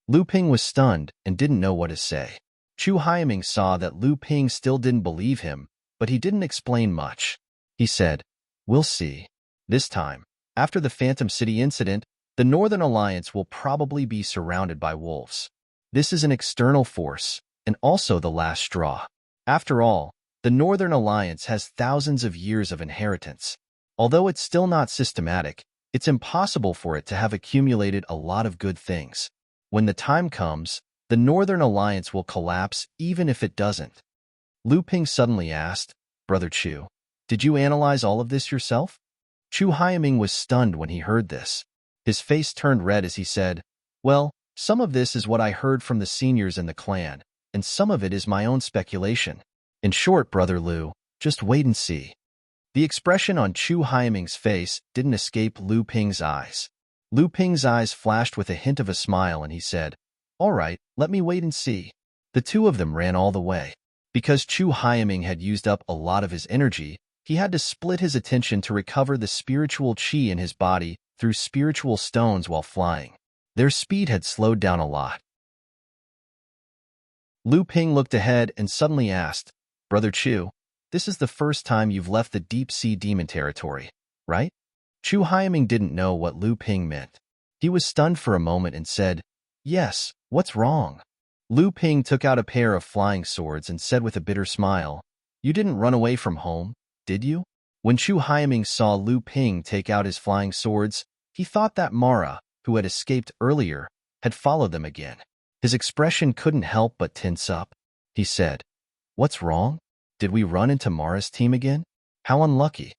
Lu Ping was stunned and didn't know what to say. Chu Haiming saw that Lu Ping still didn't believe him, but he didn't explain much. He said, "We'll see. This time, after the Phantom City incident, the Northern Alliance will probably be surrounded by wolves. This is an external force, and also the last straw. After all, the Northern Alliance has thousands of years of inheritance. Although it's still not systematic, it's impossible for it to have accumulated a lot of good things. When the time comes, the Northern Alliance will collapse even if it doesn't." Lu Ping suddenly asked, "Brother Chu, did you analyze all of this yourself?" Chu Haiming was stunned when he heard this. His face turned red as he said, "Well, some of this is what I heard from the seniors in the clan, and some of it is my own speculation. In short, Brother Lu, just wait and see." The expression on Chu Haiming's face didn't escape Lu Ping's eyes. Lu Ping's eyes flashed with a hint of a smile and he said, "All right, let me wait and see." The two of them ran all the way. Because Chu Haiming had used up a lot of his energy, he had to split his attention to recover the spiritual qi in his body through spiritual stones while flying. Their speed had slowed down a lot. Lu Ping looked ahead and suddenly asked, Brother Chu, this is the first time you've left the deep-sea demon territory, right? Chu Haiming didn't know what Lu Ping meant. He was stunned for a moment and said, Yes, what's wrong? Lu Ping took out a pair of flying swords and said with a bitter smile, You didn't run away from home, did you? When Chu Haiming saw Lu Ping take out his flying swords, he thought that Mara, who had escaped earlier, had followed them again. His expression couldn't help but tense up. He said, What's wrong? Did we run into Mara's team again? How unlucky.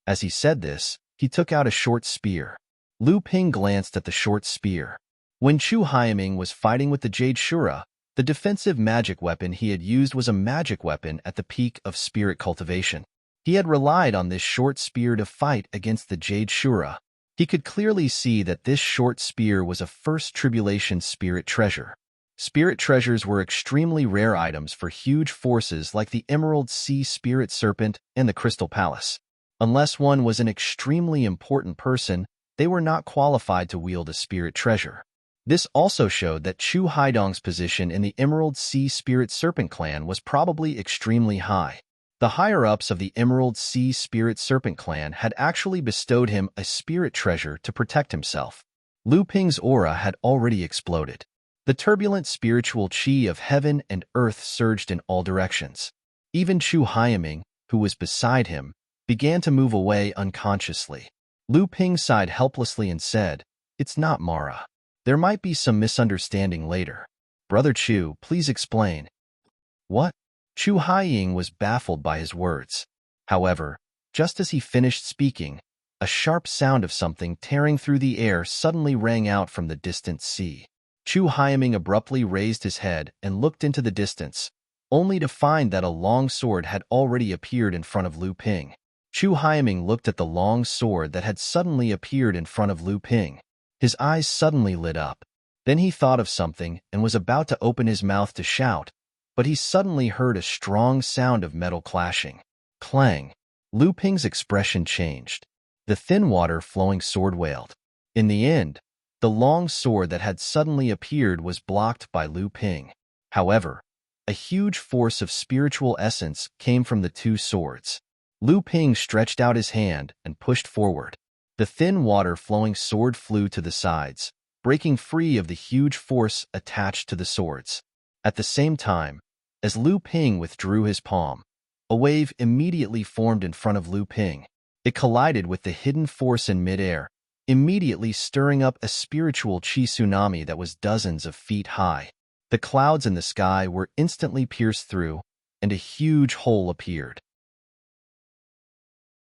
As he said this, he took out a short spear. Lu Ping glanced at the short spear. When Chu Haiming was fighting with the Jade Shura, the defensive magic weapon he had used was a magic weapon at the peak of spirit cultivation. He had relied on this short spear to fight against the Jade Shura. He could clearly see that this short spear was a first tribulation spirit treasure. Spirit treasures were extremely rare items for huge forces like the Emerald Sea Spirit Serpent and the Crystal Palace. Unless one was an extremely important person, they were not qualified to wield a spirit treasure. This also showed that Chu Haidong's position in the Emerald Sea Spirit Serpent clan was probably extremely high. The higher-ups of the Emerald Sea Spirit Serpent clan had actually bestowed him a spirit treasure to protect himself. Lu Ping's aura had already exploded. The turbulent spiritual qi of heaven and earth surged in all directions. Even Chu Haiming, who was beside him, began to move away unconsciously. Lu Ping sighed helplessly and said, It's not Mara. There might be some misunderstanding later. Brother Chu, please explain. What? Chu Haiying was baffled by his words. However, just as he finished speaking, a sharp sound of something tearing through the air suddenly rang out from the distant sea. Chu Haiming abruptly raised his head and looked into the distance, only to find that a long sword had already appeared in front of Lu Ping. Chu Haiming looked at the long sword that had suddenly appeared in front of Lu Ping. His eyes suddenly lit up. Then he thought of something and was about to open his mouth to shout, but he suddenly heard a strong sound of metal clashing. Clang! Lu Ping's expression changed. The thin water flowing sword wailed. In the end, the long sword that had suddenly appeared was blocked by Lu Ping. However, a huge force of spiritual essence came from the two swords. Lu Ping stretched out his hand and pushed forward. The thin water-flowing sword flew to the sides, breaking free of the huge force attached to the swords. At the same time, as Lu Ping withdrew his palm, a wave immediately formed in front of Lu Ping. It collided with the hidden force in midair, immediately stirring up a spiritual qi tsunami that was dozens of feet high. The clouds in the sky were instantly pierced through, and a huge hole appeared.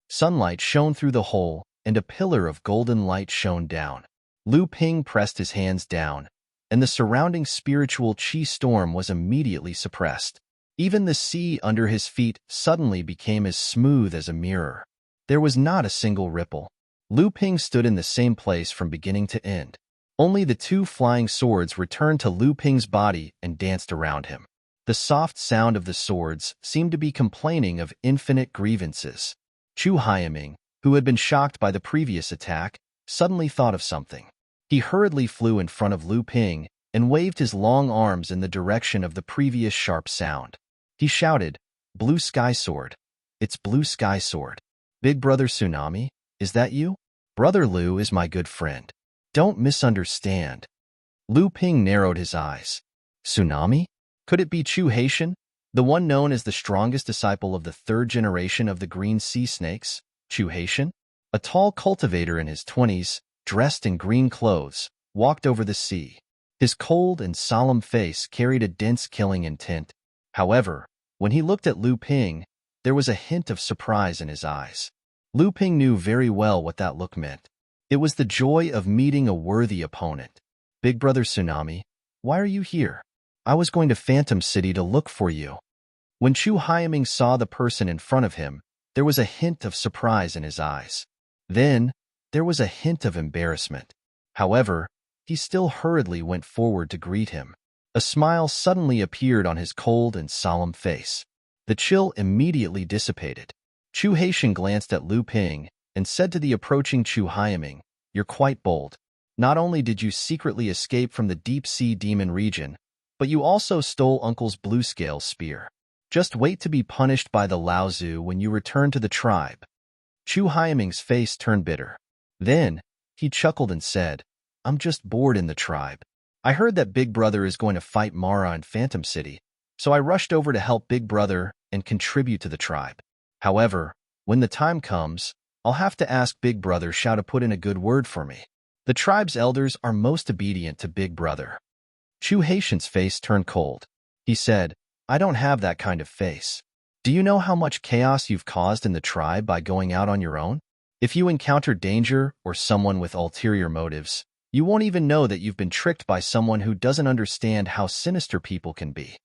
Sunlight shone through the hole, and a pillar of golden light shone down. Lu Ping pressed his hands down, and the surrounding spiritual qi storm was immediately suppressed. Even the sea under his feet suddenly became as smooth as a mirror. There was not a single ripple. Lu Ping stood in the same place from beginning to end. Only the two flying swords returned to Lu Ping's body and danced around him. The soft sound of the swords seemed to be complaining of infinite grievances. Chu Haiming, who had been shocked by the previous attack, suddenly thought of something. He hurriedly flew in front of Lu Ping and waved his long arms in the direction of the previous sharp sound. He shouted, Blue Sky Sword. It's Blue Sky Sword. Big Brother Tsunami, is that you? Brother Lu is my good friend. Don't misunderstand. Lu Ping narrowed his eyes. Tsunami? Could it be Chu Haitian, the one known as the strongest disciple of the third generation of the green sea snakes? Chu Haitian? A tall cultivator in his 20s, dressed in green clothes, walked over the sea. His cold and solemn face carried a dense killing intent. However, when he looked at Lu Ping, there was a hint of surprise in his eyes. Lu Ping knew very well what that look meant. It was the joy of meeting a worthy opponent. Big Brother Tsunami, why are you here? I was going to Phantom City to look for you. When Chu Haiming saw the person in front of him, there was a hint of surprise in his eyes. Then, there was a hint of embarrassment. However, he still hurriedly went forward to greet him. A smile suddenly appeared on his cold and solemn face. The chill immediately dissipated. Chu Haitian glanced at Lu Ping and said to the approaching Chu Haiming, You're quite bold. Not only did you secretly escape from the deep-sea demon region, but you also stole Uncle's blue scale spear. Just wait to be punished by the Laozu when you return to the tribe. Chu Hyaming's face turned bitter. Then, he chuckled and said, I'm just bored in the tribe. I heard that Big Brother is going to fight Mara in Phantom City, so I rushed over to help Big Brother and contribute to the tribe. However, when the time comes, I'll have to ask Big Brother Shao to put in a good word for me. The tribe's elders are most obedient to Big Brother. Chu Haitian's face turned cold. He said, I don't have that kind of face. Do you know how much chaos you've caused in the tribe by going out on your own? If you encounter danger or someone with ulterior motives, you won't even know that you've been tricked by someone who doesn't understand how sinister people can be.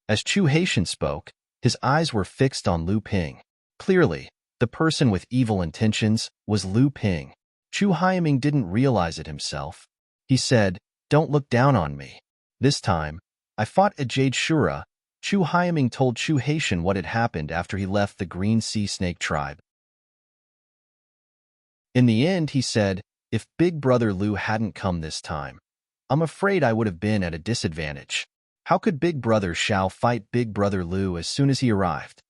As Chu Haitian spoke, his eyes were fixed on Lu Ping. Clearly, the person with evil intentions was Lu Ping. Chu Hyaming didn't realize it himself. He said, Don't look down on me. This time, I fought a Jade Shura. Chu Hyaming told Chu Haitian what had happened after he left the Green Sea Snake tribe. In the end, he said, if Big Brother Lu hadn't come this time, I'm afraid I would have been at a disadvantage. How could Big Brother Shao fight Big Brother Lu as soon as he arrived?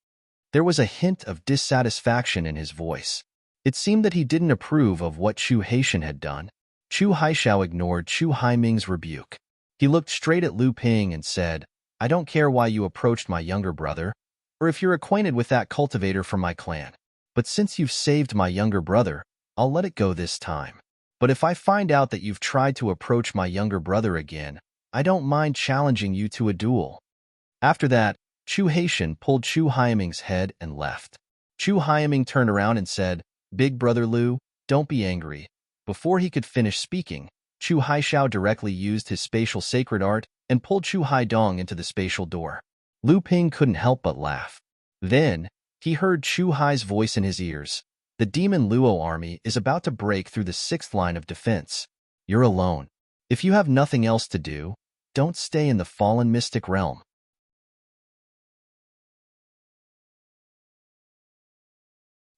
There was a hint of dissatisfaction in his voice. It seemed that he didn't approve of what Chu Haitian had done. Chu Haishao ignored Chu Haiming's rebuke. He looked straight at Lu Ping and said, I don't care why you approached my younger brother, or if you're acquainted with that cultivator from my clan. But since you've saved my younger brother, I'll let it go this time. But if I find out that you've tried to approach my younger brother again, I don't mind challenging you to a duel. After that, Chu Haitian pulled Chu Hyaming's head and left. Chu Hyaming turned around and said, Big Brother Lu, don't be angry. Before he could finish speaking, Chu Haishao directly used his spatial sacred art and pulled Chu Haidong into the spatial door. Lu Ping couldn't help but laugh. Then, he heard Chu Hai's voice in his ears. The Demon Luo army is about to break through the 6th line of defense. You're alone. If you have nothing else to do, don't stay in the fallen mystic realm.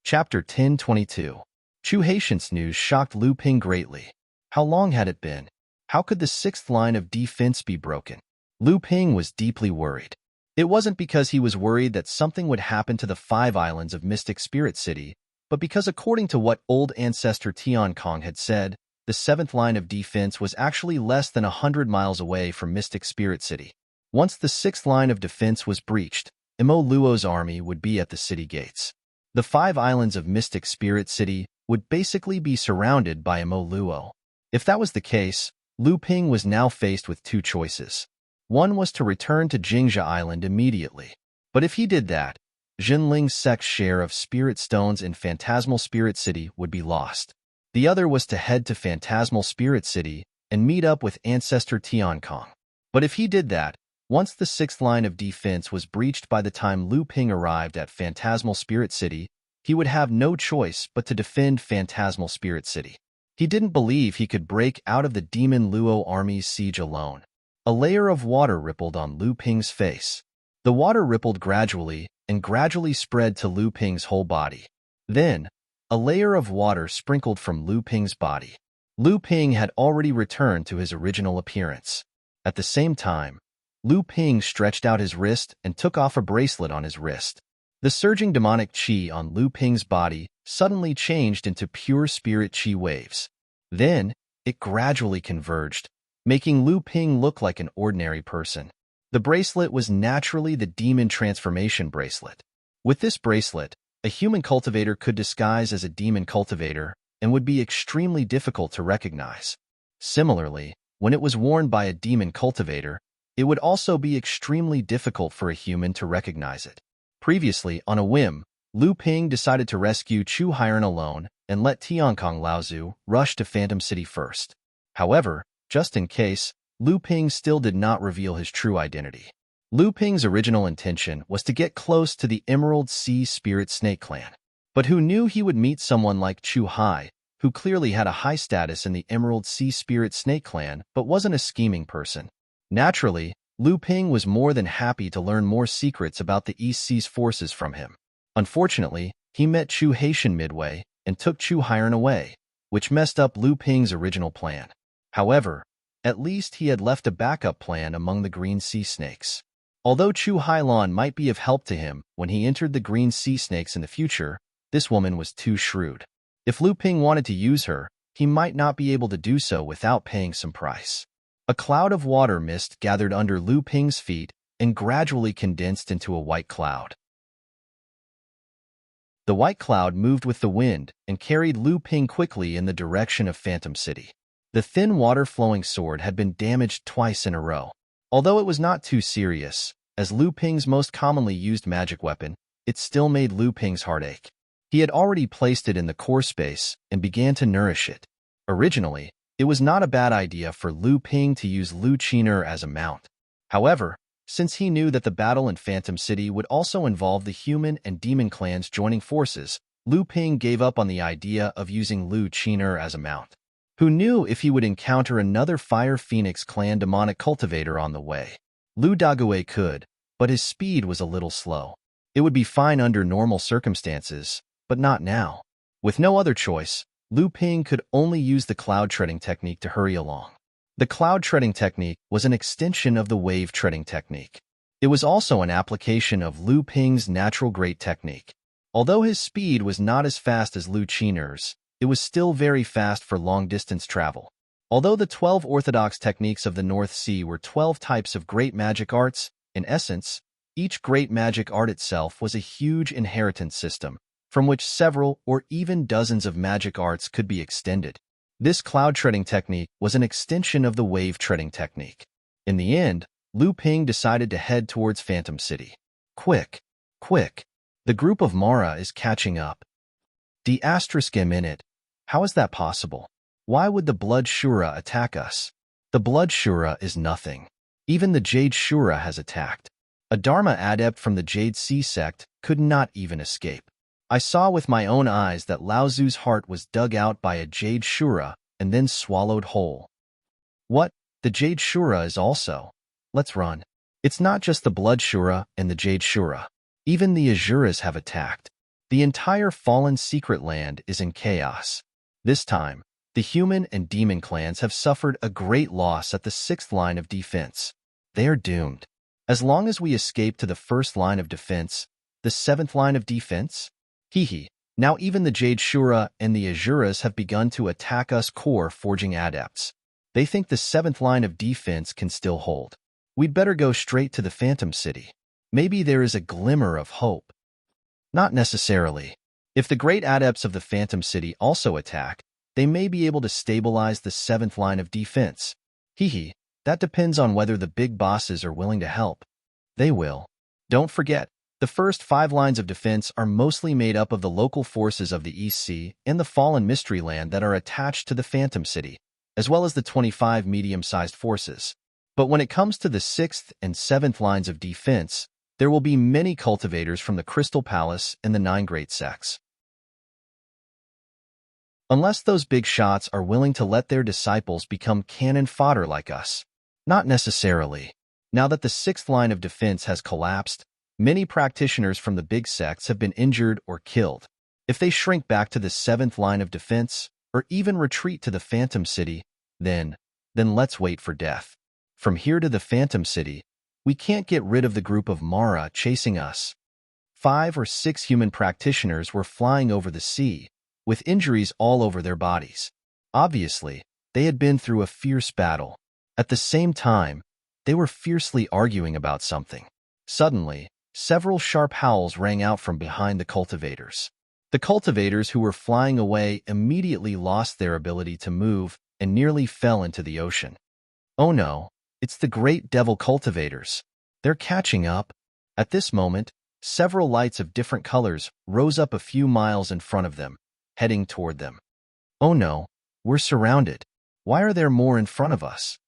Chapter 1022. Chu Haitian's news shocked Lu Ping greatly. How long had it been? How could the 6th line of defense be broken? Lu Ping was deeply worried. It wasn't because he was worried that something would happen to the 5 islands of Mystic Spirit City, but because according to what old ancestor Tian Kong had said, the 7th line of defense was actually less than 100 miles away from Mystic Spirit City. Once the 6th line of defense was breached, Imo Luo's army would be at the city gates. The 5 islands of Mystic Spirit City would basically be surrounded by Imo Luo. If that was the case, Lu Ping was now faced with 2 choices. One was to return to Jingzha Island immediately. But if he did that, Jinling's sect's share of spirit stones in Phantasmal Spirit City would be lost. The other was to head to Phantasmal Spirit City and meet up with Ancestor Tian Kong. But if he did that, once the 6th line of defense was breached by the time Lu Ping arrived at Phantasmal Spirit City, he would have no choice but to defend Phantasmal Spirit City. He didn't believe he could break out of the Demon Luo army's siege alone. A layer of water rippled on Lu Ping's face. The water rippled gradually and gradually spread to Lu Ping's whole body. Then, a layer of water sprinkled from Lu Ping's body. Lu Ping had already returned to his original appearance. At the same time, Lu Ping stretched out his wrist and took off a bracelet on his wrist. The surging demonic qi on Lu Ping's body suddenly changed into pure spirit qi waves. Then, it gradually converged, making Lu Ping look like an ordinary person. The bracelet was naturally the demon transformation bracelet. With this bracelet, a human cultivator could disguise as a demon cultivator and would be extremely difficult to recognize. Similarly, when it was worn by a demon cultivator, it would also be extremely difficult for a human to recognize it. Previously, on a whim, Lu Ping decided to rescue Chu Hairan alone and let Tiankong Laozu rush to Phantom City first. However, just in case, Lu Ping still did not reveal his true identity. Lu Ping's original intention was to get close to the Emerald Sea Spirit Snake Clan. But who knew he would meet someone like Chu Hai, who clearly had a high status in the Emerald Sea Spirit Snake Clan but wasn't a scheming person. Naturally, Lu Ping was more than happy to learn more secrets about the East Sea's forces from him. Unfortunately, he met Chu Haitian midway and took Chu Hairan away, which messed up Lu Ping's original plan. However, At least he had left a backup plan among the green sea snakes. Although Chu Hailon might be of help to him when he entered the green sea snakes in the future, this woman was too shrewd. If Lu Ping wanted to use her, he might not be able to do so without paying some price. A cloud of water mist gathered under Lu Ping's feet and gradually condensed into a white cloud. The white cloud moved with the wind and carried Lu Ping quickly in the direction of Phantom City. The thin water-flowing sword had been damaged twice in a row. Although it was not too serious, as Lu Ping's most commonly used magic weapon, it still made Lu Ping's heart ache. He had already placed it in the core space and began to nourish it. Originally, it was not a bad idea for Lu Ping to use Lu Qiner as a mount. However, since he knew that the battle in Phantom City would also involve the human and demon clans joining forces, Lu Ping gave up on the idea of using Lu Qiner as a mount. Who knew if he would encounter another Fire Phoenix clan demonic cultivator on the way? Lu Dagui could, but his speed was a little slow. It would be fine under normal circumstances, but not now. With no other choice, Lu Ping could only use the cloud treading technique to hurry along. The cloud treading technique was an extension of the wave treading technique. It was also an application of Lu Ping's natural great technique. Although his speed was not as fast as Lu Qiner's, it was still very fast for long-distance travel. Although the 12 orthodox techniques of the North Sea were 12 types of great magic arts, in essence, each great magic art itself was a huge inheritance system, from which several or even dozens of magic arts could be extended. This cloud treading technique was an extension of the wave treading technique. In the end, Lu Ping decided to head towards Phantom City. Quick, quick! The group of Mara is catching up. *M. How is that possible? Why would the Blood Shura attack us? The Blood Shura is nothing. Even the Jade Shura has attacked. A Dharma adept from the Jade Sea sect could not even escape. I saw with my own eyes that Lao Zu's heart was dug out by a Jade Shura and then swallowed whole. What? The Jade Shura is also? Let's run. It's not just the Blood Shura and the Jade Shura. Even the Azuras have attacked. The entire fallen secret land is in chaos. This time, the human and demon clans have suffered a great loss at the 6th line of defense. They are doomed. As long as we escape to the 1st line of defense, the 7th line of defense? Now even the Jade Shura and the Azuras have begun to attack us core forging adepts. They think the 7th line of defense can still hold. We'd better go straight to the Phantom City. Maybe there is a glimmer of hope. Not necessarily. If the great adepts of the Phantom City also attack, they may be able to stabilize the 7th line of defense. That depends on whether the big bosses are willing to help. They will. Don't forget, the first 5 lines of defense are mostly made up of the local forces of the East Sea and the fallen Mystery Land that are attached to the Phantom City, as well as the 25 medium-sized forces. But when it comes to the 6th and 7th lines of defense, there will be many cultivators from the Crystal Palace and the 9 great sects. Unless those big shots are willing to let their disciples become cannon fodder like us. Not necessarily. Now that the 6th line of defense has collapsed, many practitioners from the big sects have been injured or killed. If they shrink back to the 7th line of defense, or even retreat to the Phantom City, then let's wait for death. From here to the Phantom City, we can't get rid of the group of Mara chasing us. 5 or 6 human practitioners were flying over the sea, with injuries all over their bodies. Obviously, they had been through a fierce battle. At the same time, they were fiercely arguing about something. Suddenly, several sharp howls rang out from behind the cultivators. The cultivators who were flying away immediately lost their ability to move and nearly fell into the ocean. Oh no, it's the great devil cultivators. They're catching up. At this moment, several lights of different colors rose up a few miles in front of them, heading toward them. Oh no, we're surrounded. Why are there more in front of us?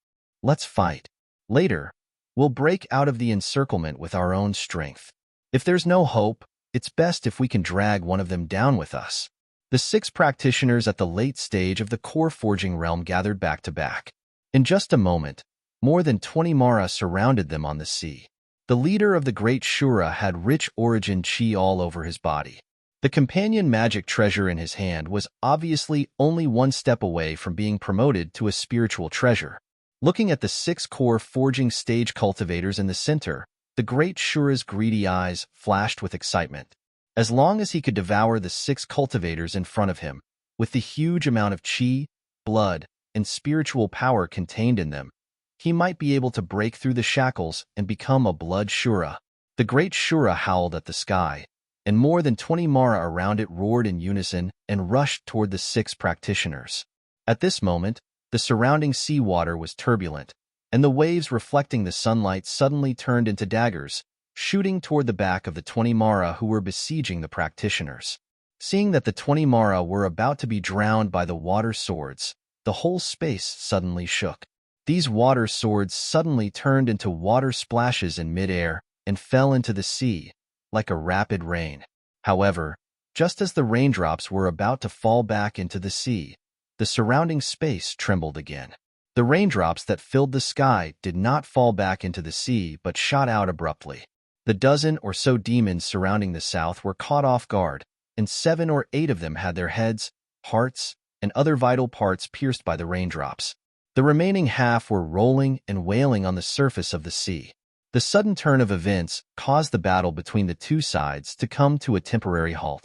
Let's fight. Later, we'll break out of the encirclement with our own strength. If there's no hope, it's best if we can drag one of them down with us. The 6 practitioners at the late stage of the core forging realm gathered back to back. In just a moment, more than 20 Mara surrounded them on the sea. The leader of the Great Shura had rich origin chi all over his body. The companion magic treasure in his hand was obviously only one step away from being promoted to a spiritual treasure. Looking at the 6 core forging stage cultivators in the center, the great Shura's greedy eyes flashed with excitement. As long as he could devour the 6 cultivators in front of him, with the huge amount of chi, blood, and spiritual power contained in them, he might be able to break through the shackles and become a blood Shura. The great Shura howled at the sky, and more than 20 Mara around it roared in unison and rushed toward the 6 practitioners. At this moment, the surrounding seawater was turbulent, and the waves reflecting the sunlight suddenly turned into daggers, shooting toward the back of the 20 Mara who were besieging the practitioners. Seeing that the 20 Mara were about to be drowned by the water swords, the whole space suddenly shook. These water swords suddenly turned into water splashes in midair and fell into the sea, like a rapid rain. However, just as the raindrops were about to fall back into the sea, the surrounding space trembled again. The raindrops that filled the sky did not fall back into the sea but shot out abruptly. The dozen or so demons surrounding the south were caught off guard, and 7 or 8 of them had their heads, hearts, and other vital parts pierced by the raindrops. The remaining half were rolling and wailing on the surface of the sea. The sudden turn of events caused the battle between the two sides to come to a temporary halt.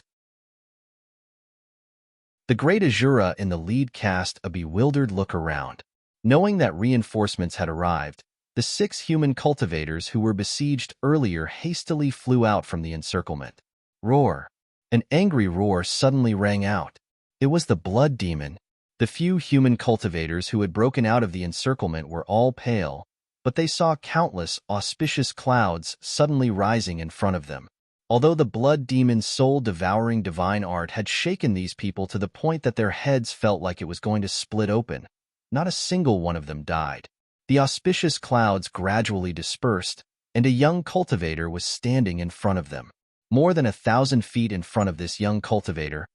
The great Azura in the lead cast a bewildered look around. Knowing that reinforcements had arrived, the 6 human cultivators who were besieged earlier hastily flew out from the encirclement. Roar! An angry roar suddenly rang out. It was the blood demon. The few human cultivators who had broken out of the encirclement were all pale, but they saw countless auspicious clouds suddenly rising in front of them. Although the blood demon's soul-devouring divine art had shaken these people to the point that their heads felt like it was going to split open, not a single one of them died. The auspicious clouds gradually dispersed, and a young cultivator was standing in front of them. More than 1,000 feet in front of this young cultivator,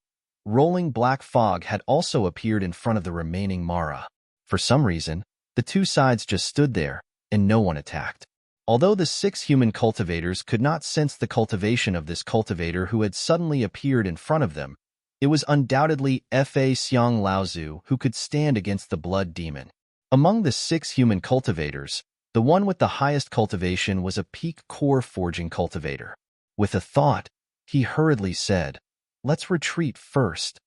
rolling black fog had also appeared in front of the remaining Mara. For some reason, the two sides just stood there, and no one attacked. Although the 6 human cultivators could not sense the cultivation of this cultivator who had suddenly appeared in front of them, it was undoubtedly Fa Xiang Laozu who could stand against the blood demon. Among the 6 human cultivators, the one with the highest cultivation was a peak core forging cultivator. With a thought, he hurriedly said, "Let's retreat first."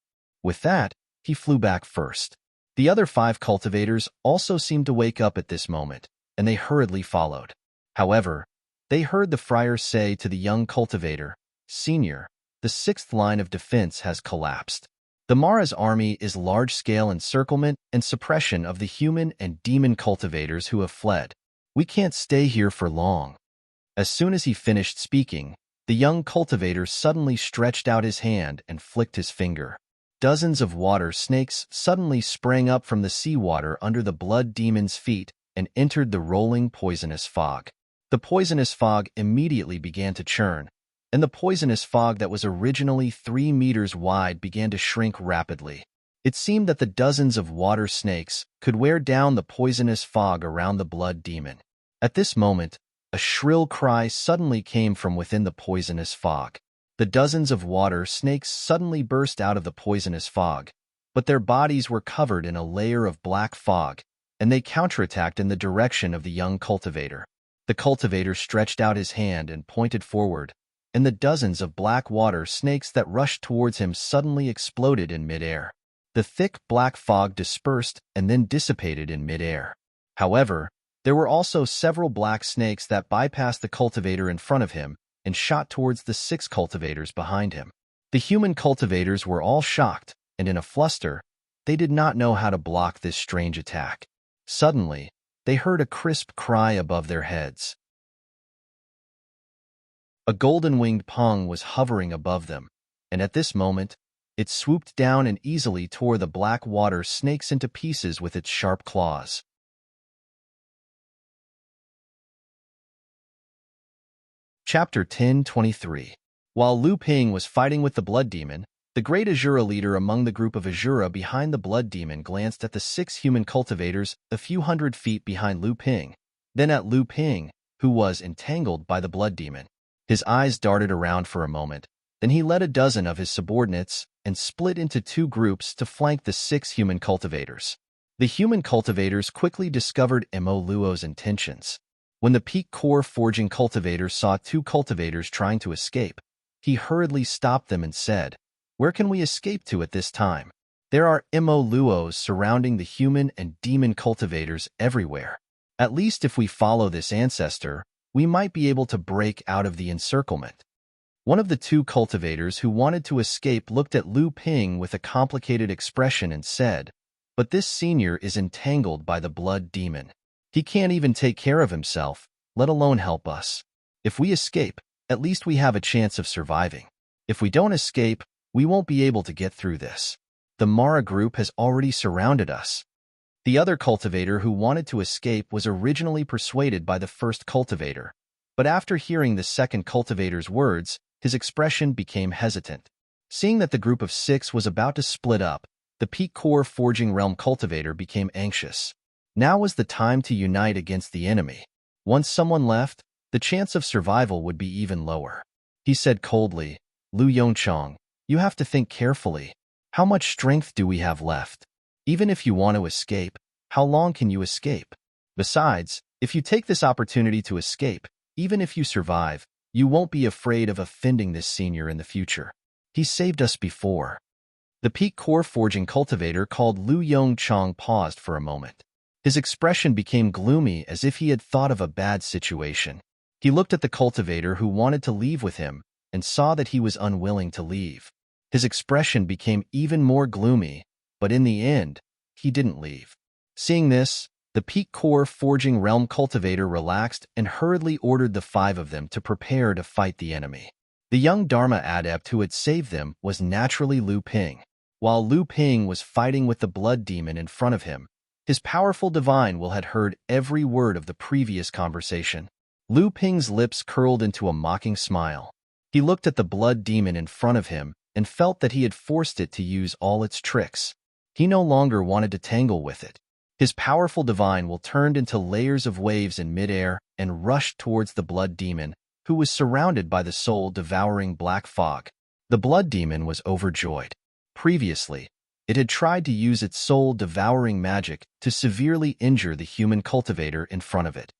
With that, he flew back first. The other 5 cultivators also seemed to wake up at this moment, and they hurriedly followed. However, they heard the friar say to the young cultivator, "Senior, the 6th line of defense has collapsed. The Mara's army is large-scale encirclement and suppression of the human and demon cultivators who have fled. We can't stay here for long." As soon as he finished speaking, the young cultivator suddenly stretched out his hand and flicked his finger. Dozens of water snakes suddenly sprang up from the seawater under the blood demon's feet and entered the rolling poisonous fog. The poisonous fog immediately began to churn, and the poisonous fog that was originally 3 meters wide began to shrink rapidly. It seemed that the dozens of water snakes could wear down the poisonous fog around the blood demon. At this moment, a shrill cry suddenly came from within the poisonous fog. The dozens of water snakes suddenly burst out of the poisonous fog, but their bodies were covered in a layer of black fog, and they counterattacked in the direction of the young cultivator. The cultivator stretched out his hand and pointed forward, and the dozens of black water snakes that rushed towards him suddenly exploded in midair. The thick black fog dispersed and then dissipated in midair. However, there were also several black snakes that bypassed the cultivator in front of him and shot towards the 6 cultivators behind him. The human cultivators were all shocked, and in a fluster, they did not know how to block this strange attack. Suddenly, they heard a crisp cry above their heads. A golden-winged pung was hovering above them, and at this moment, it swooped down and easily tore the black water snakes into pieces with its sharp claws. Chapter 10:23. While Lu Ping was fighting with the blood demon, the great Azura leader among the group of Azura behind the blood demon glanced at the 6 human cultivators a few hundred feet behind Lu Ping, then at Lu Ping, who was entangled by the blood demon. His eyes darted around for a moment, then he led a dozen of his subordinates and split into 2 groups to flank the 6 human cultivators. The human cultivators quickly discovered Mo Luo's intentions. When the peak core forging cultivator saw two cultivators trying to escape, he hurriedly stopped them and said, "Where can we escape to at this time? There are Mo Luos surrounding the human and demon cultivators everywhere. At least if we follow this ancestor, we might be able to break out of the encirclement." One of the two cultivators who wanted to escape looked at Lu Ping with a complicated expression and said, "But this senior is entangled by the blood demon. He can't even take care of himself, let alone help us. If we escape, at least we have a chance of surviving. If we don't escape, we won't be able to get through this. The Mara group has already surrounded us." The other cultivator who wanted to escape was originally persuaded by the first cultivator, but after hearing the second cultivator's words, his expression became hesitant. Seeing that the group of 6 was about to split up, the Peak Core Forging Realm cultivator became anxious. Now was the time to unite against the enemy. Once someone left, the chance of survival would be even lower. He said coldly, "Lu Yongchong, you have to think carefully. How much strength do we have left? Even if you want to escape, how long can you escape? Besides, if you take this opportunity to escape, even if you survive, you won't be afraid of offending this senior in the future. He saved us before." The Peak Core Forging cultivator called Lu Yongchong paused for a moment. His expression became gloomy as if he had thought of a bad situation. He looked at the cultivator who wanted to leave with him and saw that he was unwilling to leave. His expression became even more gloomy, but in the end, he didn't leave. Seeing this, the Peak Core Forging Realm cultivator relaxed and hurriedly ordered the 5 of them to prepare to fight the enemy. The young Dharma adept who had saved them was naturally Lu Ping. While Lu Ping was fighting with the blood demon in front of him, his powerful divine will had heard every word of the previous conversation. Lu Ping's lips curled into a mocking smile. He looked at the blood demon in front of him and felt that he had forced it to use all its tricks. He no longer wanted to tangle with it. His powerful divine will turned into layers of waves in midair and rushed towards the blood demon, who was surrounded by the soul-devouring black fog. The blood demon was overjoyed. Previously, it had tried to use its soul-devouring magic to severely injure the human cultivator in front of it.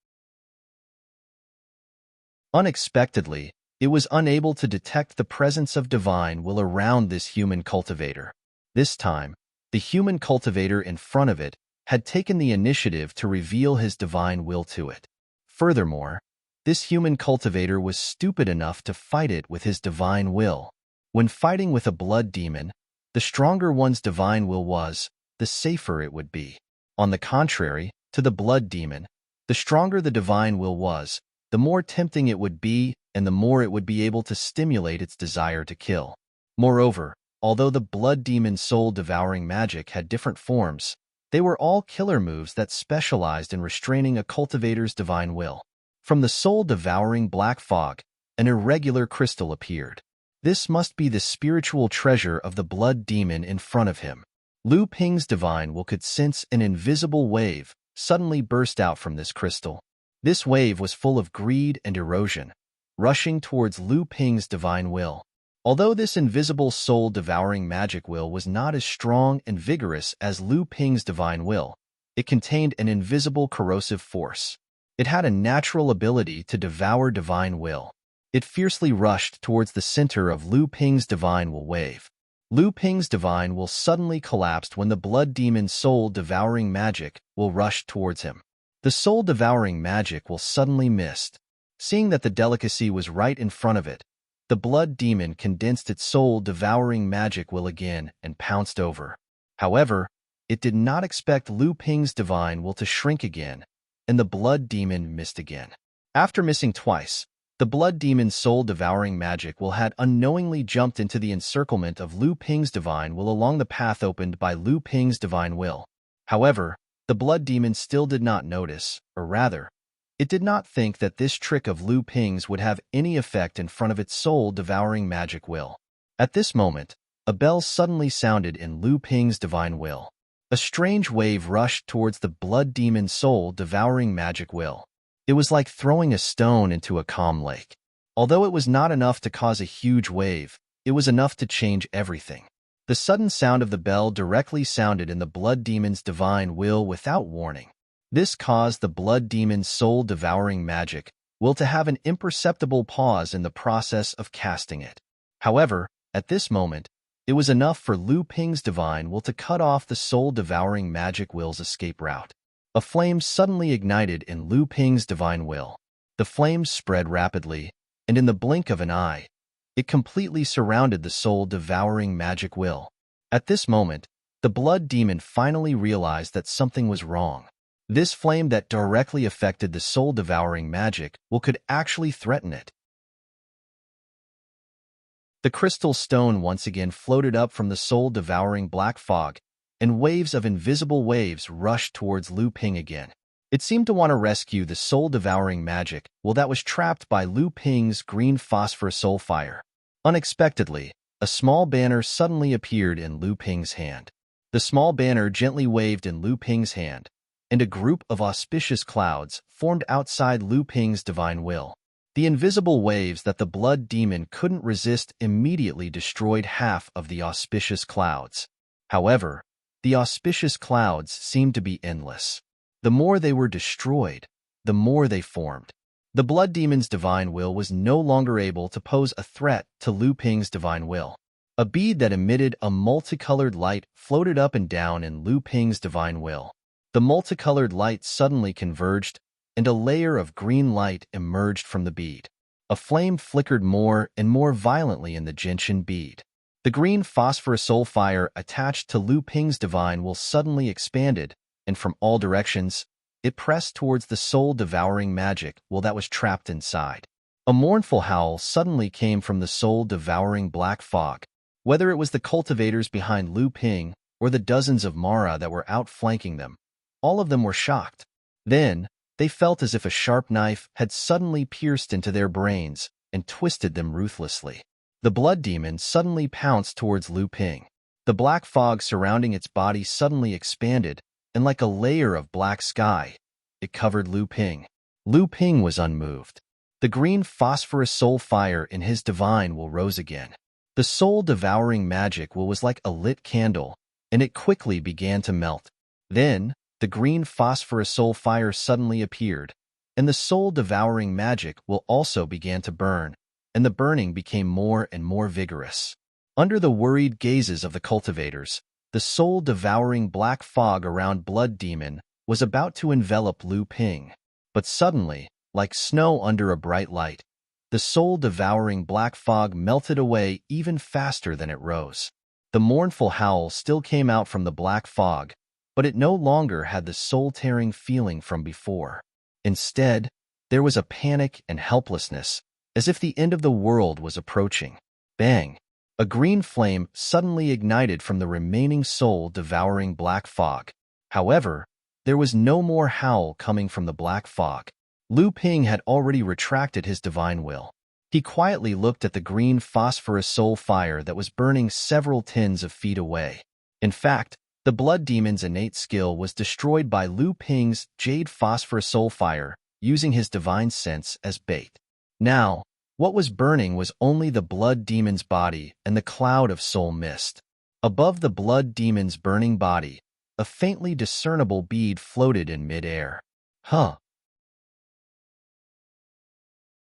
Unexpectedly, it was unable to detect the presence of divine will around this human cultivator. This time, the human cultivator in front of it had taken the initiative to reveal his divine will to it. Furthermore, this human cultivator was stupid enough to fight it with his divine will. When fighting with a blood demon, the stronger one's divine will was, the safer it would be. On the contrary, to the blood demon, the stronger the divine will was, the more tempting it would be and the more it would be able to stimulate its desire to kill. Moreover, although the blood demon's soul-devouring magic had different forms, they were all killer moves that specialized in restraining a cultivator's divine will. From the soul-devouring black fog, an irregular crystal appeared. This must be the spiritual treasure of the blood demon in front of him. Lu Ping's divine will could sense an invisible wave suddenly burst out from this crystal. This wave was full of greed and erosion, rushing towards Lu Ping's divine will. Although this invisible soul-devouring magic will was not as strong and vigorous as Lu Ping's divine will, it contained an invisible corrosive force. It had a natural ability to devour divine will. It fiercely rushed towards the center of Lu Ping's divine will wave. Lu Ping's divine will suddenly collapsed when the blood demon's soul-devouring magic will rushed towards him. The soul-devouring magic will suddenly missed. Seeing that the delicacy was right in front of it, the blood demon condensed its soul-devouring magic will again and pounced over. However, it did not expect Lu Ping's divine will to shrink again, and the blood demon missed again. After missing twice, the blood demon's soul-devouring magic will had unknowingly jumped into the encirclement of Lu Ping's divine will along the path opened by Lu Ping's divine will. However, the blood demon still did not notice, or rather, it did not think that this trick of Lu Ping's would have any effect in front of its soul-devouring magic will. At this moment, a bell suddenly sounded in Lu Ping's divine will. A strange wave rushed towards the blood demon's soul-devouring magic will. It was like throwing a stone into a calm lake. Although it was not enough to cause a huge wave, it was enough to change everything. The sudden sound of the bell directly sounded in the blood demon's divine will without warning. This caused the blood demon's soul-devouring magic will to have an imperceptible pause in the process of casting it. However, at this moment, it was enough for Lu Ping's divine will to cut off the soul-devouring magic will's escape route. A flame suddenly ignited in Lu Ping's divine will. The flames spread rapidly, and in the blink of an eye, it completely surrounded the soul-devouring magic will. At this moment, the blood demon finally realized that something was wrong. This flame that directly affected the soul-devouring magic will could actually threaten it. The crystal stone once again floated up from the soul-devouring black fog, and waves of invisible waves rushed towards Lu Ping again. It seemed to want to rescue the soul-devouring magic that was trapped by Lu Ping's green phosphor soul fire. Unexpectedly, a small banner suddenly appeared in Lu Ping's hand. The small banner gently waved in Lu Ping's hand, and a group of auspicious clouds formed outside Lu Ping's divine will. The invisible waves that the blood demon couldn't resist immediately destroyed half of the auspicious clouds. However, the auspicious clouds seemed to be endless. The more they were destroyed, the more they formed. The blood demon's divine will was no longer able to pose a threat to Lu Ping's divine will. A bead that emitted a multicolored light floated up and down in Lu Ping's divine will. The multicolored light suddenly converged, and a layer of green light emerged from the bead. A flame flickered more and more violently in the gentian bead. The green phosphor soul fire attached to Lu Ping's divine will suddenly expanded, and from all directions, it pressed towards the soul-devouring magic that was trapped inside. A mournful howl suddenly came from the soul-devouring black fog. Whether it was the cultivators behind Lu Ping or the dozens of Mara that were outflanking them, all of them were shocked. Then, they felt as if a sharp knife had suddenly pierced into their brains and twisted them ruthlessly. The blood demon suddenly pounced towards Lu Ping. The black fog surrounding its body suddenly expanded, and like a layer of black sky, it covered Lu Ping. Lu Ping was unmoved. The green phosphorus soul fire in his divine will rose again. The soul-devouring magic will was like a lit candle, and it quickly began to melt. Then, the green phosphorus soul fire suddenly appeared, and the soul-devouring magic will also began to burn, and the burning became more and more vigorous. Under the worried gazes of the cultivators, the soul-devouring black fog around Blood Demon was about to envelop Lu Ping. But suddenly, like snow under a bright light, the soul-devouring black fog melted away even faster than it rose. The mournful howl still came out from the black fog, but it no longer had the soul-tearing feeling from before. Instead, there was a panic and helplessness, as if the end of the world was approaching. Bang! A green flame suddenly ignited from the remaining soul-devouring black fog. However, there was no more howl coming from the black fog. Lu Ping had already retracted his divine will. He quietly looked at the green phosphorus soul fire that was burning several tens of feet away. In fact, the blood demon's innate skill was destroyed by Lu Ping's jade phosphorus soul fire, using his divine sense as bait. Now, what was burning was only the blood demon's body and the cloud of soul mist. Above the blood demon's burning body, a faintly discernible bead floated in mid-air. Huh!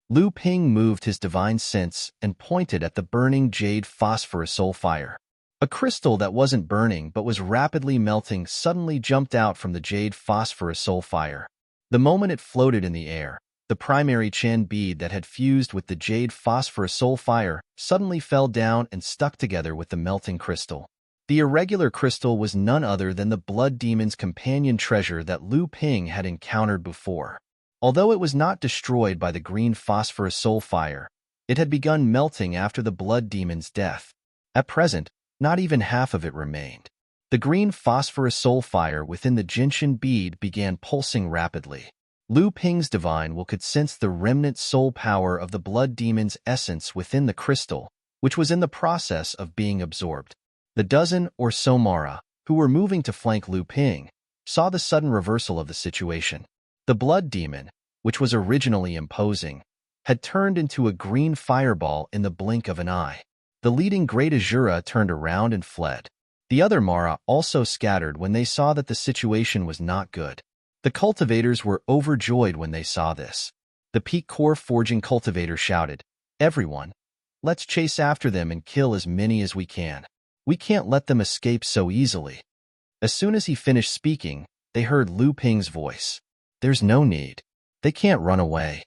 Lu Ping moved his divine sense and pointed at the burning jade phosphorus soul fire. A crystal that wasn't burning but was rapidly melting suddenly jumped out from the jade phosphorus soul fire. The moment it floated in the air, the primary Chen bead that had fused with the jade phosphorus soul fire suddenly fell down and stuck together with the melting crystal. The irregular crystal was none other than the blood demon's companion treasure that Lu Ping had encountered before. Although it was not destroyed by the green phosphorus soul fire, it had begun melting after the blood demon's death. At present, not even half of it remained. The green phosphorus soul fire within the Jinshin bead began pulsing rapidly. Lu Ping's divine will could sense the remnant soul power of the blood demon's essence within the crystal, which was in the process of being absorbed. The dozen or so Mara, who were moving to flank Lu Ping, saw the sudden reversal of the situation. The blood demon, which was originally imposing, had turned into a green fireball in the blink of an eye. The leading Great Azura turned around and fled. The other Mara also scattered when they saw that the situation was not good. The cultivators were overjoyed when they saw this. The peak core forging cultivator shouted, "Everyone, let's chase after them and kill as many as we can. We can't let them escape so easily." As soon as he finished speaking, they heard Lu Ping's voice. "There's no need. They can't run away."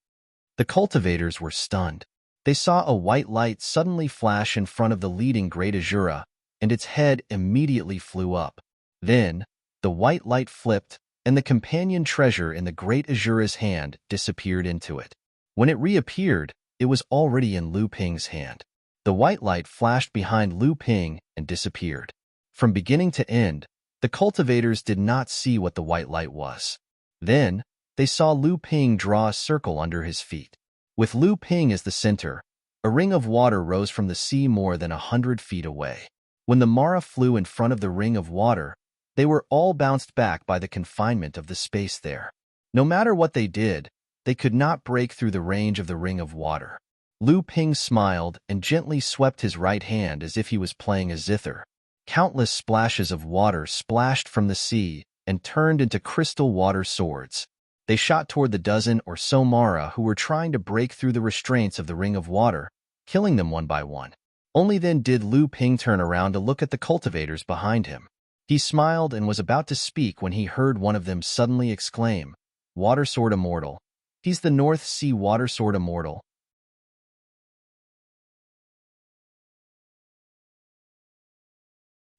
The cultivators were stunned. They saw a white light suddenly flash in front of the leading Great Azura, and its head immediately flew up. Then, the white light flipped, and the companion treasure in the Great Azura's hand disappeared into it. When it reappeared, it was already in Lu Ping's hand. The white light flashed behind Lu Ping and disappeared. From beginning to end, the cultivators did not see what the white light was. Then, they saw Lu Ping draw a circle under his feet. With Lu Ping as the center, a ring of water rose from the sea more than 100 feet away. When the Mara flew in front of the ring of water, they were all bounced back by the confinement of the space there. No matter what they did, they could not break through the range of the ring of water. Lu Ping smiled and gently swept his right hand as if he was playing a zither. Countless splashes of water splashed from the sea and turned into crystal water swords. They shot toward the dozen or so Mara who were trying to break through the restraints of the ring of water, killing them one by one. Only then did Lu Ping turn around to look at the cultivators behind him. He smiled and was about to speak when he heard one of them suddenly exclaim, "Water Sword Immortal. He's the North Sea Water Sword Immortal."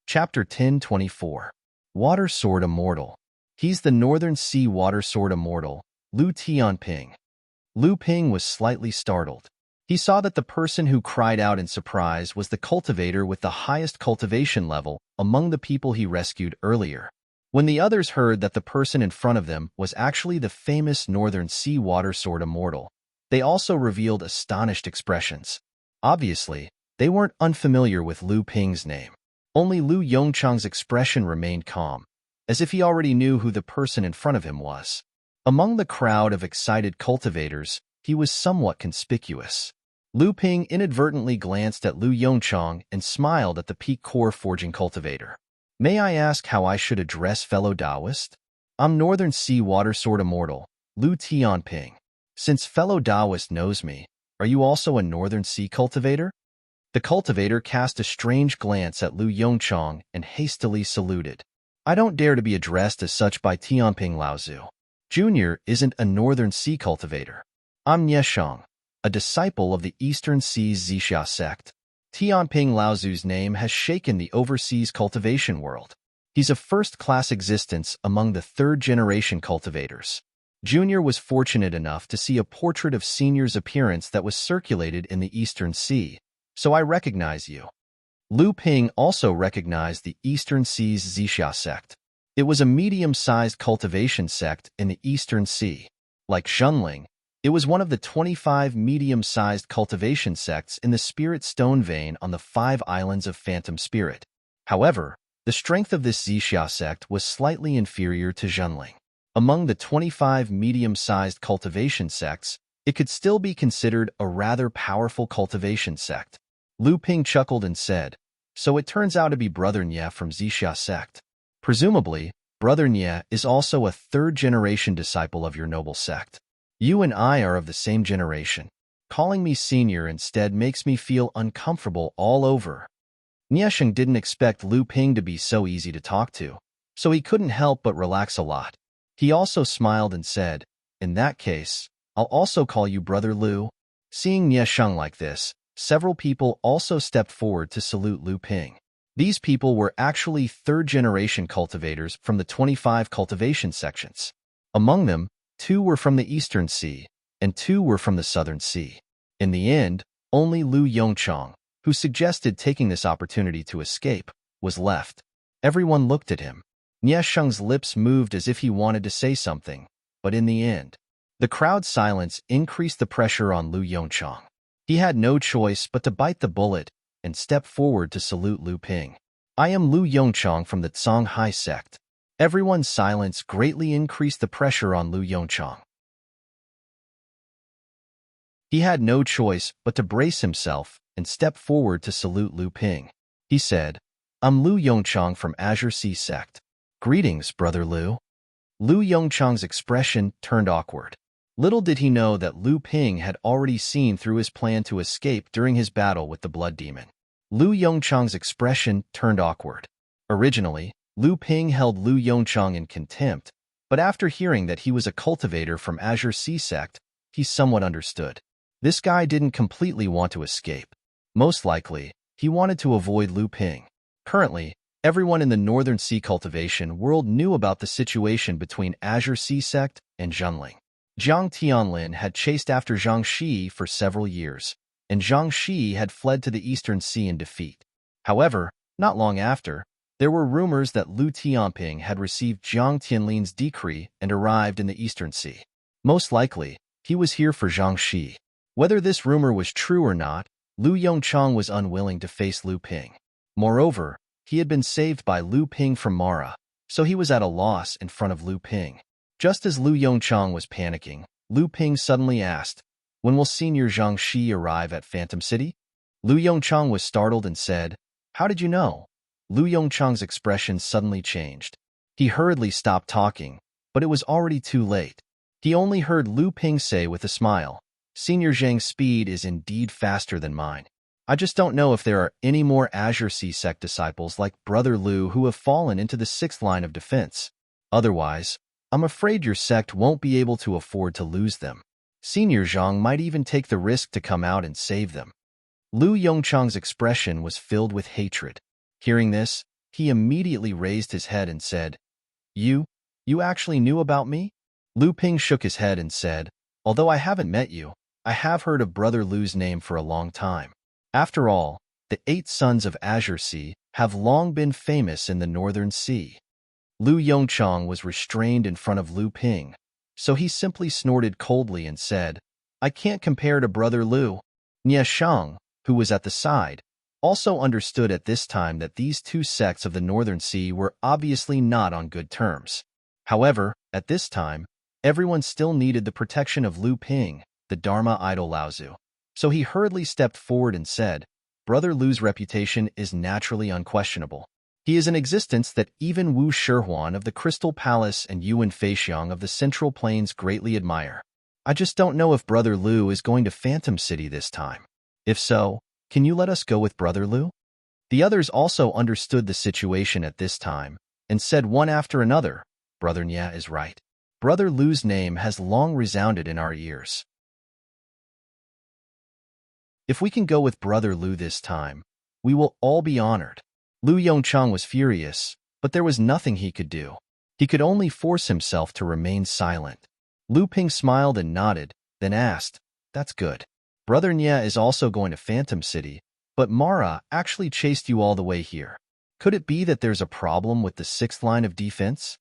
Chapter 10:24. Water Sword Immortal. He's the Northern Sea Water Sword Immortal, Lu Tianping. Lu Ping was slightly startled. He saw that the person who cried out in surprise was the cultivator with the highest cultivation level among the people he rescued earlier. When the others heard that the person in front of them was actually the famous Northern Sea Water Sword Immortal, they also revealed astonished expressions. Obviously, they weren't unfamiliar with Lu Ping's name. Only Lu Yongchang's expression remained calm, as if he already knew who the person in front of him was. Among the crowd of excited cultivators, he was somewhat conspicuous. Lu Ping inadvertently glanced at Lu Yongchang and smiled at the peak core forging cultivator. "May I ask how I should address fellow Taoist? I'm Northern Sea Water Sword Immortal, Lu Tianping. Since fellow Taoist knows me, are you also a Northern Sea cultivator?" The cultivator cast a strange glance at Lu Yongchang and hastily saluted. "I don't dare to be addressed as such by Tianping Laozu. Junior isn't a Northern Sea cultivator. I'm Nieshang, a disciple of the Eastern Seas Zixia sect. Tianping Laozu's name has shaken the overseas cultivation world. He's a first-class existence among the third-generation cultivators. Junior was fortunate enough to see a portrait of Senior's appearance that was circulated in the Eastern Sea, so I recognize you." Lu Ping also recognized the Eastern Seas Zixia sect. It was a medium-sized cultivation sect in the Eastern Sea. Like Zhenling, it was one of the 25 medium-sized cultivation sects in the Spirit Stone vein on the 5 islands of Phantom Spirit. However, the strength of this Zixia sect was slightly inferior to Zhenling. Among the 25 medium-sized cultivation sects, it could still be considered a rather powerful cultivation sect. Lu Ping chuckled and said, "So it turns out to be Brother Nye from Zixia sect. Presumably, Brother Nye is also a third-generation disciple of your noble sect. You and I are of the same generation. Calling me senior instead makes me feel uncomfortable all over." Niesheng didn't expect Lu Ping to be so easy to talk to, so he couldn't help but relax a lot. He also smiled and said, "In that case, I'll also call you Brother Lu." Seeing Niesheng like this, several people also stepped forward to salute Lu Ping. These people were actually third-generation cultivators from the 25 cultivation sections. Among them, 2 were from the Eastern Sea, and 2 were from the Southern Sea. In the end, only Lu Yongchang, who suggested taking this opportunity to escape, was left. Everyone looked at him. Niesheng's lips moved as if he wanted to say something, but in the end, the crowd's silence increased the pressure on Lu Yongchang. He had no choice but to bite the bullet and step forward to salute Lu Ping. "I am Lu Yongchang from the Songhai sect." Everyone's silence greatly increased the pressure on Lu Yongchang. He had no choice but to brace himself and stepped forward to salute Lu Ping. He said, "I'm Lu Yongchang from Azure Sea Sect. Greetings, Brother Lu." Lu Yongchang's expression turned awkward. Little did he know that Lu Ping had already seen through his plan to escape during his battle with the Blood Demon. Lu Yongchang's expression turned awkward. Originally, Lu Ping held Lu Yongchang in contempt, but after hearing that he was a cultivator from Azure Sea Sect, he somewhat understood. This guy didn't completely want to escape. Most likely, he wanted to avoid Lu Ping. Currently, everyone in the Northern Sea cultivation world knew about the situation between Azure Sea Sect and Zhenling. Jiang Tianlin had chased after Zhang Shi for several years, and Zhang Shi had fled to the Eastern Sea in defeat. However, not long after, there were rumors that Lu Tianping had received Jiang Tianlin's decree and arrived in the Eastern Sea. Most likely, he was here for Zhang Shi. Whether this rumor was true or not, Lu Yongchang was unwilling to face Lu Ping. Moreover, he had been saved by Lu Ping from Mara, so he was at a loss in front of Lu Ping. Just as Lu Yongchang was panicking, Lu Ping suddenly asked, "When will Senior Zhang Shi arrive at Phantom City?" Lu Yongchang was startled and said, "How did you know?" Lu Yongchang's expression suddenly changed. He hurriedly stopped talking, but it was already too late. He only heard Lu Ping say with a smile, "Senior Zhang's speed is indeed faster than mine. I just don't know if there are any more Azure Sea Sect disciples like Brother Lu who have fallen into the 6th line of defense. Otherwise, I'm afraid your sect won't be able to afford to lose them. Senior Zhang might even take the risk to come out and save them." Lu Yongchang's expression was filled with hatred. Hearing this, he immediately raised his head and said, You actually knew about me?" Lu Ping shook his head and said, "Although I haven't met you, I have heard of Brother Lu's name for a long time. After all, the 8 sons of Azure Sea have long been famous in the Northern Sea." Lu Yongchang was restrained in front of Lu Ping, so he simply snorted coldly and said, "I can't compare to Brother Lu." Nie Shang, who was at the side, also understood at this time that these 2 sects of the Northern Sea were obviously not on good terms. However, at this time, everyone still needed the protection of Lu Ping, the Dharma idol Laozu. So he hurriedly stepped forward and said, "Brother Lu's reputation is naturally unquestionable. He is an existence that even Wu Shihuan of the Crystal Palace and Yuan Feixiang of the Central Plains greatly admire. I just don't know if Brother Lu is going to Phantom City this time. If so, can you let us go with Brother Lu?" The others also understood the situation at this time and said one after another, "Brother Nya is right. Brother Lu's name has long resounded in our ears. If we can go with Brother Lu this time, we will all be honored." Lu Yongchang was furious, but there was nothing he could do. He could only force himself to remain silent. Lu Ping smiled and nodded, then asked, "That's good. Brother Nya is also going to Phantom City, but Mara actually chased you all the way here. Could it be that there's a problem with the 6th line of defense?"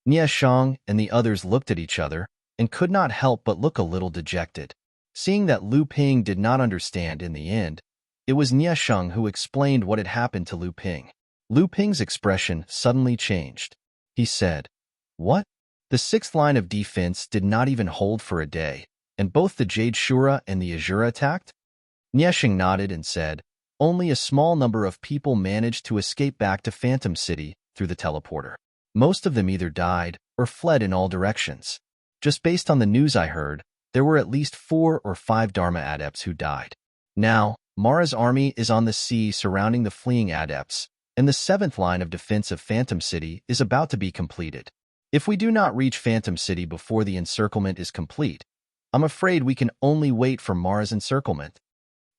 Nie Shang and the others looked at each other and could not help but look a little dejected. Seeing that Lu Ping did not understand in the end, it was Nie Shang who explained what had happened to Lu Ping. Lu Ping's expression suddenly changed. He said, "What? The 6th line of defense did not even hold for a day, and both the Jade Shura and the Azura attacked?" Nie Shang nodded and said, "Only a small number of people managed to escape back to Phantom City through the teleporter. Most of them either died or fled in all directions. Just based on the news I heard, there were at least 4 or 5 Dharma adepts who died. Now, Mara's army is on the sea surrounding the fleeing adepts, and the 7th line of defense of Phantom City is about to be completed. If we do not reach Phantom City before the encirclement is complete, I'm afraid we can only wait for Mara's encirclement."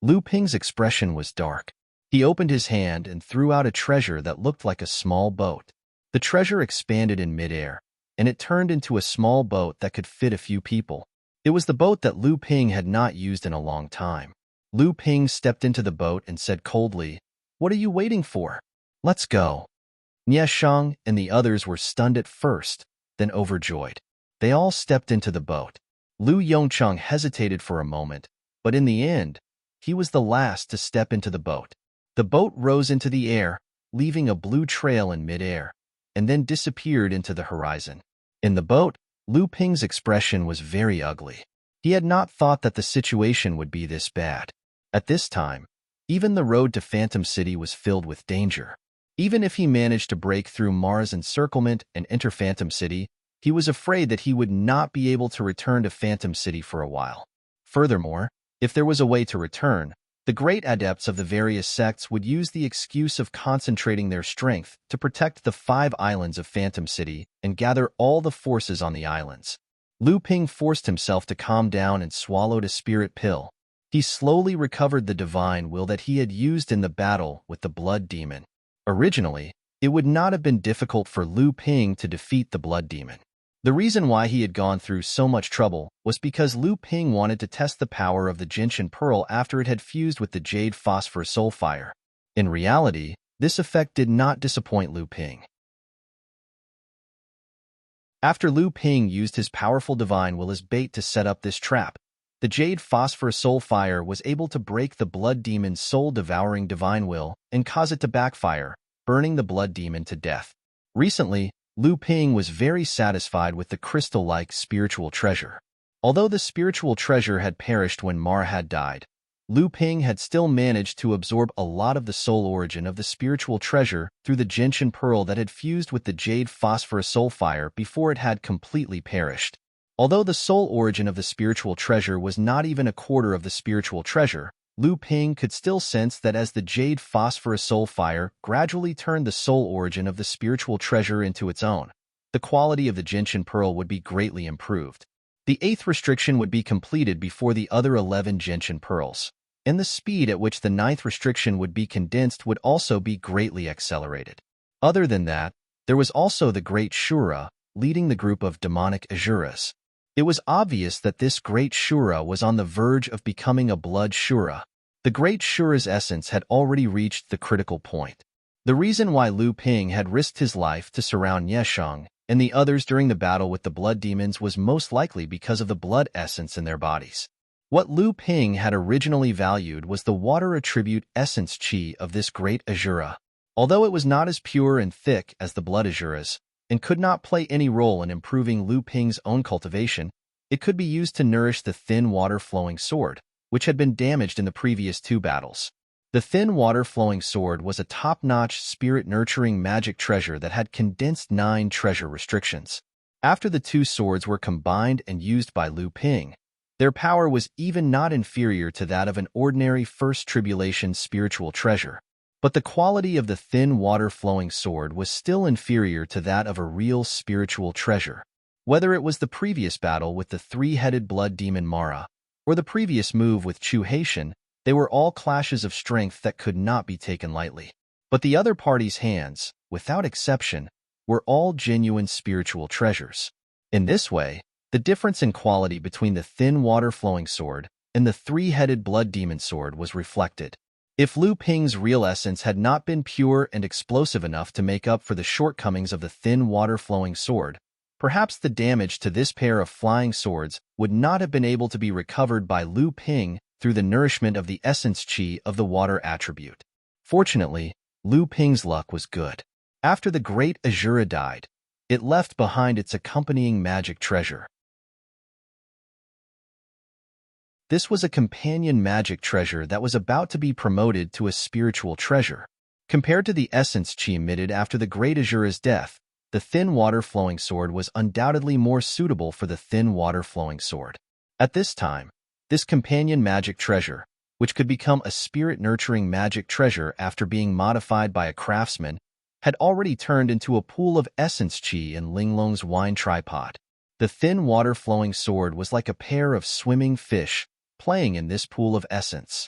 Lu Ping's expression was dark. He opened his hand and threw out a treasure that looked like a small boat. The treasure expanded in midair, and it turned into a small boat that could fit a few people. It was the boat that Lu Ping had not used in a long time. Lu Ping stepped into the boat and said coldly, "What are you waiting for? Let's go." Nie Shang and the others were stunned at first, then overjoyed. They all stepped into the boat. Lu Yongchang hesitated for a moment, but in the end, he was the last to step into the boat. The boat rose into the air, leaving a blue trail in midair, and then disappeared into the horizon. In the boat, Lu Ping's expression was very ugly. He had not thought that the situation would be this bad. At this time, Even the road to Phantom City was filled with danger. Even if he managed to break through Mara's encirclement and enter Phantom City, he was afraid that he would not be able to return to Phantom City for a while. Furthermore, if there was a way to return, the great adepts of the various sects would use the excuse of concentrating their strength to protect the 5 islands of Phantom City and gather all the forces on the islands. Lu Ping forced himself to calm down and swallowed a spirit pill. He slowly recovered the divine will that he had used in the battle with the blood demon. Originally, it would not have been difficult for Lu Ping to defeat the blood demon. The reason why he had gone through so much trouble was because Lu Ping wanted to test the power of the Gentian Pearl after it had fused with the Jade Phosphor Soulfire. In reality, this effect did not disappoint Lu Ping. After Lu Ping used his powerful divine will as bait to set up this trap, the Jade Phosphor Soulfire was able to break the blood demon's soul-devouring divine will and cause it to backfire, burning the blood demon to death. Recently, Lu Ping was very satisfied with the crystal-like spiritual treasure. Although the spiritual treasure had perished when Mara had died, Lu Ping had still managed to absorb a lot of the soul origin of the spiritual treasure through the Gentian Pearl that had fused with the Jade Phosphor Soulfire before it had completely perished. Although the soul origin of the spiritual treasure was not even a quarter of the spiritual treasure, Lu Ping could still sense that as the Jade Phosphorus Soulfire gradually turned the soul origin of the spiritual treasure into its own, the quality of the Gentian Pearl would be greatly improved. The 8th restriction would be completed before the other 11 Gentian Pearls, and the speed at which the 9th restriction would be condensed would also be greatly accelerated. Other than that, there was also the Great Shura, leading the group of demonic Asuras. It was obvious that this Great Shura was on the verge of becoming a Blood Shura. The Great Shura's essence had already reached the critical point. The reason why Lu Ping had risked his life to surround Yesheng and the others during the battle with the blood demons was most likely because of the blood essence in their bodies. What Lu Ping had originally valued was the water attribute essence chi of this Great Asura. Although it was not as pure and thick as the blood Asuras, and could not play any role in improving Lu Ping's own cultivation, it could be used to nourish the thin water-flowing sword, which had been damaged in the previous 2 battles. The thin water-flowing sword was a top-notch spirit-nurturing magic treasure that had condensed 9 treasure restrictions. After the 2 swords were combined and used by Lu Ping, their power was even not inferior to that of an ordinary First Tribulation spiritual treasure. But the quality of the thin water-flowing sword was still inferior to that of a real spiritual treasure. Whether it was the previous battle with the 3-headed blood demon Mara, or the previous move with Chu Haitian, they were all clashes of strength that could not be taken lightly. But the other party's hands, without exception, were all genuine spiritual treasures. In this way, the difference in quality between the thin water-flowing sword and the 3-headed blood demon sword was reflected. If Lu Ping's real essence had not been pure and explosive enough to make up for the shortcomings of the thin water-flowing sword, perhaps the damage to this pair of flying swords would not have been able to be recovered by Lu Ping through the nourishment of the essence chi of the water attribute. Fortunately, Lu Ping's luck was good. After the Great Asura died, it left behind its accompanying magic treasure. This was a companion magic treasure that was about to be promoted to a spiritual treasure. Compared to the essence chi emitted after the Great Asura's death, the thin water-flowing sword was undoubtedly more suitable for the thin water-flowing sword. At this time, this companion magic treasure, which could become a spirit-nurturing magic treasure after being modified by a craftsman, had already turned into a pool of essence chi in Linglong's wine tripod. The thin water-flowing sword was like a pair of swimming fish, playing in this pool of essence.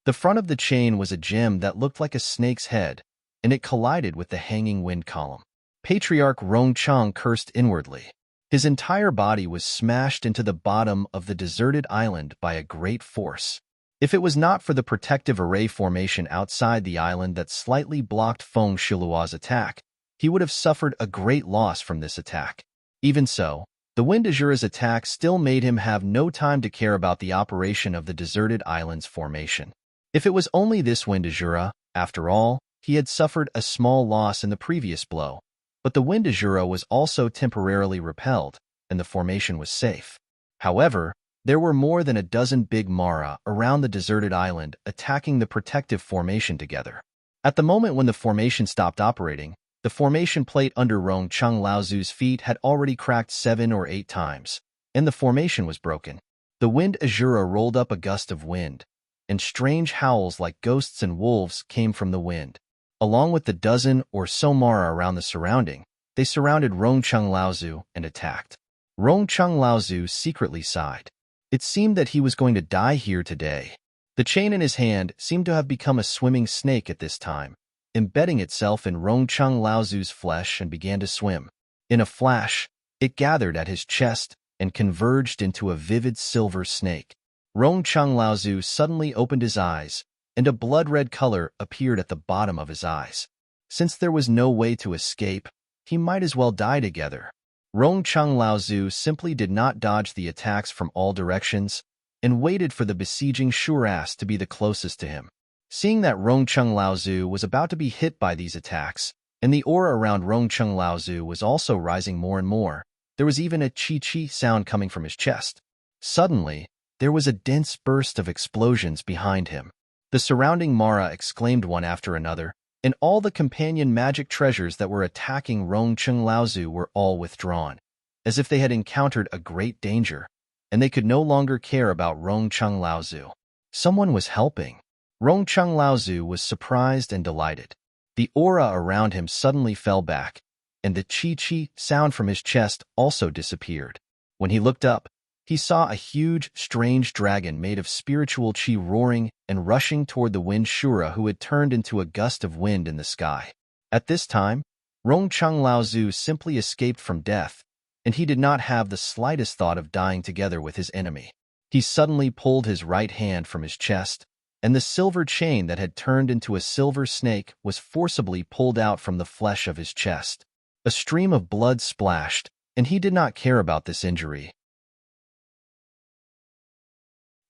The front of the chain was a gem that looked like a snake's head, and it collided with the hanging wind column. Patriarch Rongchang cursed inwardly. His entire body was smashed into the bottom of the deserted island by a great force. If it was not for the protective array formation outside the island that slightly blocked Feng Shilua's attack, he would have suffered a great loss from this attack. Even so, the Wind Asura's attack still made him have no time to care about the operation of the deserted island's formation. If it was only this Wind Asura, after all, he had suffered a small loss in the previous blow, but the wind Azura was also temporarily repelled, and the formation was safe. However, there were more than a dozen big Mara around the deserted island attacking the protective formation together. At the moment when the formation stopped operating, the formation plate under Rong Chung Laozu's feet had already cracked 7 or 8 times, and the formation was broken. The wind Azura rolled up a gust of wind, and strange howls like ghosts and wolves came from the wind. Along with the dozen or so Mara around the surrounding, they surrounded Rong Chung Laozu and attacked. Rong Chung Laozu secretly sighed. It seemed that he was going to die here today. The chain in his hand seemed to have become a swimming snake at this time, embedding itself in Rong Chung Laozu's flesh and began to swim. In a flash, it gathered at his chest and converged into a vivid silver snake. Rong Chung Laozu suddenly opened his eyes, and a blood-red color appeared at the bottom of his eyes. Since there was no way to escape, he might as well die together. Rong Chung Laozu simply did not dodge the attacks from all directions and waited for the besieging Shuras to be the closest to him. Seeing that Rong Chung Laozu was about to be hit by these attacks, and the aura around Rong Chung Laozu was also rising more and more, there was even a chi-chi sound coming from his chest. Suddenly, there was a dense burst of explosions behind him. The surrounding Mara exclaimed one after another, and all the companion magic treasures that were attacking Rong Chung Laozu were all withdrawn, as if they had encountered a great danger, and they could no longer care about Rong Chung Laozu. Someone was helping. Rong Chung Laozu was surprised and delighted. The aura around him suddenly fell back, and the chi-chi sound from his chest also disappeared. When he looked up, he saw a huge, strange dragon made of spiritual chi roaring and rushing toward the wind Shura who had turned into a gust of wind in the sky. At this time, Rong Chung Laozu simply escaped from death, and he did not have the slightest thought of dying together with his enemy. He suddenly pulled his right hand from his chest, and the silver chain that had turned into a silver snake was forcibly pulled out from the flesh of his chest. A stream of blood splashed, and he did not care about this injury.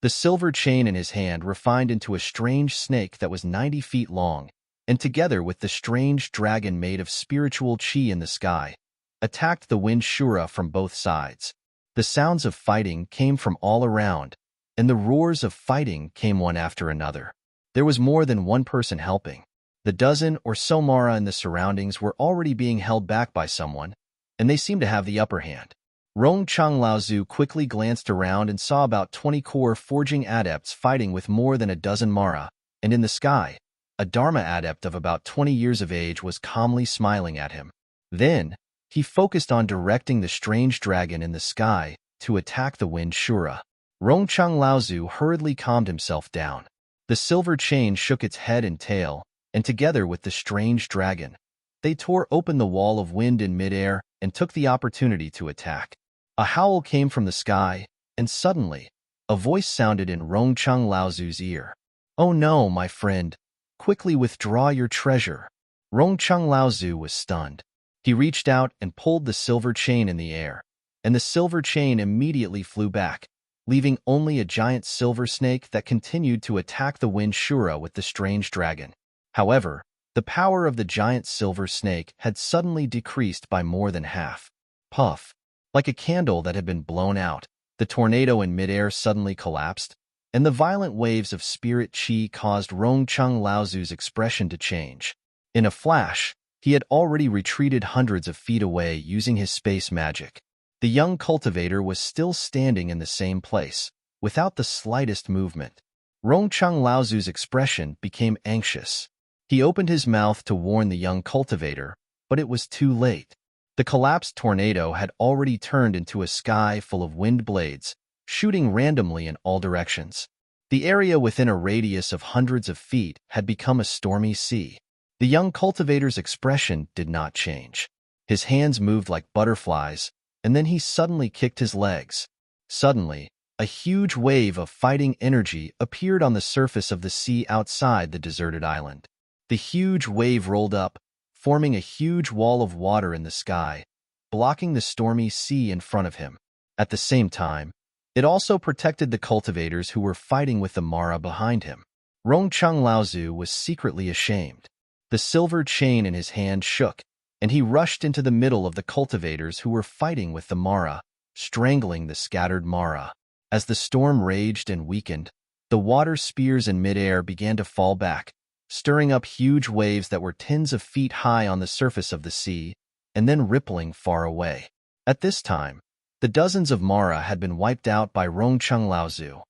The silver chain in his hand refined into a strange snake that was 90 feet long, and together with the strange dragon made of spiritual chi in the sky, attacked the wind Shura from both sides. The sounds of fighting came from all around, and the roars of fighting came one after another. There was more than one person helping. The dozen or so Mara in the surroundings were already being held back by someone, and they seemed to have the upper hand. Rong Chung Laozu quickly glanced around and saw about 20 core forging adepts fighting with more than a dozen Mara, and in the sky, a Dharma adept of about 20 years of age was calmly smiling at him. Then, he focused on directing the strange dragon in the sky to attack the wind Shura. Rong Chung Laozu hurriedly calmed himself down. The silver chain shook its head and tail, and together with the strange dragon, they tore open the wall of wind in midair and took the opportunity to attack. A howl came from the sky, and suddenly, a voice sounded in Rong Chung Laozu's ear. "Oh no, my friend, quickly withdraw your treasure." Rong Chung Laozu was stunned. He reached out and pulled the silver chain in the air, and the silver chain immediately flew back, leaving only a giant silver snake that continued to attack the wind Shura with the strange dragon. However, the power of the giant silver snake had suddenly decreased by more than half. Puff! Like a candle that had been blown out, the tornado in midair suddenly collapsed, and the violent waves of spirit chi caused Rong Chung Laozu's expression to change. In a flash, he had already retreated hundreds of feet away using his space magic. The young cultivator was still standing in the same place, without the slightest movement. Rong Chung Laozu's expression became anxious. He opened his mouth to warn the young cultivator, but it was too late. The collapsed tornado had already turned into a sky full of wind blades, shooting randomly in all directions. The area within a radius of hundreds of feet had become a stormy sea. The young cultivator's expression did not change. His hands moved like butterflies, and then he suddenly kicked his legs. Suddenly, a huge wave of fighting energy appeared on the surface of the sea outside the deserted island. The huge wave rolled up, forming a huge wall of water in the sky, blocking the stormy sea in front of him. At the same time, it also protected the cultivators who were fighting with the Mara behind him. Rong Chung Laozu was secretly ashamed. The silver chain in his hand shook, and he rushed into the middle of the cultivators who were fighting with the Mara, strangling the scattered Mara. As the storm raged and weakened, the water spears in midair began to fall back, stirring up huge waves that were tens of feet high on the surface of the sea, and then rippling far away. At this time, the dozens of Mara had been wiped out by Rongcheng Laozu.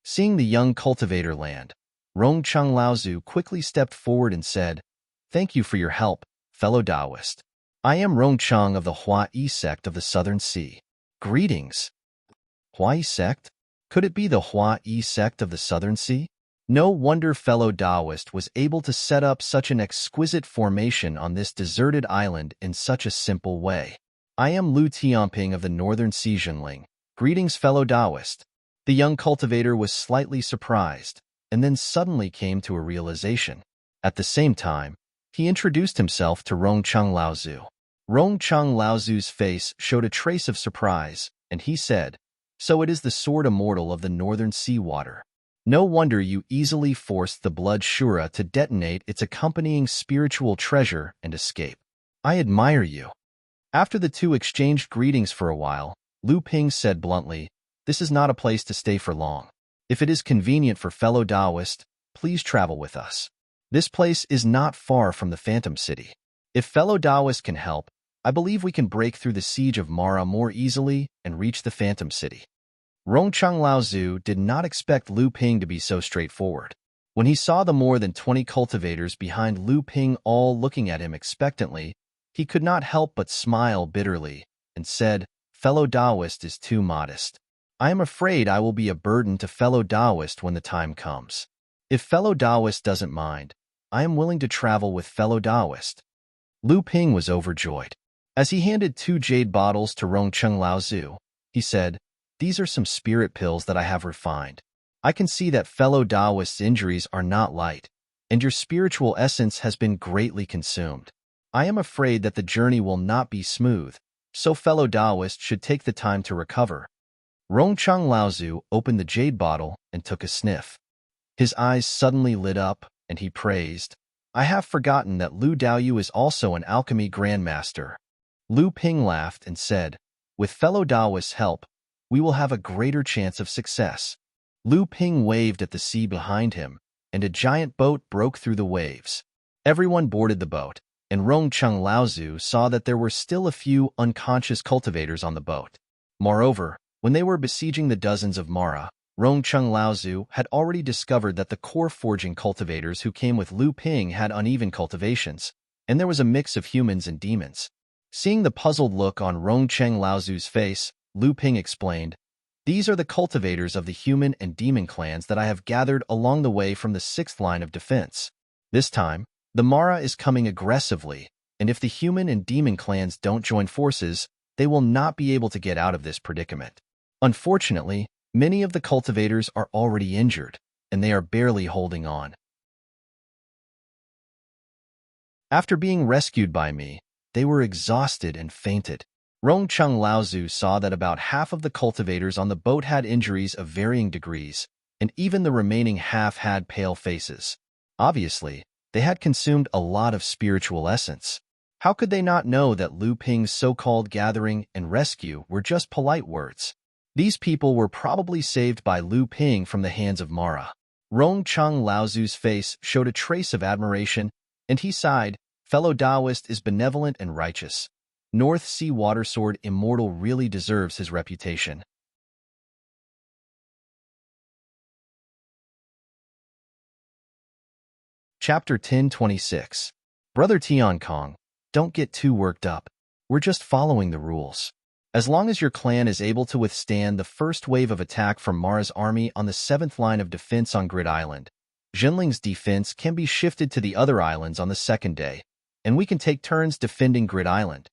Seeing the young cultivator land, Rongcheng Laozu quickly stepped forward and said, "Thank you for your help, fellow Taoist. I am Rongcheng of the Huai sect of the Southern Sea. Greetings." Huai sect? Could it be the Huai sect of the Southern Sea? No wonder fellow Taoist was able to set up such an exquisite formation on this deserted island in such a simple way. I am Lu Tianping of the Northern Sea Zhenling. Greetings, fellow Taoist. The young cultivator was slightly surprised, and then suddenly came to a realization. At the same time, he introduced himself to Rongcheng Laozu. Rongcheng Laozu's face showed a trace of surprise, and he said, "So it is the sword immortal of the northern sea water. No wonder you easily forced the blood Shura to detonate its accompanying spiritual treasure and escape. I admire you." After the two exchanged greetings for a while, Lu Ping said bluntly, "This is not a place to stay for long. If it is convenient for fellow Taoist, please travel with us. This place is not far from the Phantom City. If fellow Taoist can help, I believe we can break through the siege of Mara more easily and reach the Phantom City." Rongcheng Laozu did not expect Lu Ping to be so straightforward. When he saw the more than 20 cultivators behind Lu Ping all looking at him expectantly, he could not help but smile bitterly and said, "Fellow Taoist is too modest. I am afraid I will be a burden to fellow Taoist when the time comes. If fellow Taoist doesn't mind, I am willing to travel with fellow Taoist." Lu Ping was overjoyed. As he handed 2 jade bottles to Rongcheng Laozu, he said, "These are some spirit pills that I have refined. I can see that fellow Taoist's injuries are not light, and your spiritual essence has been greatly consumed. I am afraid that the journey will not be smooth, so fellow Taoist should take the time to recover." Rongcheng Laozu opened the jade bottle and took a sniff. His eyes suddenly lit up, and he praised, "I have forgotten that Lu Daoyu is also an alchemy grandmaster." Lu Ping laughed and said, "With fellow Taoist's help, we will have a greater chance of success." Lu Ping waved at the sea behind him, and a giant boat broke through the waves. Everyone boarded the boat, and Rongcheng Laozu saw that there were still a few unconscious cultivators on the boat. Moreover, when they were besieging the dozens of Mara, Rongcheng Laozu had already discovered that the core forging cultivators who came with Lu Ping had uneven cultivations, and there was a mix of humans and demons. Seeing the puzzled look on Rongcheng Laozu's face, Lu Ping explained, "These are the cultivators of the human and demon clans that I have gathered along the way from the 6th line of defense. This time, the Mara is coming aggressively, and if the human and demon clans don't join forces, they will not be able to get out of this predicament. Unfortunately, many of the cultivators are already injured, and they are barely holding on. After being rescued by me, they were exhausted and fainted." Rongcheng Laozu saw that about half of the cultivators on the boat had injuries of varying degrees, and even the remaining half had pale faces. Obviously, they had consumed a lot of spiritual essence. How could they not know that Lu Ping's so-called gathering and rescue were just polite words? These people were probably saved by Lu Ping from the hands of Mara. Rongcheng Laozu's face showed a trace of admiration, and he sighed, "Fellow Taoist is benevolent and righteous. North Sea Water Sword Immortal really deserves his reputation." Chapter 1026. Brother Tiankong, don't get too worked up. We're just following the rules. As long as your clan is able to withstand the first wave of attack from Mara's army on the 7th line of defense on Grid Island, Jinling's defense can be shifted to the other islands on the 2nd day, and we can take turns defending Grid Island.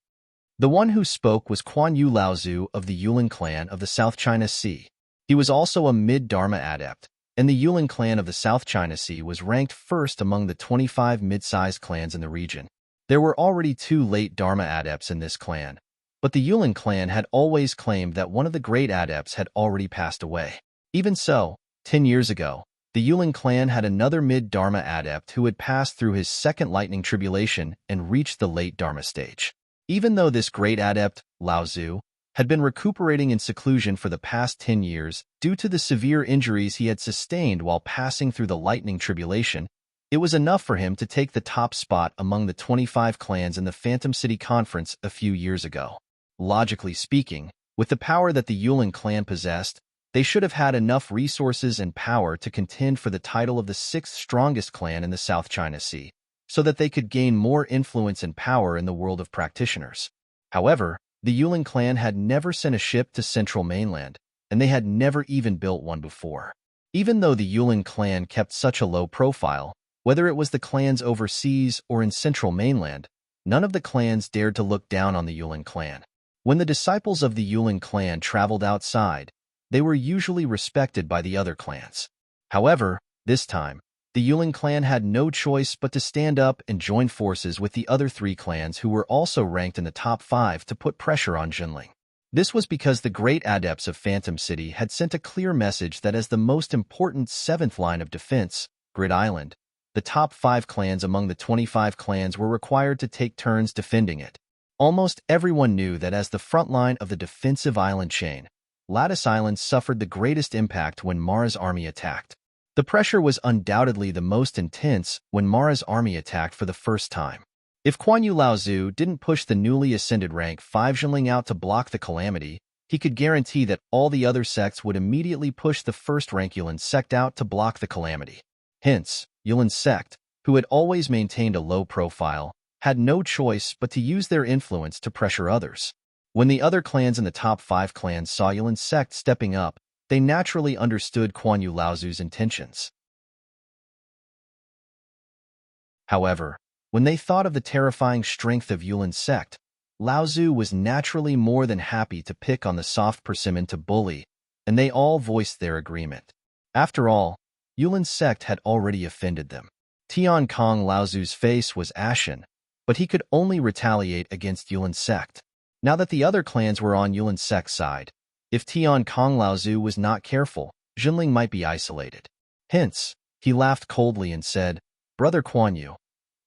The one who spoke was Quan Yu Laozu of the Yulin clan of the South China Sea. He was also a mid-Dharma adept, and the Yulin clan of the South China Sea was ranked first among the 25 mid-sized clans in the region. There were already 2 late Dharma adepts in this clan, but the Yulin clan had always claimed that one of the great adepts had already passed away. Even so, 10 years ago, The Yulin clan had another mid-Dharma adept who had passed through his second lightning tribulation and reached the late Dharma stage. Even though this great adept, Lao Zu, had been recuperating in seclusion for the past 10 years due to the severe injuries he had sustained while passing through the lightning tribulation, it was enough for him to take the top spot among the 25 clans in the Phantom City Conference a few years ago. Logically speaking, with the power that the Yulin clan possessed, they should have had enough resources and power to contend for the title of the 6th strongest clan in the South China Sea, so that they could gain more influence and power in the world of practitioners. However, the Yulin clan had never sent a ship to Central Mainland, and they had never even built one before. Even though the Yulin clan kept such a low profile, whether it was the clans overseas or in Central Mainland, none of the clans dared to look down on the Yulin clan. When the disciples of the Yulin clan traveled outside, they were usually respected by the other clans. However, this time, the Yulin clan had no choice but to stand up and join forces with the other 3 clans who were also ranked in the top 5 to put pressure on Jinling. This was because the great adepts of Phantom City had sent a clear message that as the most important 7th line of defense, Grid Island, the top 5 clans among the 25 clans were required to take turns defending it. Almost everyone knew that as the front line of the defensive island chain, Lattice Island suffered the greatest impact when Mara's army attacked. The pressure was undoubtedly the most intense when Mara's army attacked for the first time. If Kuan Yu Lao Zu didn't push the newly ascended rank 5 Jinling out to block the calamity, he could guarantee that all the other sects would immediately push the first rank Yulin sect out to block the calamity. Hence, Yulin's sect, who had always maintained a low profile, had no choice but to use their influence to pressure others. When the other clans in the top 5 clans saw Yulin's sect stepping up, they naturally understood Kuan Yu Lao Zu's intentions. However, when they thought of the terrifying strength of Yulin's sect, Lao Zu was naturally more than happy to pick on the soft persimmon to bully, and they all voiced their agreement. After all, Yulin's sect had already offended them. Tian Kong Lao Zu's face was ashen, but he could only retaliate against Yulin's sect. Now that the other clans were on Yulin's sect's side, if Tian Kong Lao Zu was not careful, Jinling might be isolated. Hence, he laughed coldly and said, "Brother Kuan Yu,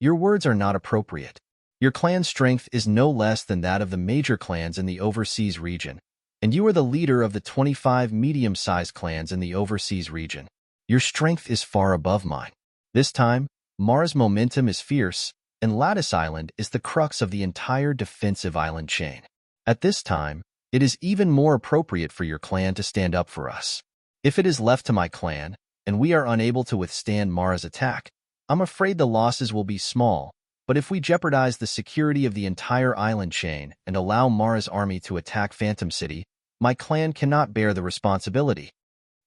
your words are not appropriate. Your clan's strength is no less than that of the major clans in the overseas region, and you are the leader of the 25 medium-sized clans in the overseas region. Your strength is far above mine. This time, Mara's momentum is fierce, and Lattice Island is the crux of the entire defensive island chain. At this time, it is even more appropriate for your clan to stand up for us. If it is left to my clan, and we are unable to withstand Mara's attack, I'm afraid the losses will be small, but if we jeopardize the security of the entire island chain and allow Mara's army to attack Phantom City, my clan cannot bear the responsibility."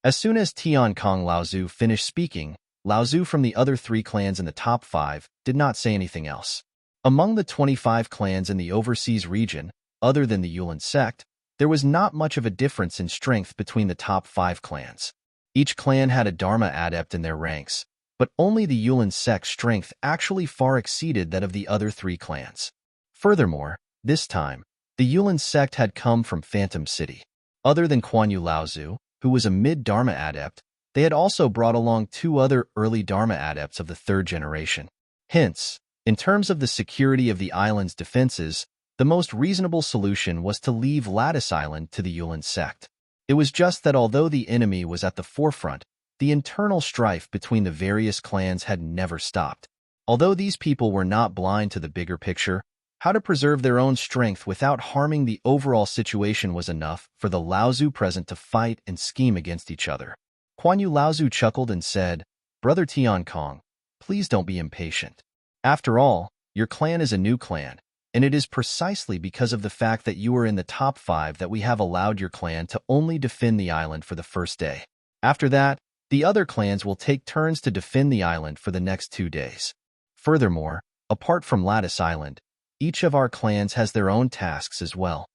As soon as Tian Kong Lao Zu finished speaking, Lao Zu from the other 3 clans in the top 5 did not say anything else. Among the 25 clans in the overseas region, other than the Yulin sect, there was not much of a difference in strength between the top 5 clans. Each clan had a Dharma adept in their ranks, but only the Yulin sect's strength actually far exceeded that of the other 3 clans. Furthermore, this time, the Yulin sect had come from Phantom City. Other than Kuan Yu Lao Zu, who was a mid-Dharma adept, they had also brought along 2 other early Dharma adepts of the 3rd generation. Hence, in terms of the security of the island's defenses, the most reasonable solution was to leave Lattice Island to the Yulin sect. It was just that although the enemy was at the forefront, the internal strife between the various clans had never stopped. Although these people were not blind to the bigger picture, how to preserve their own strength without harming the overall situation was enough for the Lao Zu present to fight and scheme against each other. Kuan Yu Lao Zu chuckled and said, "Brother Tian Kong, please don't be impatient. After all, your clan is a new clan, and it is precisely because of the fact that you are in the top 5 that we have allowed your clan to only defend the island for the first day. After that, the other clans will take turns to defend the island for the next 2 days. Furthermore, apart from Lattice Island, each of our clans has their own tasks as well."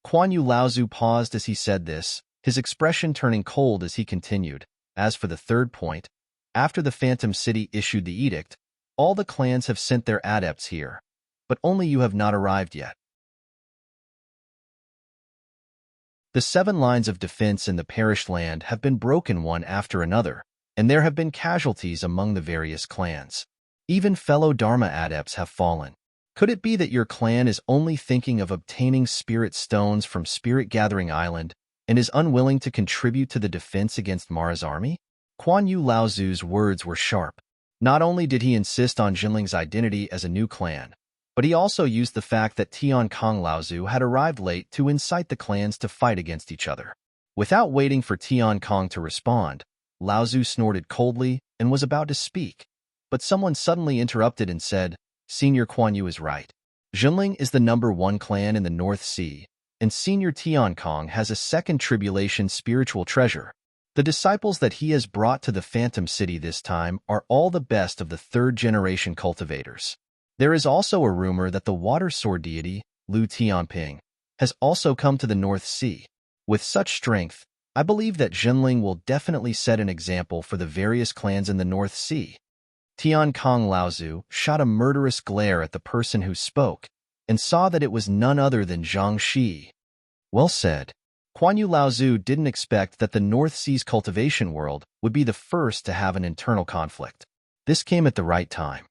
Kuan Yu Lao Zu paused as he said this, his expression turning cold as he continued. "As for the 3rd point, after the Phantom City issued the edict, all the clans have sent their adepts here, but only you have not arrived yet. The 7 lines of defense in the perished land have been broken one after another, and there have been casualties among the various clans. Even fellow Dharma adepts have fallen. Could it be that your clan is only thinking of obtaining spirit stones from Spirit Gathering Island and is unwilling to contribute to the defense against Mara's army? Kuan Yu Laozu's words were sharp. Not only did he insist on Jinling's identity as a new clan, but he also used the fact that Tian Kong Laozu had arrived late to incite the clans to fight against each other. Without waiting for Tian Kong to respond, Laozu snorted coldly and was about to speak, but someone suddenly interrupted and said, "Senior Kuan Yu is right. Jinling is the #1 clan in the North Sea, and Senior Tian Kong has a second tribulation spiritual treasure. The disciples that he has brought to the Phantom City this time are all the best of the third-generation cultivators. There is also a rumor that the water sword deity, Lu Tianping, has also come to the North Sea. With such strength, I believe that Jinling will definitely set an example for the various clans in the North Sea." Tian Kong Laozu shot a murderous glare at the person who spoke and saw that it was none other than Zhang Shi. Well said. Kuan Yu Laozu didn't expect that the North Sea's cultivation world would be the first to have an internal conflict. This came at the right time.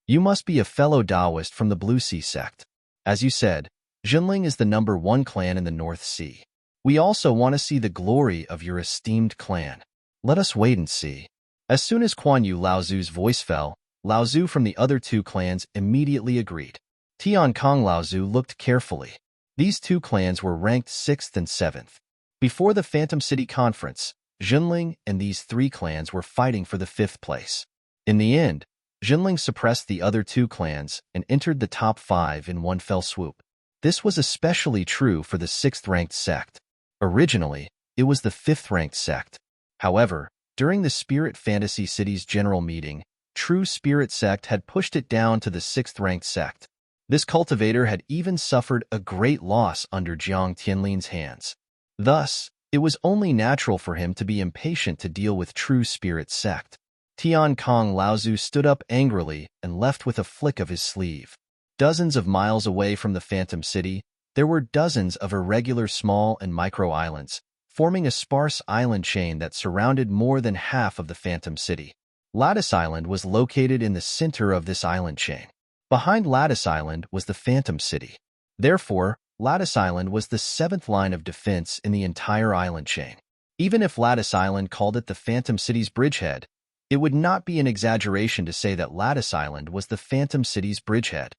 You must be a fellow Taoist from the Blue Sea sect. As you said, Jinling is the #1 clan in the North Sea. We also want to see the glory of your esteemed clan. Let us wait and see. As soon as Kuan Yu Laozu's voice fell, Laozu from the other two clans immediately agreed. Tian Kong Laozu looked carefully. These two clans were ranked 6th and 7th. Before the Phantom City Conference, Jinling and these three clans were fighting for the 5th place. In the end, Jinling suppressed the other two clans and entered the top 5 in one fell swoop. This was especially true for the 6th-ranked sect. Originally, it was the 5th-ranked sect. However, during the Spirit Fantasy City's general meeting, True Spirit Sect had pushed it down to the 6th-ranked sect. This cultivator had even suffered a great loss under Jiang Tianlin's hands. Thus, it was only natural for him to be impatient to deal with True Spirit Sect. Tian Kong Laozu stood up angrily and left with a flick of his sleeve. Dozens of miles away from the Phantom City, there were dozens of irregular small and micro islands, forming a sparse island chain that surrounded more than half of the Phantom City. Lattice Island was located in the center of this island chain. Behind Lattice Island was the Phantom City. Therefore, Lattice Island was the 7th line of defense in the entire island chain. Even if Lattice Island called it the Phantom City's bridgehead, it would not be an exaggeration to say that Lattice Island was the Phantom City's bridgehead.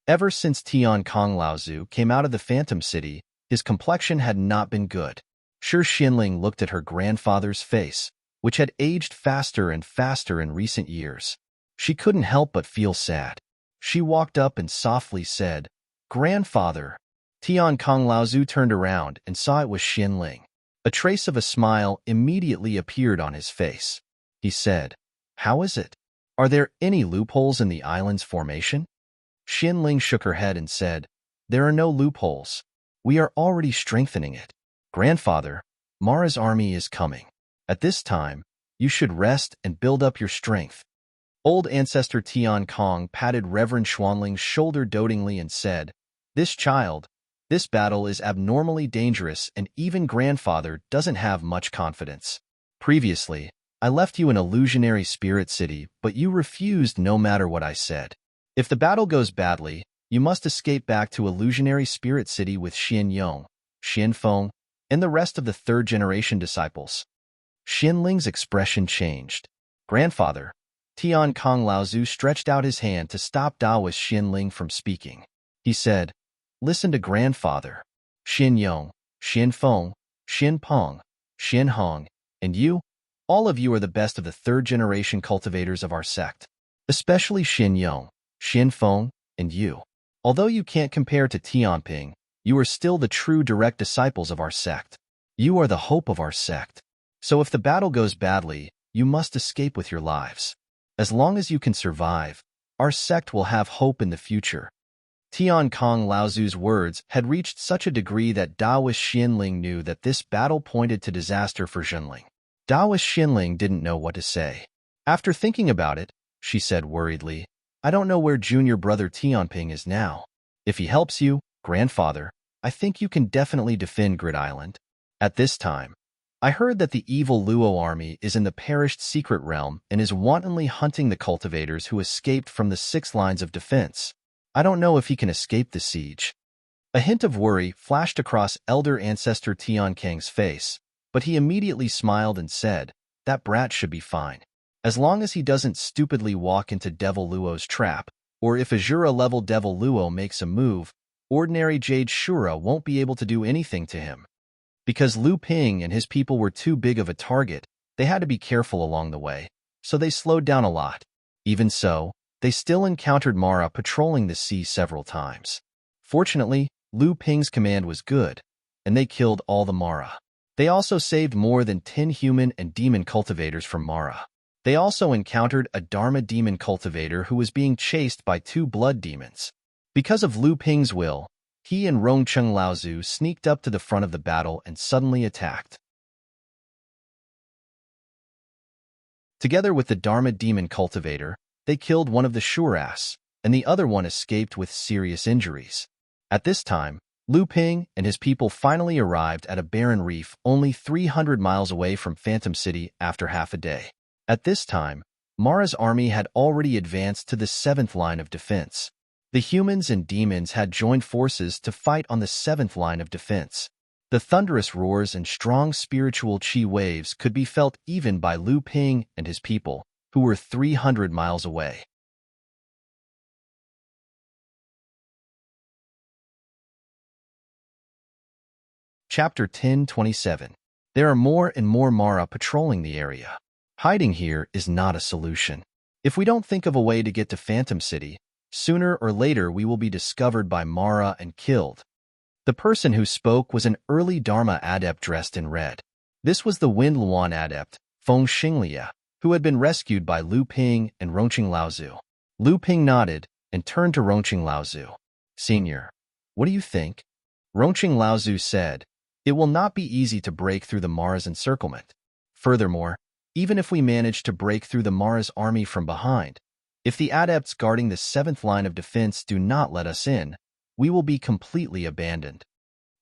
Ever since Tian Kong Laozu came out of the Phantom City, his complexion had not been good. Shi Xinling looked at her grandfather's face, which had aged faster and faster in recent years. She couldn't help but feel sad. She walked up and softly said, "Grandfather." Tian Kong Laozu turned around and saw it was Xinling. A trace of a smile immediately appeared on his face. He said, "How is it? Are there any loopholes in the island's formation?" Xinling shook her head and said, "There are no loopholes. We are already strengthening it. Grandfather, Mara's army is coming. At this time, you should rest and build up your strength." Old ancestor Tian Kong patted Reverend Xuanling's shoulder dotingly and said, "This battle is abnormally dangerous and even grandfather doesn't have much confidence. Previously, I left you in Illusionary Spirit City, but you refused no matter what I said. If the battle goes badly, you must escape back to Illusionary Spirit City with Xian Yong, Xian Feng, and the rest of the third-generation disciples." Xinling's expression changed. "Grandfather." Tian Kong Laozu stretched out his hand to stop Taoist Xinling from speaking. He said, "Listen to grandfather. Xian Yong, Xian Feng, Xian Peng, Xian Hong, and you, all of you are the best of the third-generation cultivators of our sect. Especially Xian Yong, Xian Feng, and you. Although you can't compare to Tianping, you are still the true direct disciples of our sect. You are the hope of our sect. So if the battle goes badly, you must escape with your lives. As long as you can survive, our sect will have hope in the future." Tian Kong Laozu's words had reached such a degree that Taoist Xinling knew that this battle pointed to disaster for Xinling. Taoist Xinling didn't know what to say. After thinking about it, she said worriedly, "I don't know where junior brother Tianping is now. If he helps you, grandfather, I think you can definitely defend Grid Island." At this time, I heard that the evil Luo army is in the perished secret realm and is wantonly hunting the cultivators who escaped from the 6 lines of defense. I don't know if he can escape the siege. A hint of worry flashed across Elder Ancestor Tian Kang's face, but he immediately smiled and said, that brat should be fine. As long as he doesn't stupidly walk into Devil Luo's trap, or if Azura-level Devil Luo makes a move, ordinary Jade Shura won't be able to do anything to him. Because Lu Ping and his people were too big of a target, they had to be careful along the way, so they slowed down a lot. Even so, they still encountered Mara patrolling the sea several times. Fortunately, Lu Ping's command was good, and they killed all the Mara. They also saved more than 10 human and demon cultivators from Mara. They also encountered a Dharma demon cultivator who was being chased by 2 blood demons. Because of Lu Ping's will, he and Rongcheng Laozu sneaked up to the front of the battle and suddenly attacked. Together with the Dharma demon cultivator, they killed one of the Shuras, and the other one escaped with serious injuries. At this time, Lu Ping and his people finally arrived at a barren reef only 300 miles away from Phantom City after half a day. At this time, Mara's army had already advanced to the 7th line of defense. The humans and demons had joined forces to fight on the 7th line of defense. The thunderous roars and strong spiritual chi waves could be felt even by Lu Ping and his people, who were 300 miles away. Chapter 10:27. There are more and more Mara patrolling the area. Hiding here is not a solution. If we don't think of a way to get to Phantom City, sooner or later we will be discovered by Mara and killed. The person who spoke was an early Dharma adept dressed in red. This was the Wind Luan adept, Feng Xinglia, who had been rescued by Lu Ping and Rongcheng Laozu. Lu Ping nodded and turned to Rongcheng Laozu. Senior, what do you think? Rongcheng Laozu said, it will not be easy to break through the Mara's encirclement. Furthermore, even if we manage to break through the Mara's army from behind, if the adepts guarding the 7th line of defense do not let us in, we will be completely abandoned.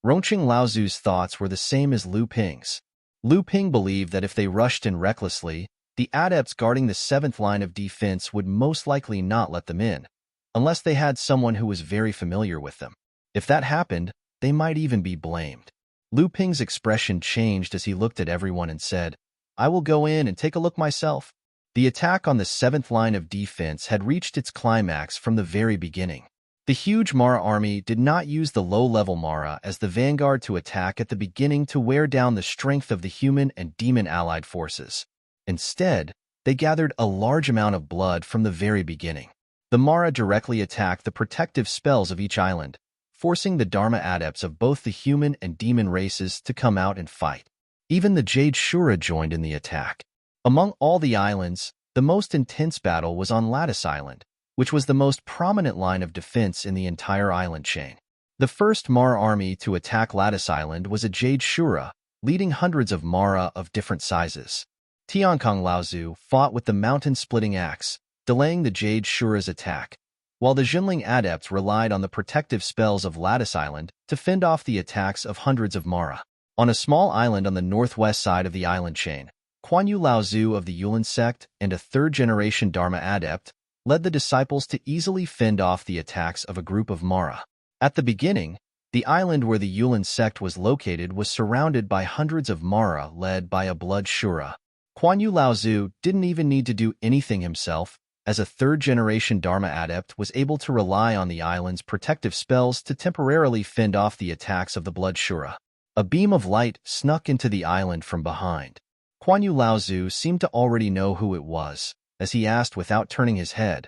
Rongcheng Laozu's thoughts were the same as Lu Ping's. Lu Ping believed that if they rushed in recklessly, the adepts guarding the 7th line of defense would most likely not let them in, unless they had someone who was very familiar with them. If that happened, they might even be blamed. Lu Ping's expression changed as he looked at everyone and said, I will go in and take a look myself. The attack on the 7th line of defense had reached its climax from the very beginning. The huge Mara army did not use the low-level Mara as the vanguard to attack at the beginning to wear down the strength of the human and demon allied forces. Instead, they gathered a large amount of blood from the very beginning. The Mara directly attacked the protective spells of each island, forcing the Dharma adepts of both the human and demon races to come out and fight. Even the Jade Shura joined in the attack. Among all the islands, the most intense battle was on Lattice Island, which was the most prominent line of defense in the entire island chain. The first Mara army to attack Lattice Island was a Jade Shura, leading hundreds of Mara of different sizes. Tiankong Laozu fought with the mountain-splitting axe, delaying the Jade Shura's attack, while the Jinling adepts relied on the protective spells of Lattice Island to fend off the attacks of hundreds of Mara. On a small island on the northwest side of the island chain, Kuan Yu Laozu of the Yulin sect and a 3rd-generation Dharma adept led the disciples to easily fend off the attacks of a group of Mara. At the beginning, the island where the Yulin sect was located was surrounded by hundreds of Mara led by a blood Shura. Kuan Yu Laozu didn't even need to do anything himself, as a 3rd-generation Dharma adept was able to rely on the island's protective spells to temporarily fend off the attacks of the blood Shura. A beam of light snuck into the island from behind. Kuan Yu Laozu seemed to already know who it was, as he asked without turning his head,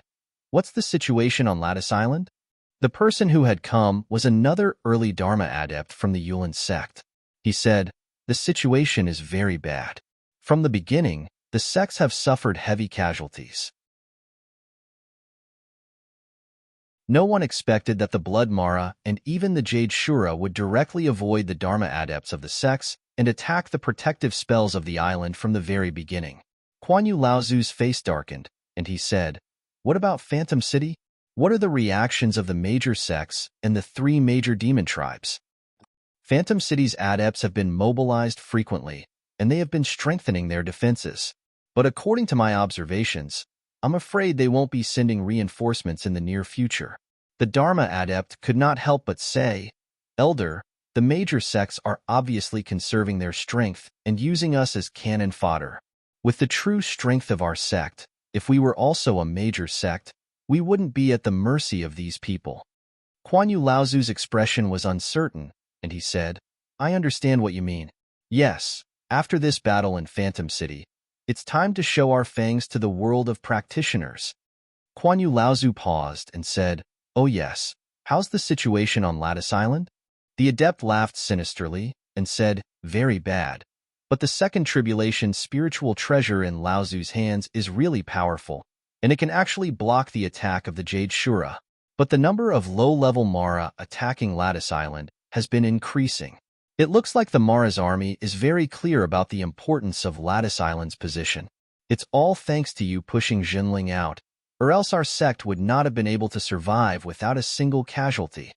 "What's the situation on Lattice Island?" The person who had come was another early Dharma adept from the Yulin sect. He said, "The situation is very bad. From the beginning, the sects have suffered heavy casualties. No one expected that the Blood Mara and even the Jade Shura would directly avoid the Dharma adepts of the sects and attack the protective spells of the island from the very beginning." Kuan Yu Laozu's face darkened, and he said, "What about Phantom City? What are the reactions of the major sects and the 3 major demon tribes?" Phantom City's adepts have been mobilized frequently, and they have been strengthening their defenses. But according to my observations, I'm afraid they won't be sending reinforcements in the near future. The Dharma adept could not help but say, Elder, the major sects are obviously conserving their strength and using us as cannon fodder. With the true strength of our sect, if we were also a major sect, we wouldn't be at the mercy of these people. Kuan Yu Laozu's expression was uncertain, and he said, I understand what you mean. Yes, after this battle in Phantom City, it's time to show our fangs to the world of practitioners. Kuan Yu Laozu paused and said, Oh yes, how's the situation on Lattice Island? The adept laughed sinisterly and said, Very bad. But the second tribulation spiritual treasure in Laozu's hands is really powerful, and it can actually block the attack of the Jade Shura. But the number of low-level Mara attacking Lattice Island has been increasing. It looks like the Mara's army is very clear about the importance of Lattice Island's position. It's all thanks to you pushing Jinling out, or else our sect would not have been able to survive without a single casualty.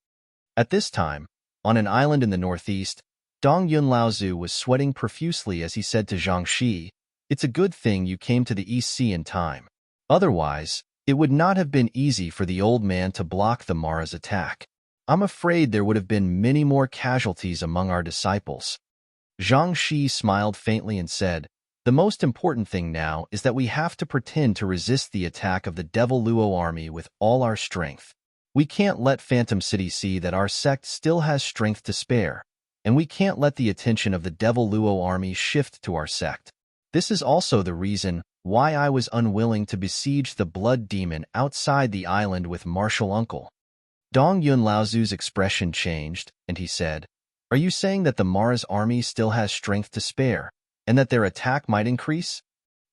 At this time, on an island in the northeast, Dong Yun Laozu was sweating profusely as he said to Zhang Shi, It's a good thing you came to the East Sea in time. Otherwise, it would not have been easy for the old man to block the Mara's attack. I'm afraid there would have been many more casualties among our disciples. Zhang Shi smiled faintly and said, The most important thing now is that we have to pretend to resist the attack of the Devil Luo army with all our strength. We can't let Phantom City see that our sect still has strength to spare, and we can't let the attention of the Devil Luo army shift to our sect. This is also the reason why I was unwilling to besiege the blood demon outside the island with martial uncle. Dong Yun Laozu's expression changed, and he said, Are you saying that the Mara's army still has strength to spare, and that their attack might increase?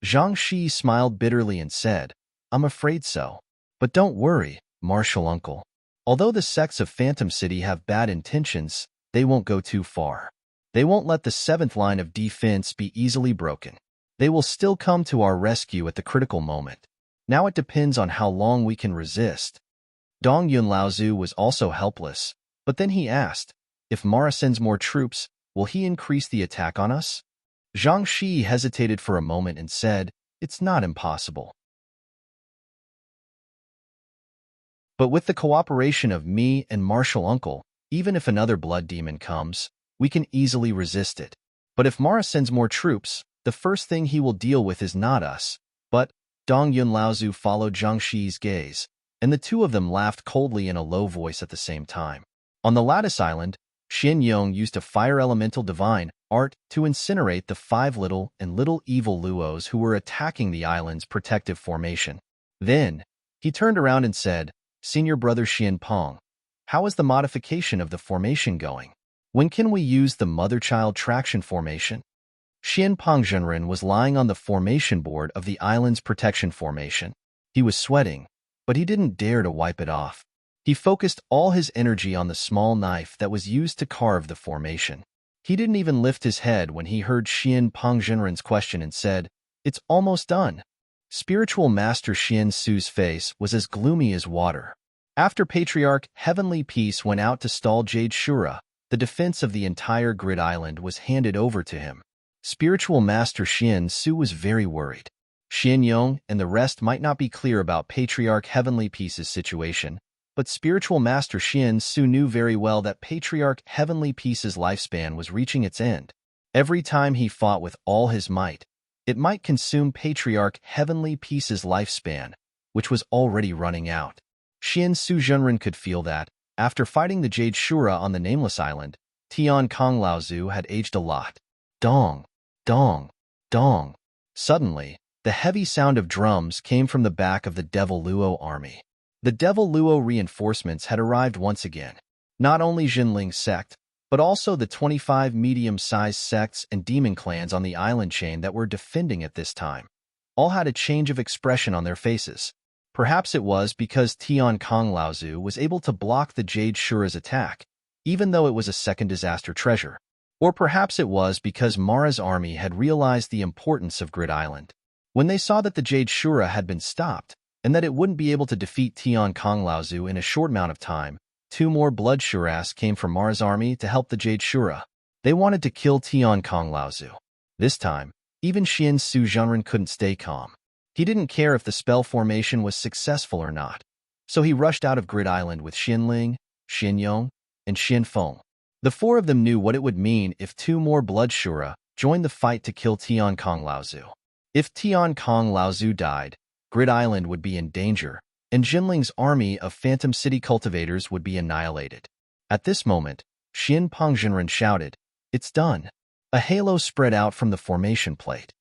Zhang Shi smiled bitterly and said, I'm afraid so. But don't worry, martial uncle. Although the sects of Phantom City have bad intentions, they won't go too far. They won't let the seventh line of defense be easily broken. They will still come to our rescue at the critical moment. Now it depends on how long we can resist. Dong Yun Laozu was also helpless, but then he asked, If Mara sends more troops, will he increase the attack on us? Zhang Shi hesitated for a moment and said, It's not impossible. But with the cooperation of me and martial uncle, even if another blood demon comes, we can easily resist it. But if Mara sends more troops, the first thing he will deal with is not us, but Dong Yun Laozu followed Zhang Shi's gaze, and the two of them laughed coldly in a low voice at the same time. On the Lattice Island, Xin Yong used a fire elemental divine art to incinerate the 5 little and little evil Luos who were attacking the island's protective formation. Then, he turned around and said, Senior brother Xian Pong, how is the modification of the formation going? When can we use the mother-child traction formation? Xian Pong Zhenren was lying on the formation board of the island's protection formation. He was sweating, but he didn't dare to wipe it off. He focused all his energy on the small knife that was used to carve the formation. He didn't even lift his head when he heard Xian Pong Zhenren's question and said, It's almost done. Spiritual Master Xian Su's face was as gloomy as water. After Patriarch Heavenly Peace went out to stall Jade Shura, the defense of the entire Grid Island was handed over to him. Spiritual Master Xian Su was very worried. Xian Yong and the rest might not be clear about Patriarch Heavenly Peace's situation, but Spiritual Master Xian Su knew very well that Patriarch Heavenly Peace's lifespan was reaching its end. Every time he fought with all his might, it might consume Patriarch Heavenly Peace's lifespan, which was already running out. Xian Su Zhenren could feel that, after fighting the Jade Shura on the Nameless Island, Tian Kong Laozu had aged a lot. Dong, dong, dong. Suddenly, the heavy sound of drums came from the back of the Devil Luo army. The Devil Luo reinforcements had arrived once again. Not only Jinling's sect, but also the 25 medium-sized sects and demon clans on the island chain that were defending at this time. All had a change of expression on their faces. Perhaps it was because Tian Kong Laozu was able to block the Jade Shura's attack, even though it was a second disaster treasure. Or perhaps it was because Mara's army had realized the importance of Grid Island. When they saw that the Jade Shura had been stopped, and that it wouldn't be able to defeat Tian Kong Laozu in a short amount of time, 2 more Blood Shuras came from Mara's army to help the Jade Shura. They wanted to kill Tian Kong Laozu. This time, even Xian Su Zhenren couldn't stay calm. He didn't care if the spell formation was successful or not. So he rushed out of Grid Island with Xinling, Xinyong, and Xianfeng. The four of them knew what it would mean if two more Blood Shura joined the fight to kill Tian Kong Laozu. If Tian Kong Laozu died, Grid Island would be in danger, and Jinling's army of Phantom City cultivators would be annihilated. At this moment, Xian Pengzhenren shouted, "It's done." A halo spread out from the formation plate.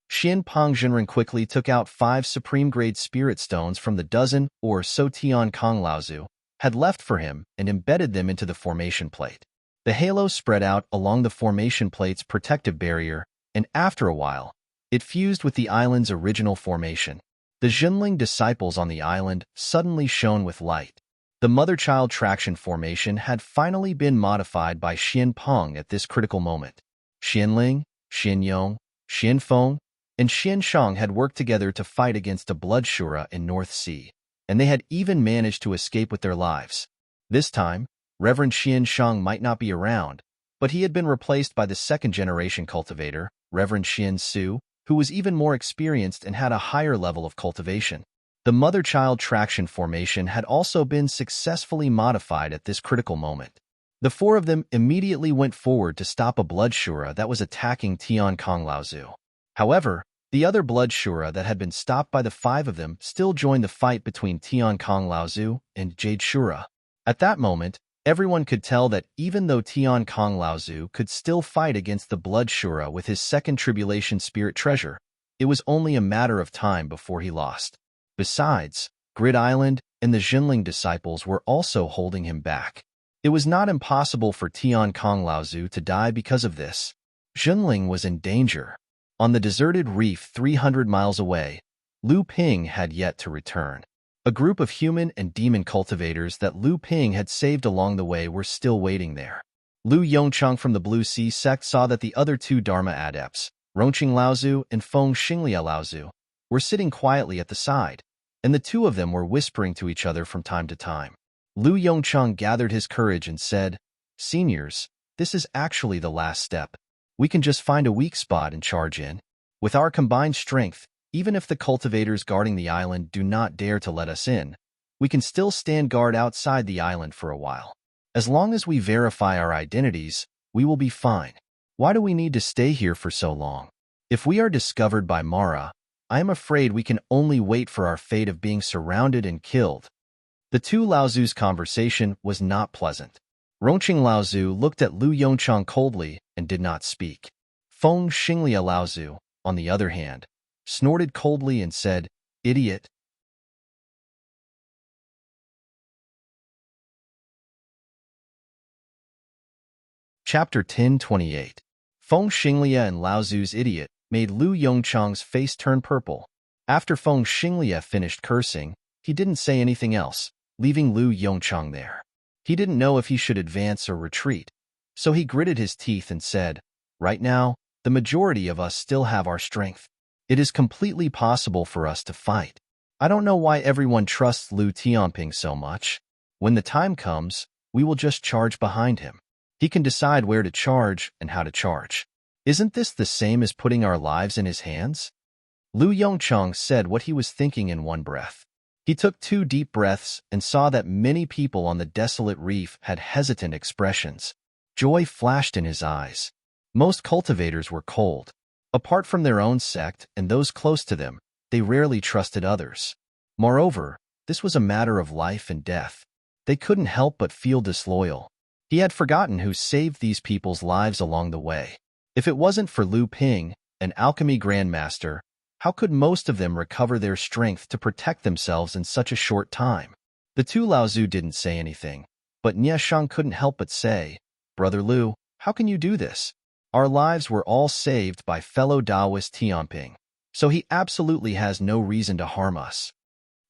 Xian Pengzhenren quickly took out 5 supreme-grade spirit stones from the dozen or so Tian Kong Laozu had left for him and embedded them into the formation plate. The halo spread out along the formation plate's protective barrier, and after a while, it fused with the island's original formation. The Jinling disciples on the island suddenly shone with light. The mother-child traction formation had finally been modified by Xian Peng at this critical moment. Xianling, Xianyong, Xianfeng, and Xianshang had worked together to fight against a Blood Shura in North Sea, and they had even managed to escape with their lives. This time, Reverend Xianshang might not be around, but he had been replaced by the second-generation cultivator, Reverend Xian Su, who was even more experienced and had a higher level of cultivation. The mother-child traction formation had also been successfully modified at this critical moment. The four of them immediately went forward to stop a Blood Shura that was attacking Tian Kong Laozu. However, the other Blood Shura that had been stopped by the 5 of them still joined the fight between Tian Kong Laozu and Jade Shura. At that moment, everyone could tell that even though Tian Kong Laozu could still fight against the Blood Shura with his second Tribulation Spirit Treasure, it was only a matter of time before he lost. Besides, Grid Island and the Jinling disciples were also holding him back. It was not impossible for Tian Kong Laozu to die because of this. Jinling was in danger. On the deserted reef 300 miles away, Lu Ping had yet to return. A group of human and demon cultivators that Lu Ping had saved along the way were still waiting there. Lu Yongchang from the Blue Sea sect saw that the other 2 Dharma adepts, Rongqing Laozu and Feng Xinglia Laozu, were sitting quietly at the side, and the 2 of them were whispering to each other from time to time. Lu Yongchang gathered his courage and said, "Seniors, this is actually the last step. We can just find a weak spot and charge in. With our combined strength, even if the cultivators guarding the island do not dare to let us in, we can still stand guard outside the island for a while. As long as we verify our identities, we will be fine. Why do we need to stay here for so long? If we are discovered by Mara, I am afraid we can only wait for our fate of being surrounded and killed." The 2 Laozu's conversation was not pleasant. Rongqing Laozu looked at Lu Yongchang coldly and did not speak. Feng Xinglia Laozu, on the other hand, snorted coldly and said, "Idiot." Chapter 1028. Feng Xinglia and Laozu's idiot made Lu Yongchang's face turn purple. After Feng Xinglia finished cursing, he didn't say anything else, leaving Lu Yongchang there. He didn't know if he should advance or retreat, so he gritted his teeth and said, "Right now, the majority of us still have our strength. It is completely possible for us to fight. I don't know why everyone trusts Lu Tianping so much. When the time comes, we will just charge behind him. He can decide where to charge and how to charge. Isn't this the same as putting our lives in his hands?" Lu Yongchang said what he was thinking in one breath. He took 2 deep breaths and saw that many people on the desolate reef had hesitant expressions. Joy flashed in his eyes. Most cultivators were cold. Apart from their own sect and those close to them, they rarely trusted others. Moreover, this was a matter of life and death. They couldn't help but feel disloyal. He had forgotten who saved these people's lives along the way. If it wasn't for Lu Ping, an alchemy grandmaster, how could most of them recover their strength to protect themselves in such a short time? The 2 Laozu didn't say anything, but Nie Shang couldn't help but say, "Brother Lu, how can you do this? Our lives were all saved by fellow Taoist Tianping, so he absolutely has no reason to harm us."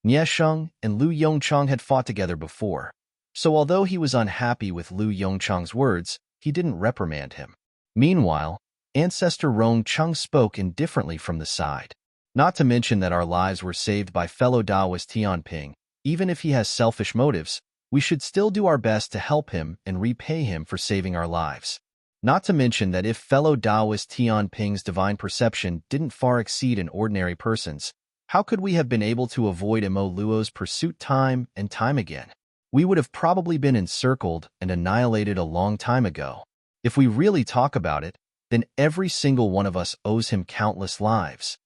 Nie Shang and Lu Yongchang had fought together before, so although he was unhappy with Lu Yongchang's words, he didn't reprimand him. Meanwhile, Ancestor Rong Chung spoke indifferently from the side. "Not to mention that our lives were saved by fellow Taoist Tianping. Even if he has selfish motives, we should still do our best to help him and repay him for saving our lives. Not to mention that if fellow Taoist Tian Ping's divine perception didn't far exceed an ordinary person's, how could we have been able to avoid Mo Luo's pursuit time and time again? We would have probably been encircled and annihilated a long time ago. If we really talk about it, then every single one of us owes him countless lives.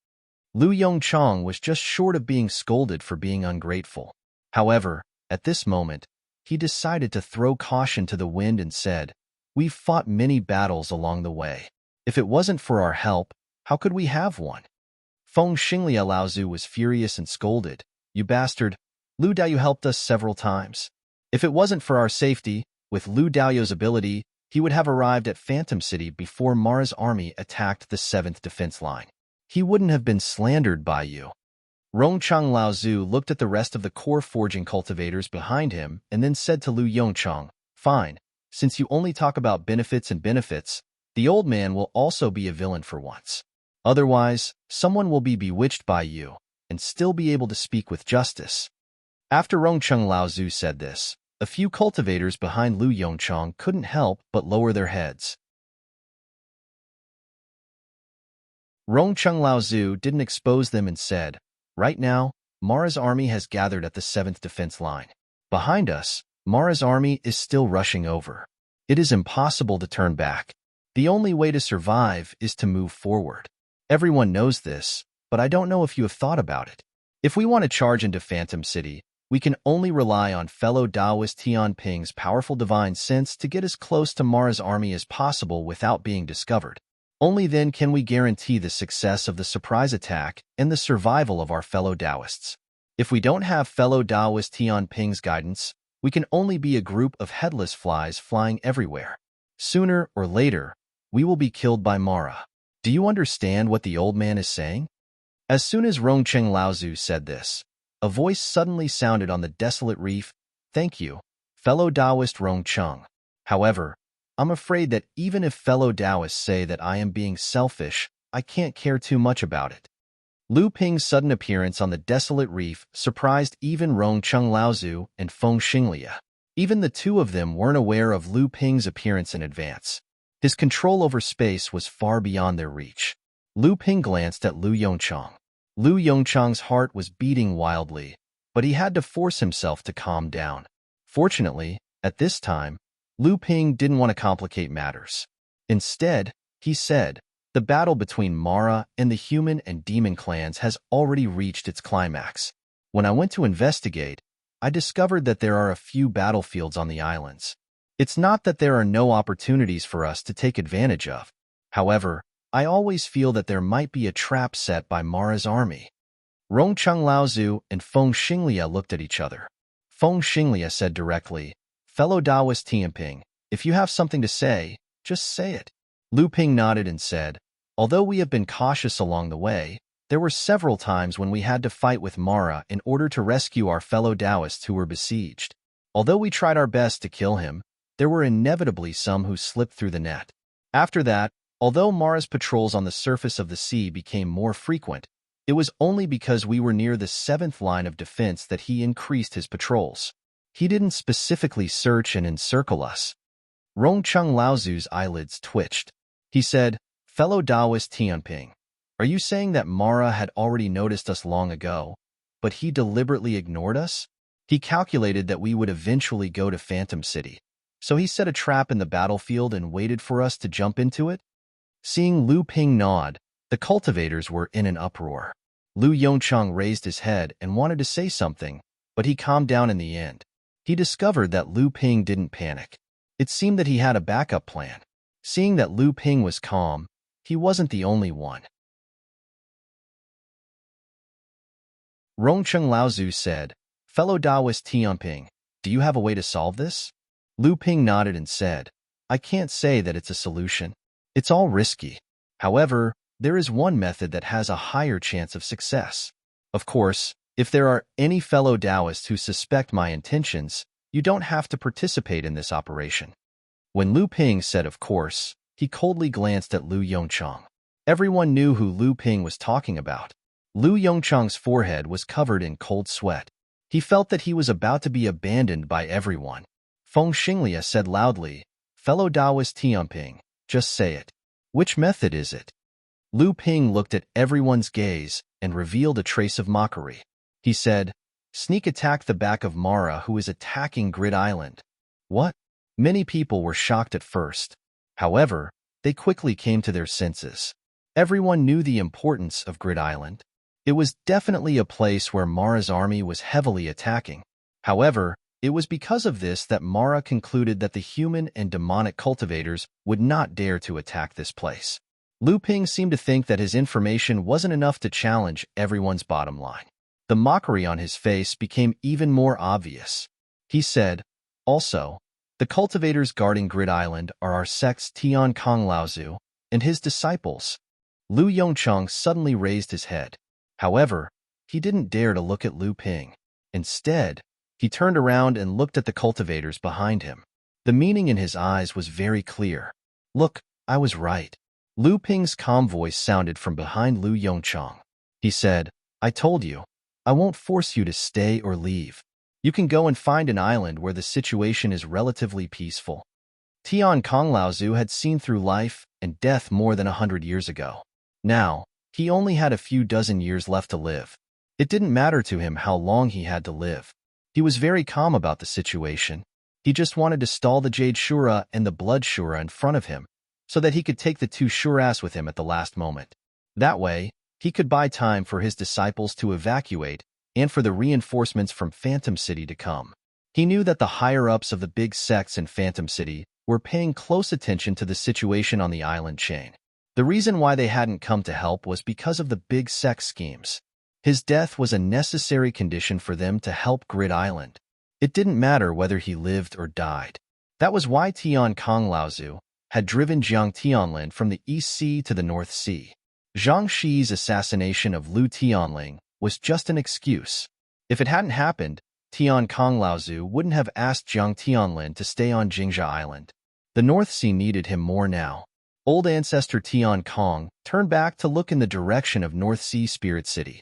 Lu Yongchang was just short of being scolded for being ungrateful. However, at this moment, he decided to throw caution to the wind and said, "We've fought many battles along the way. If it wasn't for our help, how could we have one?" Feng Xinglia Laozu was furious and scolded, "You bastard, Lu Daoyu helped us several times. If it wasn't for our safety, with Lu Daoyu's ability, he would have arrived at Phantom City before Mara's army attacked the 7th defense line. He wouldn't have been slandered by you." Rongchang Laozu looked at the rest of the core forging cultivators behind him and then said to Lu Yongchang, "Fine, since you only talk about benefits and benefits, the old man will also be a villain for once. Otherwise, someone will be bewitched by you and still be able to speak with justice." After Rongcheng Laozu said this, a few cultivators behind Lu Yongchang couldn't help but lower their heads. Rongcheng Laozu didn't expose them and said, "Right now, Mara's army has gathered at the 7th defense line. Behind us, Mara's army is still rushing over. It is impossible to turn back. The only way to survive is to move forward. Everyone knows this, but I don't know if you have thought about it. If we want to charge into Phantom City, we can only rely on fellow Taoist Tian Ping's powerful divine sense to get as close to Mara's army as possible without being discovered. Only then can we guarantee the success of the surprise attack and the survival of our fellow Taoists. If we don't have fellow Taoist Tian Ping's guidance, we can only be a group of headless flies flying everywhere. Sooner or later, we will be killed by Mara. Do you understand what the old man is saying?" As soon as Rongcheng Laozu said this, a voice suddenly sounded on the desolate reef, "Thank you, fellow Taoist Rongcheng. However, I'm afraid that even if fellow Taoists say that I am being selfish, I can't care too much about it." Lu Ping's sudden appearance on the desolate reef surprised even Rongcheng Laozu and Feng Xinglia. Even the two of them weren't aware of Lu Ping's appearance in advance. His control over space was far beyond their reach. Lu Ping glanced at Lu Yongchang. Lu Yongchang's heart was beating wildly, but he had to force himself to calm down. Fortunately, at this time, Lu Ping didn't want to complicate matters. Instead, he said, "The battle between Mara and the human and demon clans has already reached its climax. When I went to investigate, I discovered that there are a few battlefields on the islands. It's not that there are no opportunities for us to take advantage of. However, I always feel that there might be a trap set by Mara's army." Rongcheng Laozu and Feng Xinglia looked at each other. Feng Xinglia said directly, "Fellow Taoist Tianping, if you have something to say, just say it." Lu Ping nodded and said, "Although we have been cautious along the way, there were several times when we had to fight with Mara in order to rescue our fellow Taoists who were besieged. Although we tried our best to kill him, there were inevitably some who slipped through the net. After that, although Mara's patrols on the surface of the sea became more frequent, it was only because we were near the 7th line of defense that he increased his patrols. He didn't specifically search and encircle us." Rongcheng Laozu's eyelids twitched. He said, "Fellow Taoist Tianping, are you saying that Mara had already noticed us long ago, but he deliberately ignored us? He calculated that we would eventually go to Phantom City, so he set a trap in the battlefield and waited for us to jump into it?" Seeing Lu Ping nod, the cultivators were in an uproar. Lu Yongchang raised his head and wanted to say something, but he calmed down in the end. He discovered that Lu Ping didn't panic. It seemed that he had a backup plan. Seeing that Lu Ping was calm, he wasn't the only one. Rongcheng Laozu said, "Fellow Taoist Tianping, do you have a way to solve this?" Lu Ping nodded and said, "I can't say that it's a solution. It's all risky. However, there is one method that has a higher chance of success. Of course, if there are any fellow Taoists who suspect my intentions, you don't have to participate in this operation." When Lu Ping said "of course," he coldly glanced at Lu Yongchang. Everyone knew who Lu Ping was talking about. Lu Yongchang's forehead was covered in cold sweat. He felt that he was about to be abandoned by everyone. Feng Xinglia said loudly, "Fellow Taoist Tianping, Just say it. Which method is it? Lu Ping looked at everyone's gaze and revealed a trace of mockery. He said, sneak attack the back of Mara who is attacking Grid Island. What? Many people were shocked at first. However, they quickly came to their senses. Everyone knew the importance of Grid Island. It was definitely a place where Mara's army was heavily attacking. However, it was because of this that Mara concluded that the human and demonic cultivators would not dare to attack this place. Lu Ping seemed to think that his information wasn't enough to challenge everyone's bottom line. The mockery on his face became even more obvious. He said, also, the cultivators guarding Grid Island are our sect's Tian Kong Laozu and his disciples. Lu Yongcheng suddenly raised his head. However, he didn't dare to look at Lu Ping. Instead, he turned around and looked at the cultivators behind him. The meaning in his eyes was very clear. Look, I was right. Lu Ping's calm voice sounded from behind Lu Yongcheng. He said, I told you, I won't force you to stay or leave. You can go and find an island where the situation is relatively peaceful. Tian Kong Laozu had seen through life and death more than 100 years ago. Now, he only had a few dozen years left to live. It didn't matter to him how long he had to live. He was very calm about the situation. He just wanted to stall the Jade Shura and the Blood Shura in front of him, so that he could take the two Shuras with him at the last moment. That way, he could buy time for his disciples to evacuate and for the reinforcements from Phantom City to come. He knew that the higher-ups of the big sects in Phantom City were paying close attention to the situation on the island chain. The reason why they hadn't come to help was because of the big sect schemes. His death was a necessary condition for them to help Grid Island. It didn't matter whether he lived or died. That was why Tian Kong Laozu had driven Jiang Tianlin from the East Sea to the North Sea. Zhang Shi's assassination of Lu Tianling was just an excuse. If it hadn't happened, Tian Kong Laozu wouldn't have asked Jiang Tianlin to stay on Jingzha Island. The North Sea needed him more now. Old ancestor Tian Kong turned back to look in the direction of North Sea Spirit City.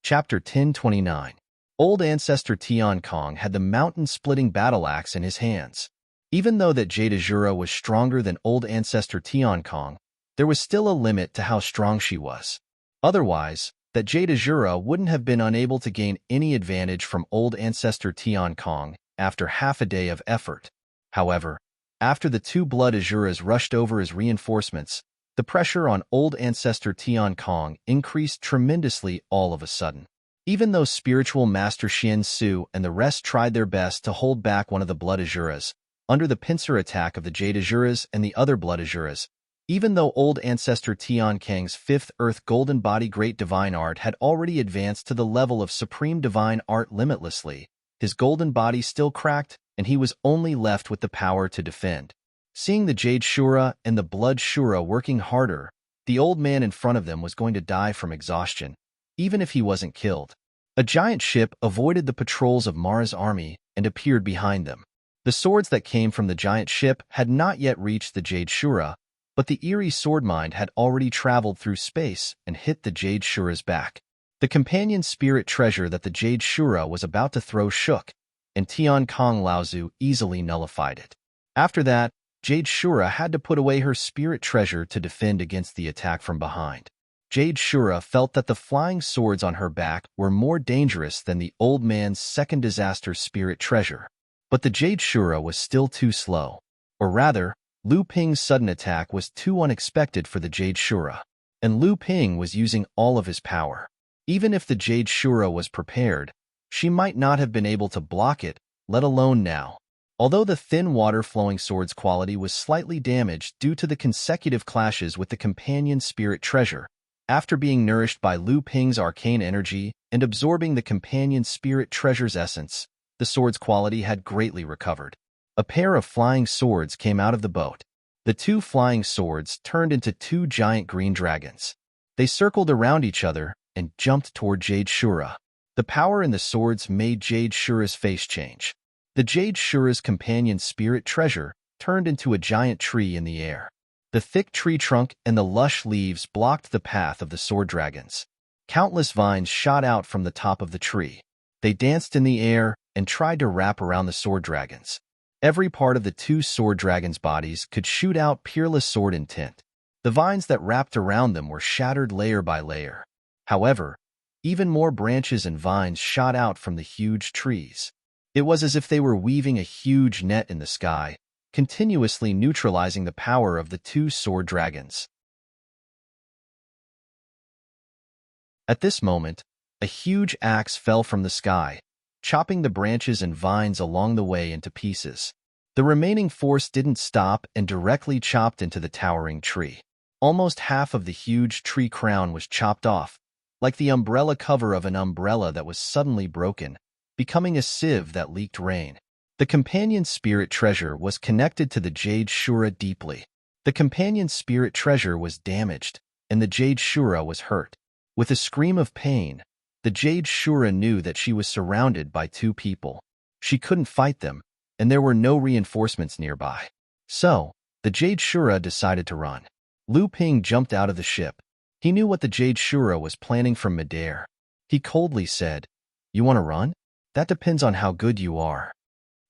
Chapter 1029. Old ancestor Tian Kong had the mountain-splitting battle axe in his hands. Even though that Jade Azura was stronger than old ancestor Tian Kong, there was still a limit to how strong she was. Otherwise, that Jade Azura wouldn't have been unable to gain any advantage from old ancestor Tian Kong after half a day of effort. However, after the two blood Azuras rushed over as reinforcements, the pressure on old ancestor Tian Kong increased tremendously all of a sudden. Even though spiritual master Xian Su and the rest tried their best to hold back one of the blood Azuras, under the pincer attack of the Jade Azuras and the other blood Azuras, even though old ancestor Tian Kang's fifth Earth Golden Body Great Divine Art had already advanced to the level of Supreme Divine Art limitlessly, his golden body still cracked, and he was only left with the power to defend. Seeing the Jade Shura and the Blood Shura working harder, the old man in front of them was going to die from exhaustion, even if he wasn't killed. A giant ship avoided the patrols of Mara's army and appeared behind them. The swords that came from the giant ship had not yet reached the Jade Shura, but the eerie sword mind had already traveled through space and hit the Jade Shura's back. The companion spirit treasure that the Jade Shura was about to throw shook, and Tian Kong Laozu easily nullified it. After that, Jade Shura had to put away her spirit treasure to defend against the attack from behind. Jade Shura felt that the flying swords on her back were more dangerous than the old man's second disaster spirit treasure. But the Jade Shura was still too slow. Or rather, Lu Ping's sudden attack was too unexpected for the Jade Shura. And Lu Ping was using all of his power. Even if the Jade Shura was prepared, she might not have been able to block it, let alone now. Although the thin water-flowing sword's quality was slightly damaged due to the consecutive clashes with the companion spirit treasure, after being nourished by Lu Ping's arcane energy and absorbing the companion spirit treasure's essence, the sword's quality had greatly recovered. A pair of flying swords came out of the boat. The two flying swords turned into two giant green dragons. They circled around each other and jumped toward Jade Shura. The power in the swords made Jade Shura's face change. The Jade Shura's companion spirit treasure turned into a giant tree in the air. The thick tree trunk and the lush leaves blocked the path of the sword dragons. Countless vines shot out from the top of the tree. They danced in the air and tried to wrap around the sword dragons. Every part of the two sword dragons' bodies could shoot out peerless sword intent. The vines that wrapped around them were shattered layer by layer. However, even more branches and vines shot out from the huge trees. It was as if they were weaving a huge net in the sky, continuously neutralizing the power of the two sword dragons. At this moment, a huge axe fell from the sky, chopping the branches and vines along the way into pieces. The remaining force didn't stop and directly chopped into the towering tree. Almost half of the huge tree crown was chopped off, like the umbrella cover of an umbrella that was suddenly broken, becoming a sieve that leaked rain. The companion spirit treasure was connected to the Jade Shura deeply. The companion spirit treasure was damaged, and the Jade Shura was hurt. With a scream of pain, the Jade Shura knew that she was surrounded by two people. She couldn't fight them, and there were no reinforcements nearby. So, the Jade Shura decided to run. Lu Ping jumped out of the ship. He knew what the Jade Shura was planning from midair. He coldly said, "You want to run? That depends on how good you are."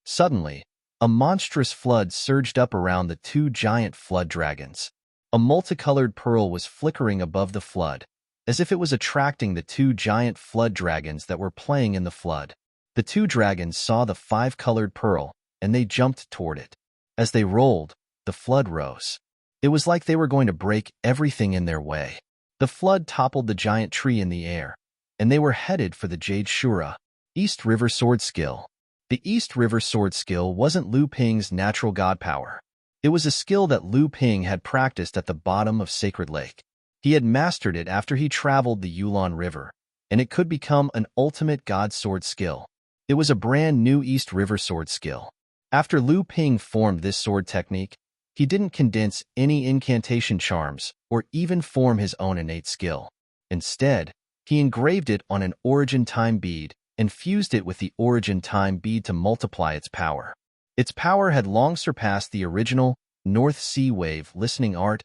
Suddenly, a monstrous flood surged up around the two giant flood dragons. A multicolored pearl was flickering above the flood, as if it was attracting the two giant flood dragons that were playing in the flood. The two dragons saw the five-colored pearl, and they jumped toward it. As they rolled, the flood rose. It was like they were going to break everything in their way. The flood toppled the giant tree in the air, and they were headed for the Jade Shura. East River Sword Skill. The East River Sword Skill wasn't Lu Ping's natural god power. It was a skill that Lu Ping had practiced at the bottom of Sacred Lake. He had mastered it after he traveled the Yulon River, and it could become an ultimate god sword skill. It was a brand new East River Sword Skill. After Lu Ping formed this sword technique, he didn't condense any incantation charms or even form his own innate skill. Instead, he engraved it on an origin time bead and fused it with the origin time bead to multiply its power. Its power had long surpassed the original North Sea Wave listening art's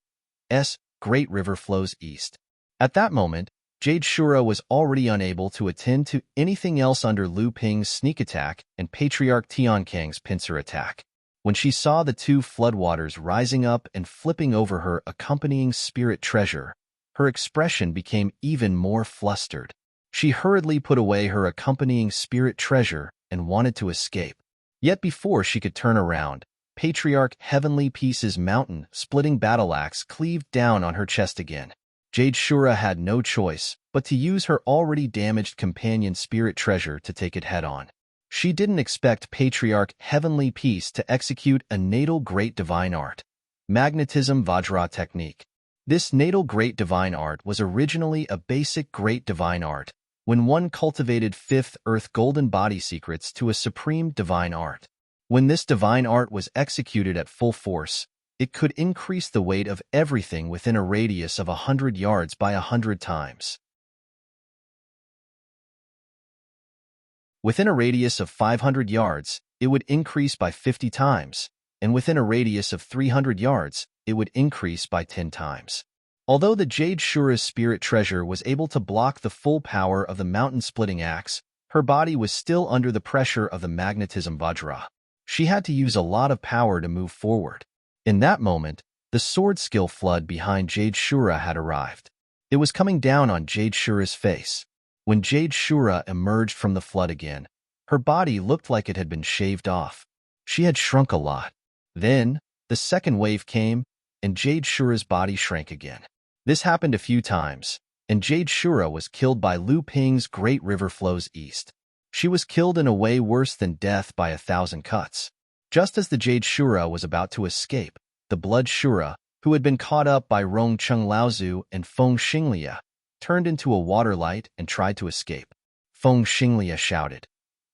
Great River Flows East. At that moment, Jade Shura was already unable to attend to anything else under Lu Ping's sneak attack and Patriarch Tiankang's pincer attack. When she saw the two floodwaters rising up and flipping over her accompanying spirit treasure, her expression became even more flustered. She hurriedly put away her accompanying spirit treasure and wanted to escape. Yet before she could turn around, Patriarch Heavenly Peace's mountain-splitting battle-axe cleaved down on her chest again. Jade Shura had no choice but to use her already damaged companion spirit treasure to take it head-on. She didn't expect Patriarch Heavenly Peace to execute a natal Great Divine Art, Magnetism Vajra technique. This natal Great Divine Art was originally a basic Great Divine Art, when one cultivated Fifth Earth Golden Body secrets to a supreme Divine Art. When this Divine Art was executed at full force, it could increase the weight of everything within a radius of 100 yards by 100 times. Within a radius of 500 yards, it would increase by 50 times, and within a radius of 300 yards, it would increase by 10 times. Although the Jade Shura's spirit treasure was able to block the full power of the mountain-splitting axe, her body was still under the pressure of the magnetism Vajra. She had to use a lot of power to move forward. In that moment, the sword skill flood behind Jade Shura had arrived. It was coming down on Jade Shura's face. When Jade Shura emerged from the flood again, her body looked like it had been shaved off. She had shrunk a lot. Then, the second wave came, and Jade Shura's body shrank again. This happened a few times, and Jade Shura was killed by Lu Ping's Great River Flows East. She was killed in a way worse than death by 1,000 cuts. Just as the Jade Shura was about to escape, the Blood Shura, who had been caught up by Rong Chung Laozu and Feng Xinglia, turned into a water light and tried to escape. Feng Xinglia shouted,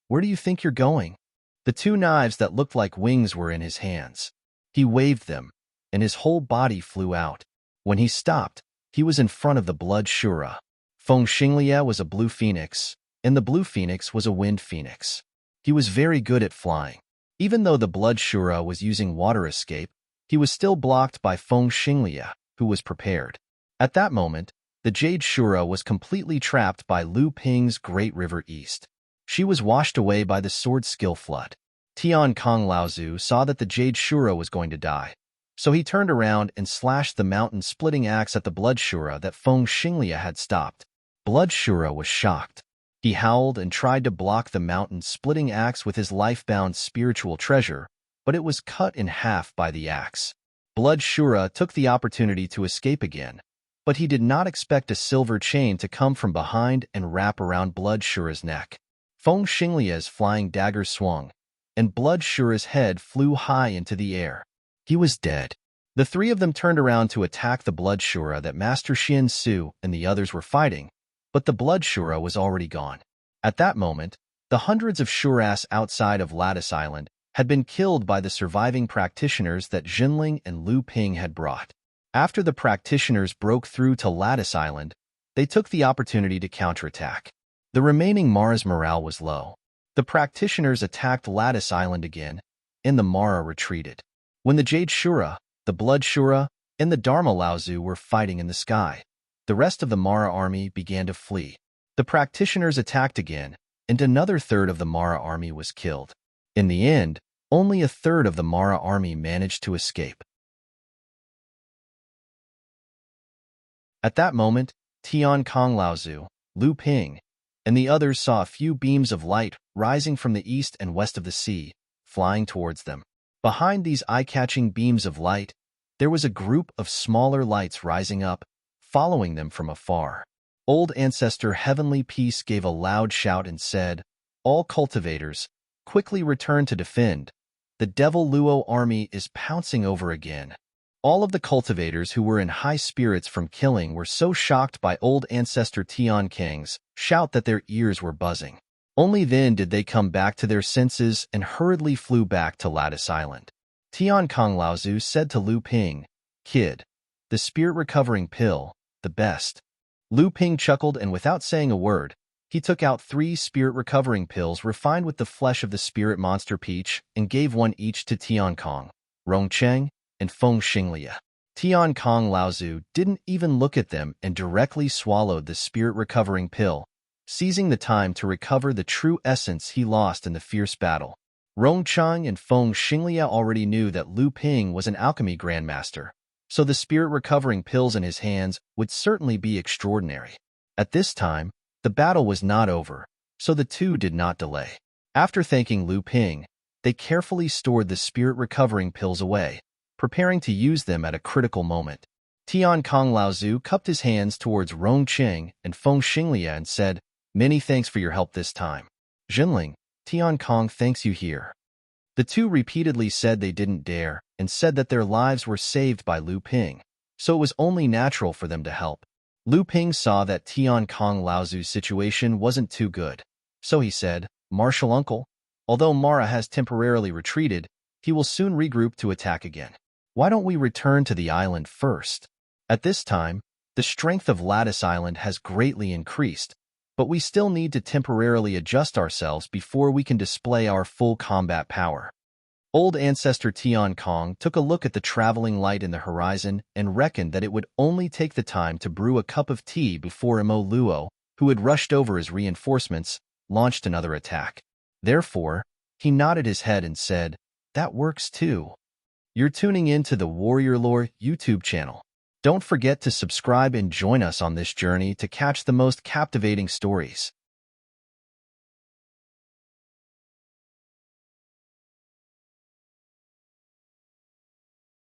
"Where do you think you're going?" The two knives that looked like wings were in his hands. He waved them, and his whole body flew out. When he stopped, he was in front of the Blood Shura. Feng Xinglia was a blue phoenix, and the blue phoenix was a wind phoenix. He was very good at flying. Even though the Blood Shura was using water escape, he was still blocked by Feng Xinglia, who was prepared. At that moment, The Jade Shura was completely trapped by Lu Ping's Great River East. She was washed away by the sword skill flood. Tian Kong Laozu saw that the Jade Shura was going to die, so he turned around and slashed the mountain-splitting axe at the Blood Shura that Feng Xinglia had stopped. Blood Shura was shocked. He howled and tried to block the mountain-splitting axe with his life-bound spiritual treasure, but it was cut in half by the axe. Blood Shura took the opportunity to escape again, but he did not expect a silver chain to come from behind and wrap around Blood Shura's neck. Feng Xinglia's flying dagger swung, and Blood Shura's head flew high into the air. He was dead. The three of them turned around to attack the Blood Shura that Master Xian Su and the others were fighting, but the Blood Shura was already gone. At that moment, the hundreds of Shuras outside of Lattice Island had been killed by the surviving practitioners that Jinling and Lu Ping had brought. After the practitioners broke through to Lattice Island, they took the opportunity to counterattack. The remaining Mara's morale was low. The practitioners attacked Lattice Island again, and the Mara retreated. When the Jade Shura, the Blood Shura, and the Dharma Laozu were fighting in the sky, the rest of the Mara army began to flee. The practitioners attacked again, and another third of the Mara army was killed. In the end, only a third of the Mara army managed to escape. At that moment, Tian Kong Laozu, Lu Ping, and the others saw a few beams of light rising from the east and west of the sea, flying towards them. Behind these eye-catching beams of light, there was a group of smaller lights rising up, following them from afar. Old Ancestor Heavenly Peace gave a loud shout and said, "All cultivators, quickly return to defend. The Devil Luo army is pouncing over again." All of the cultivators who were in high spirits from killing were so shocked by Old Ancestor Tian Kang's shout that their ears were buzzing. Only then did they come back to their senses and hurriedly flew back to Lattice Island. Tian Kong Laozu said to Lu Ping, "Kid, the spirit recovering pill, the best." Lu Ping chuckled, and without saying a word, he took out 3 spirit recovering pills refined with the flesh of the spirit monster Peach and gave one each to Tian Kong, Rongcheng, and Feng Xinglia. Tian Kong Laozu didn't even look at them and directly swallowed the spirit recovering pill, seizing the time to recover the true essence he lost in the fierce battle. Rongcheng and Feng Xinglia already knew that Lu Ping was an alchemy grandmaster, so the spirit recovering pills in his hands would certainly be extraordinary. At this time, the battle was not over, so the two did not delay. After thanking Lu Ping, they carefully stored the spirit recovering pills away, preparing to use them at a critical moment. Tian Kong Laozu cupped his hands towards Rongcheng and Feng Xinglia and said, "Many thanks for your help this time. Jinling, Tian Kong thanks you here." The two repeatedly said they didn't dare, and said that their lives were saved by Lu Ping, so it was only natural for them to help. Lu Ping saw that Tian Kong Laozu's situation wasn't too good, so he said, "Martial uncle, although Mara has temporarily retreated, he will soon regroup to attack again. Why don't we return to the island first? At this time, the strength of Lattice Island has greatly increased, but we still need to temporarily adjust ourselves before we can display our full combat power." Old Ancestor Tian Kong took a look at the traveling light in the horizon and reckoned that it would only take the time to brew a cup of tea before Mo Luo, who had rushed over as reinforcements, launched another attack. Therefore, he nodded his head and said, "That works too." You're tuning in to the Warrior Lore YouTube channel. Don't forget to subscribe and join us on this journey to catch the most captivating stories.